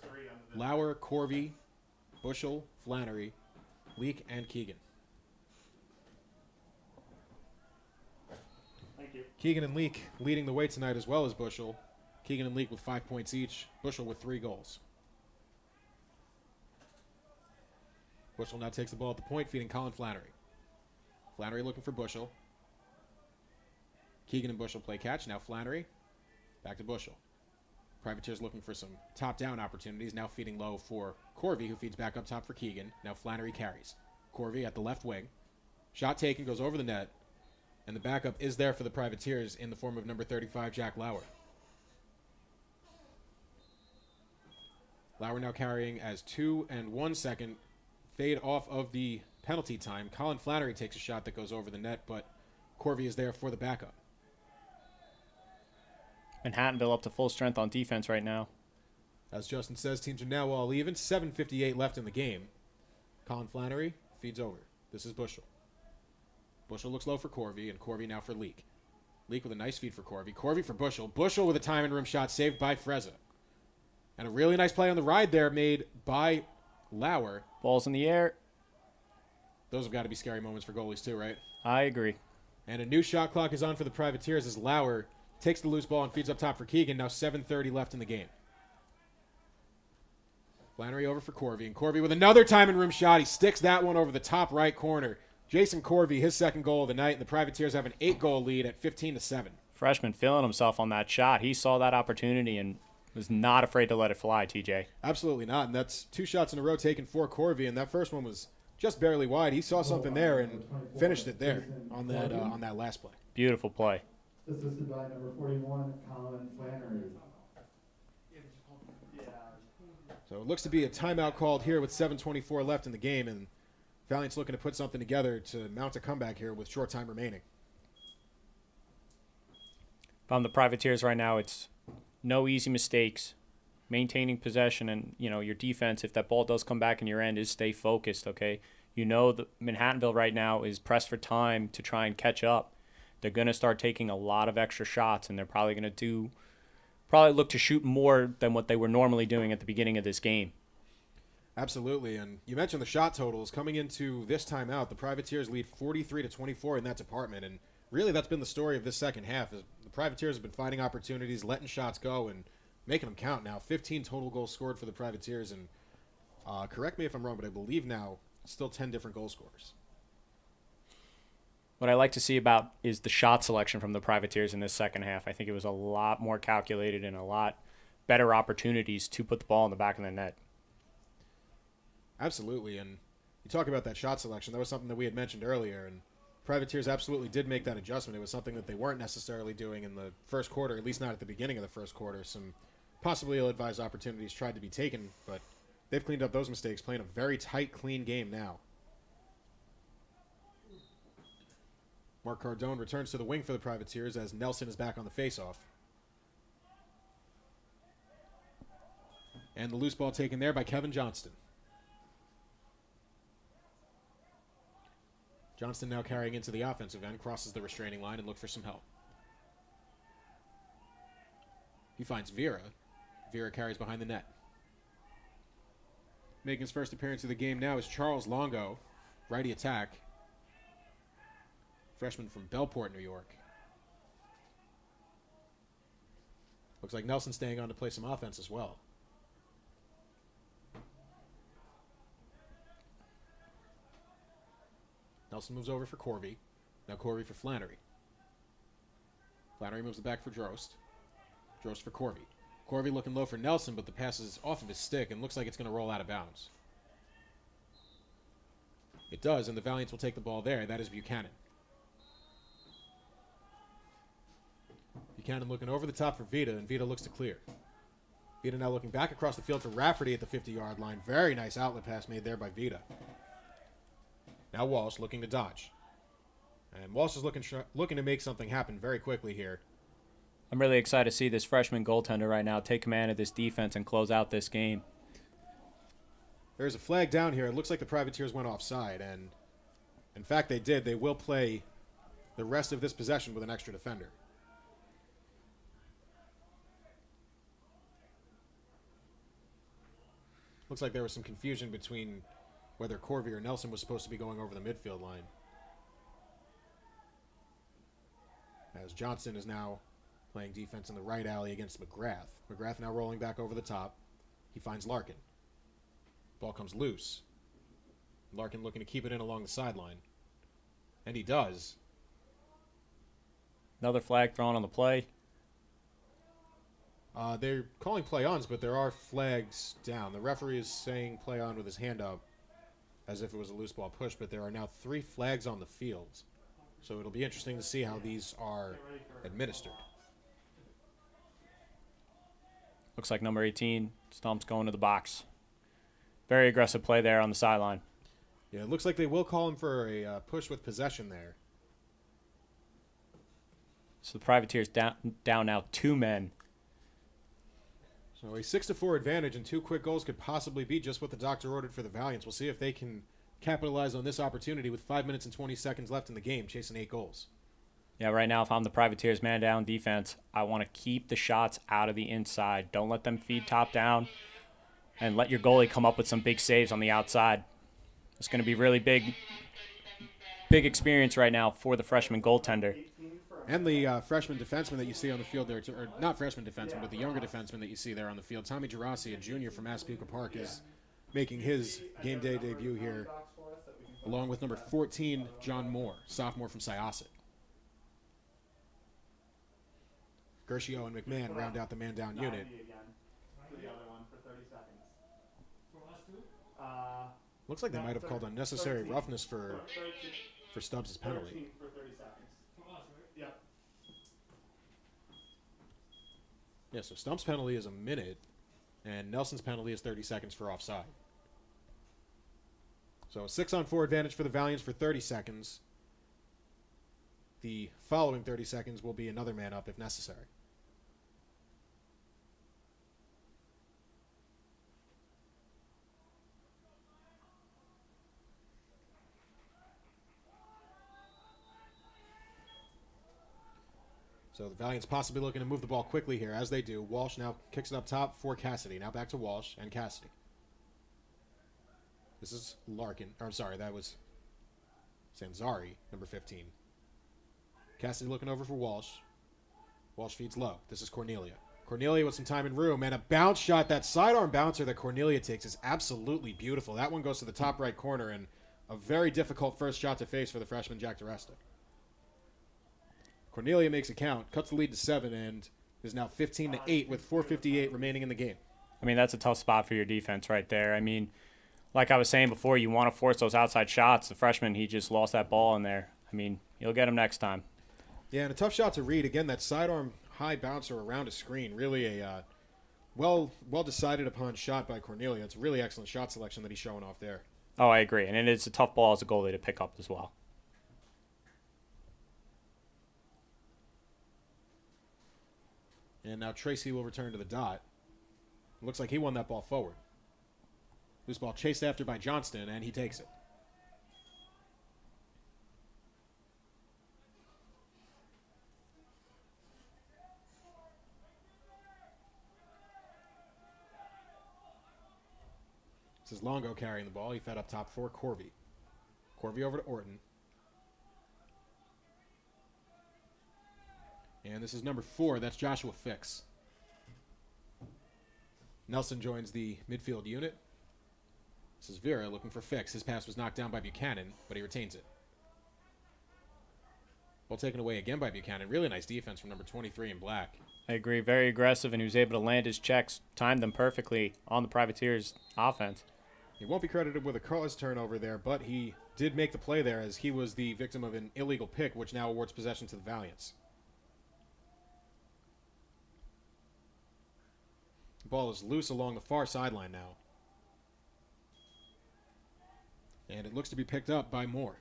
Lauer, Corvey, Bushel, Flannery, Leak, and Keegan. Thank you. Keegan and Leak leading the way tonight as well as Bushel. Keegan and Leak with 5 points each. Bushel with 3 goals. Bushel now takes the ball at the point, feeding Colin Flannery. Flannery looking for Bushel. Keegan and Bushel play catch. Now Flannery. Back to Bushel. Privateers looking for some top-down opportunities. Now feeding low for Corvey, who feeds back up top for Keegan. Now Flannery carries. Corvey at the left wing. Shot taken, goes over the net. And the backup is there for the Privateers in the form of number 35, Jack Lauer. Lauer now carrying as 2 and 1 second fade off of the penalty time. Colin Flannery takes a shot that goes over the net, but Corvey is there for the backup. Manhattanville up to full strength on defense right now. As Justin says, teams are now all even. 7:58 left in the game. Colin Flannery feeds over. This is Bushel. Bushel looks low for Corvey, and Corvey now for Leak. Leak with a nice feed for Corvey. Corvey for Bushel. Bushel with a time and room shot saved by Frezza. And a really nice play on the ride there made by Lauer. Ball's in the air. Those have got to be scary moments for goalies too, right? I agree. And a new shot clock is on for the Privateers as Lauer takes the loose ball and feeds up top for Keegan. Now 7:30 left in the game. Flannery over for Corvey, and Corvey with another time and room shot. He sticks that one over the top right corner. Jason Corvey, his second goal of the night, and the Privateers have an 8-goal lead at 15-7. Freshman feeling himself on that shot. He saw that opportunity and was not afraid to let it fly, TJ. Absolutely not, and that's 2 shots in a row taken for Corvey, and that first one was just barely wide. He saw something there and finished it there on that last play. Beautiful play. Assisted by number 41, Colin Flannery. So it looks to be a timeout called here with 7:24 left in the game, and Valiant's looking to put something together to mount a comeback here with short time remaining. If I'm the Privateers right now, it's no easy mistakes, maintaining possession, and your defense, if that ball does come back in your end, is stay focused, okay? You know that Manhattanville right now is pressed for time to try and catch up. They're going to start taking a lot of extra shots, and they're probably going to look to shoot more than what they were normally doing at the beginning of this game. Absolutely, and you mentioned the shot totals. Coming into this timeout, the Privateers lead 43-24 in that department, and really that's been the story of this second half. Is the Privateers have been finding opportunities, letting shots go, and making them count now. 15 total goals scored for the Privateers, and correct me if I'm wrong, but I believe now still 10 different goal scorers. What I like to see about is the shot selection from the Privateers in this second half. I think it was a lot more calculated and a lot better opportunities to put the ball in the back of the net. Absolutely, and you talk about that shot selection. That was something that we had mentioned earlier, and Privateers absolutely did make that adjustment. It was something that they weren't necessarily doing in the first quarter, at least not at the beginning of the first quarter. Some possibly ill-advised opportunities tried to be taken, but they've cleaned up those mistakes, playing a very tight, clean game now. Mark Cardone returns to the wing for the Privateers as Nelson is back on the faceoff. And the loose ball taken there by Kevin Johnston. Johnston now carrying into the offensive end, crosses the restraining line and looks for some help. He finds Vera. Vera carries behind the net. Making his first appearance of the game now is Charles Longo, righty attack. Freshman from Bellport, New York. Looks like Nelson staying on to play some offense as well. Nelson moves over for Corvey. Now Corvey for Flannery. Flannery moves it back for Drost. Drost for Corvey. Corvey looking low for Nelson, but the pass is off of his stick and looks like it's going to roll out of bounds. It does, and the Valiants will take the ball there. That is Buchanan. Buchanan looking over the top for Vita, and Vita looks to clear. Vita now looking back across the field for Rafferty at the 50-yard line. Very nice outlet pass made there by Vita. Now Walsh looking to dodge. And Walsh is looking to make something happen very quickly here. I'm really excited to see this freshman goaltender right now take command of this defense and close out this game. There's a flag down here. It looks like the Privateers went offside, and in fact they did. They will play the rest of this possession with an extra defender. Looks like there was some confusion between whether Corvey or Nelson was supposed to be going over the midfield line. As Johnston is now playing defense in the right alley against McGrath. McGrath now rolling back over the top. He finds Larkin. Ball comes loose. Larkin looking to keep it in along the sideline. And he does. Another flag thrown on the play. They're calling play-ons, but there are flags down. The referee is saying play-on with his hand up as if it was a loose ball push, but there are now 3 flags on the field. So it'll be interesting to see how these are administered. Looks like number 18, Stump's going to the box. Very aggressive play there on the sideline. Yeah, it looks like they will call him for a push with possession there. So the Privateers down now 2 men. So a 6-4 advantage and 2 quick goals could possibly be just what the doctor ordered for the Valiants. We'll see if they can capitalize on this opportunity with 5 minutes and 20 seconds left in the game, chasing 8 goals. Yeah, right now if I'm the Privateers man down defense, I want to keep the shots out of the inside. Don't let them feed top down, and let your goalie come up with some big saves on the outside. It's going to be really big experience right now for the freshman goaltender. And the freshman defenseman that you see on the field there, or not freshman defenseman, but the younger defenseman that you see there on the field, Tommy Gerasi, a junior from Massapequa Park, is making his game day debut here, along with number 14, John Moore, sophomore from Syosset. Gershio and McMahon round out the man-down unit. Looks like they might have called unnecessary roughness for Stubbs' penalty. Yeah, so Stump's penalty is a minute, and Nelson's penalty is 30 seconds for offside. So a 6-on-4 advantage for the Valiants for 30 seconds. The following 30 seconds will be another man up if necessary. So the Valiants possibly looking to move the ball quickly here, as they do. Walsh now kicks it up top for Cassidy. Now back to Walsh and Cassidy. This is Larkin. Or I'm sorry, that was Sanzari, number 15. Cassidy looking over for Walsh. Walsh feeds low. This is Cornelia. Cornelia with some time and room, and a bounce shot. That sidearm bouncer that Cornelia takes is absolutely beautiful. That one goes to the top right corner, and a very difficult first shot to face for the freshman Jack DeResta. Cornelia makes a count, cuts the lead to 7, and is now 15-8 with 4:58 remaining in the game. I mean, that's a tough spot for your defense right there. I mean, like I was saying before, you want to force those outside shots. The freshman, he just lost that ball in there. I mean, you'll get him next time. Yeah, and a tough shot to read. Again, that sidearm high bouncer around a screen. Really a well decided upon shot by Cornelia. It's a really excellent shot selection that he's showing off there. Oh, I agree. And it is a tough ball as a goalie to pick up as well. And now Tracy will return to the dot. Looks like he won that ball forward. Loose ball chased after by Johnston, and he takes it. This is Longo carrying the ball. He fed up top for Corvey. Corvey over to Orton. And this is number 4. That's Joshua Fix. Nelson joins the midfield unit. This is Vera looking for Fix. His pass was knocked down by Buchanan, but he retains it. Ball taken away again by Buchanan. Really nice defense from number 23 in black. I agree. Very aggressive, and he was able to land his checks, timed them perfectly on the Privateers' offense. He won't be credited with a cause turnover there, but he did make the play there as he was the victim of an illegal pick, which now awards possession to the Valiants. The ball is loose along the far sideline now. And it looks to be picked up by Moore.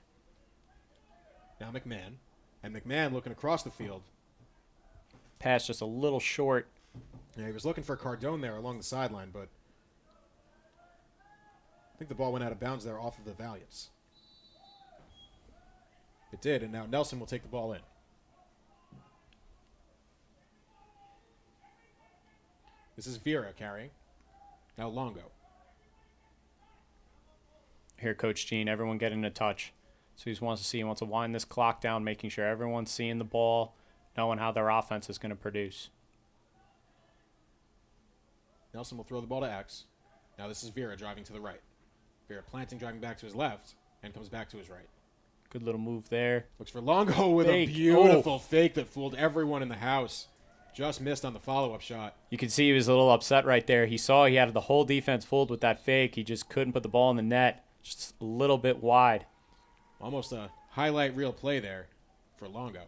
Now McMahon. And McMahon looking across the field. Pass just a little short. Yeah, he was looking for Cardone there along the sideline, but I think the ball went out of bounds there off of the Valiants. It did, and now Nelson will take the ball in. This is Vera carrying. Now Longo. Here, Coach Gene, everyone getting a touch. So he wants to see, he wants to wind this clock down, making sure everyone's seeing the ball, knowing how their offense is going to produce. Nelson will throw the ball to X. Now this is Vera driving to the right. Vera planting, driving back to his left, and comes back to his right. Good little move there. Looks for Longo with Fake. a beautiful fake that fooled everyone in the house. Just missed on the follow-up shot. You can see he was a little upset right there. He saw he had the whole defense fooled with that fake. He just couldn't put the ball in the net. Just a little bit wide. Almost a highlight reel play there for Longo.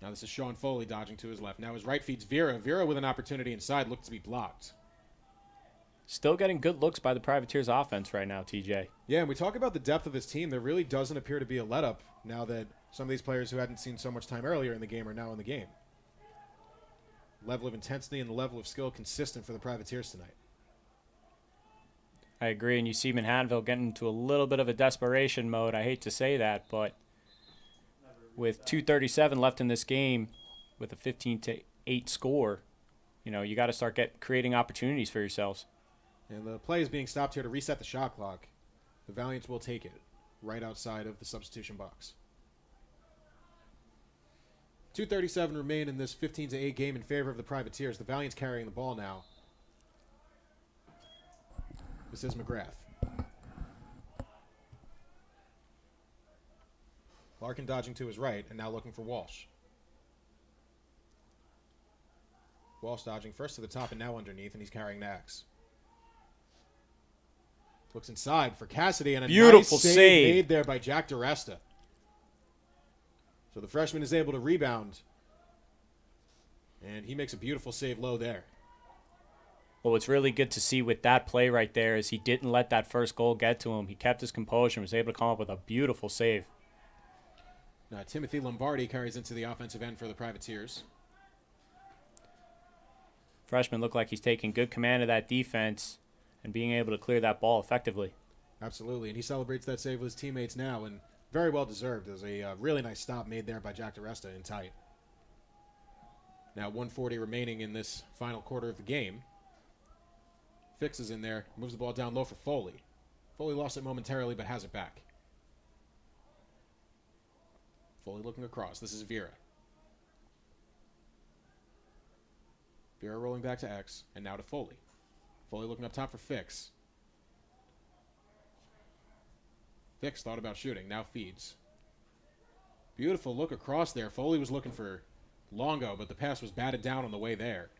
Now this is Sean Foley dodging to his left. Now his right feeds Vera. Vera with an opportunity inside looked to be blocked. Still getting good looks by the Privateers offense right now, TJ. Yeah, and we talk about the depth of this team. There really doesn't appear to be a let-up now that some of these players who hadn't seen so much time earlier in the game are now in the game. Level of intensity and the level of skill consistent for the Privateers tonight. I agree, and you see Manhattanville getting into a little bit of a desperation mode. I hate to say that, but with 2:37 left in this game, with a 15-8 score, you know, you got to start creating opportunities for yourselves. And the play is being stopped here to reset the shot clock. The Valiants will take it right outside of the substitution box. 2:37 remain in this 15-8 game in favor of the Privateers. The Valiants carrying the ball now. This is McGrath. Larkin dodging to his right and now looking for Walsh. Walsh dodging first to the top and now underneath, and he's carrying Nax. Looks inside for Cassidy, and a beautiful nice save made there by Jack DeResta. So the freshman is able to rebound, and he makes a beautiful save low there. Well, what's really good to see with that play right there is he didn't let that first goal get to him. He kept his composure and was able to come up with a beautiful save. Now Timothy Lombardi carries into the offensive end for the Privateers. Freshman looked like he's taking good command of that defense and being able to clear that ball effectively. Absolutely, and he celebrates that save with his teammates now, and very well deserved. There's a really nice stop made there by Jack DeResta in tight. Now 1:40 remaining in this final quarter of the game. Fix is in there, moves the ball down low for Foley. Foley lost it momentarily, but has it back. Foley looking across. This is Vera. Vera rolling back to X, and now to Foley. Foley looking up top for Fix. Fix thought about shooting, now feeds. Beautiful look across there. Foley was looking for Longo, but the pass was batted down on the way there.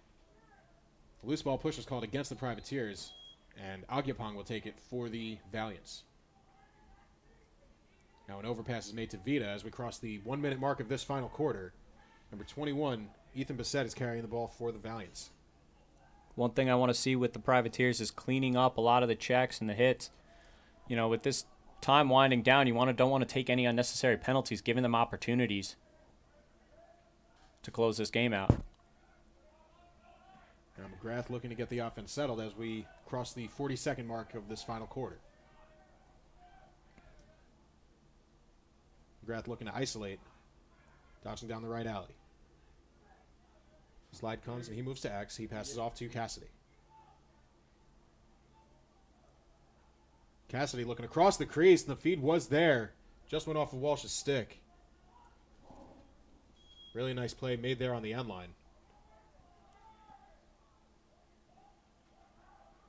The loose ball push is called against the Privateers, and Agyapong will take it for the Valiants. Now an overpass is made to Vita as we cross the 1-minute mark of this final quarter. Number 21, Ethan Bissett, is carrying the ball for the Valiants. One thing I want to see with the Privateers is cleaning up a lot of the checks and the hits. You know, with this time winding down, you don't want to take any unnecessary penalties, giving them opportunities to close this game out. Now McGrath looking to get the offense settled as we cross the 42nd mark of this final quarter. McGrath looking to isolate, dodging down the right alley. Slide comes and he moves to X. He passes off to Cassidy. Cassidy looking across the crease, and the feed was there. Just went off of Walsh's stick. Really nice play made there on the end line.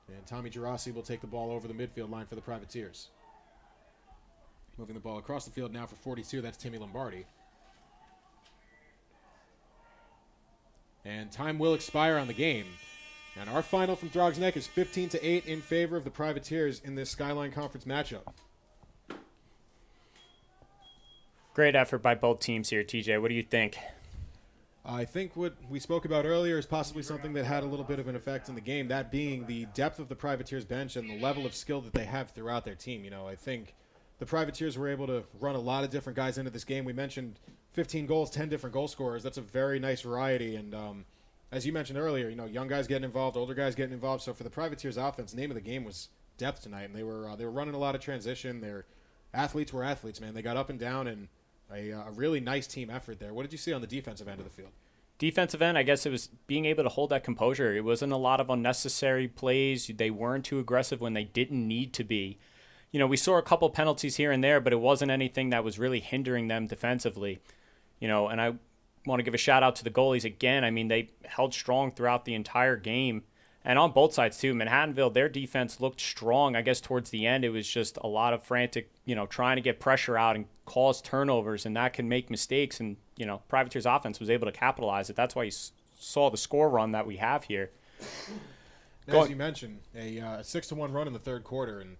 And Tommy Gerasi will take the ball over the midfield line for the Privateers. Moving the ball across the field now for 42, that's Timmy Lombardi. And time will expire on the game. And our final from Throggs Neck is 15-8 in favor of the Privateers in this Skyline Conference matchup. Great effort by both teams here, TJ. What do you think? I think what we spoke about earlier is possibly something that had a little bit of an effect in the game, that being the depth of the Privateers bench and the level of skill that they have throughout their team. You know, I think the Privateers were able to run a lot of different guys into this game. We mentioned 15 goals, 10 different goal scorers. That's a very nice variety. And as you mentioned earlier, you know, young guys getting involved, older guys getting involved. So for the Privateers offense, name of the game was depth tonight, and they were running a lot of transition. Their athletes were athletes, man. They got up and down, and a really nice team effort there. What did you see on the defensive end of the field? Defensive end, I guess it was being able to hold that composure. It wasn't a lot of unnecessary plays. They weren't too aggressive when they didn't need to be. You know, we saw a couple penalties here and there, but it wasn't anything that was really hindering them defensively. You know, and I want to give a shout out to the goalies again. I mean, they held strong throughout the entire game. And on both sides, too. Manhattanville, their defense looked strong. I guess towards the end, it was just a lot of frantic, you know, trying to get pressure out and cause turnovers, and that can make mistakes. And, you know, Privateers offense was able to capitalize it. That's why you saw the score run that we have here. As you mentioned, a 6-1 run in the third quarter. And,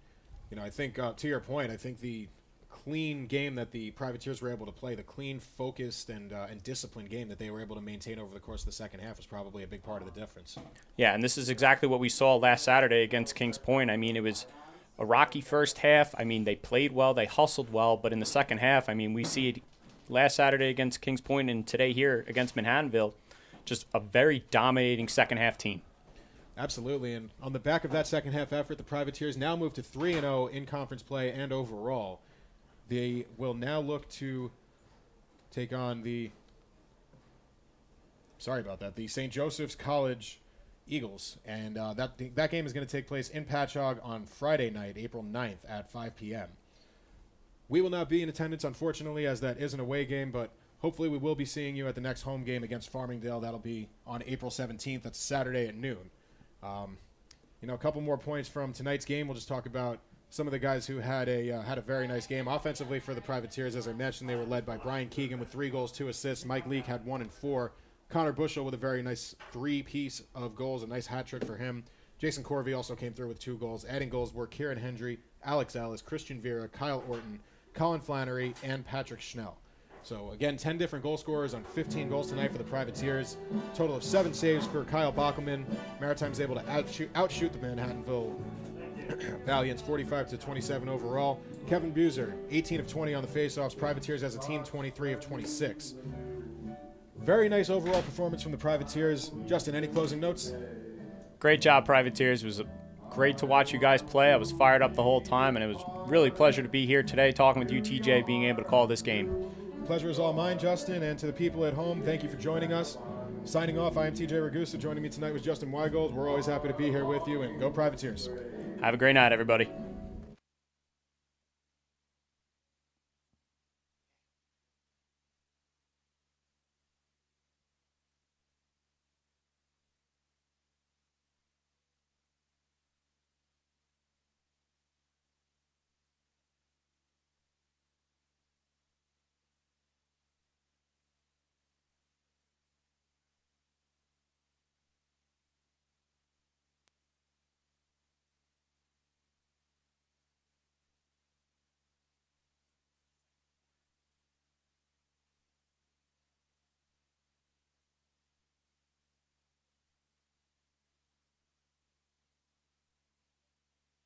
you know, I think, to your point, I think the clean game that the Privateers were able to play, the clean, focused, and disciplined game that they were able to maintain over the course of the second half was probably a big part of the difference. Yeah, and this is exactly what we saw last Saturday against Kings Point. I mean, it was a rocky first half. I mean, they played well, they hustled well, but in the second half, I mean, we see it last Saturday against Kings Point and today here against Manhattanville, just a very dominating second half team. Absolutely, and on the back of that second half effort, the Privateers now move to 3-0 in conference play and overall. They will now look to take on the St. Joseph's College Eagles. And that game is going to take place in Patchogue on Friday night, April 9th at 5 p.m. We will not be in attendance, unfortunately, as that is an away game, but hopefully we will be seeing you at the next home game against Farmingdale. That'll be on April 17th. That's Saturday at noon. You know, a couple more points from tonight's game. We'll just talk about some of the guys who had a very nice game. Offensively for the Privateers, as I mentioned, they were led by Brian Keegan with 3 goals, 2 assists. Mike Leake had 1 and 4. Connor Bushel with a very nice 3-piece of goals, a nice hat trick for him. Jason Corvey also came through with 2 goals. Adding goals were Kieran Hendry, Alex Ellis, Christian Vera, Kyle Orton, Colin Flannery, and Patrick Schnell. So, again, 10 different goal scorers on 15 goals tonight for the Privateers. Total of 7 saves for Kyle Bockelman. Maritime's able to outshoot the Manhattanville Valiants 45-27 overall. Kevin Buser, 18 of 20 on the faceoffs. Privateers as a team, 23 of 26. Very nice overall performance from the Privateers. Justin, any closing notes? Great job, Privateers. It was great to watch you guys play. I was fired up the whole time, and it was really a pleasure to be here today talking with you, TJ, being able to call this game. Pleasure is all mine, Justin, and to the people at home, thank you for joining us. Signing off, I am TJ Ragusa. Joining me tonight was Justin Weigold. We're always happy to be here with you, and go Privateers. Have a great night, everybody.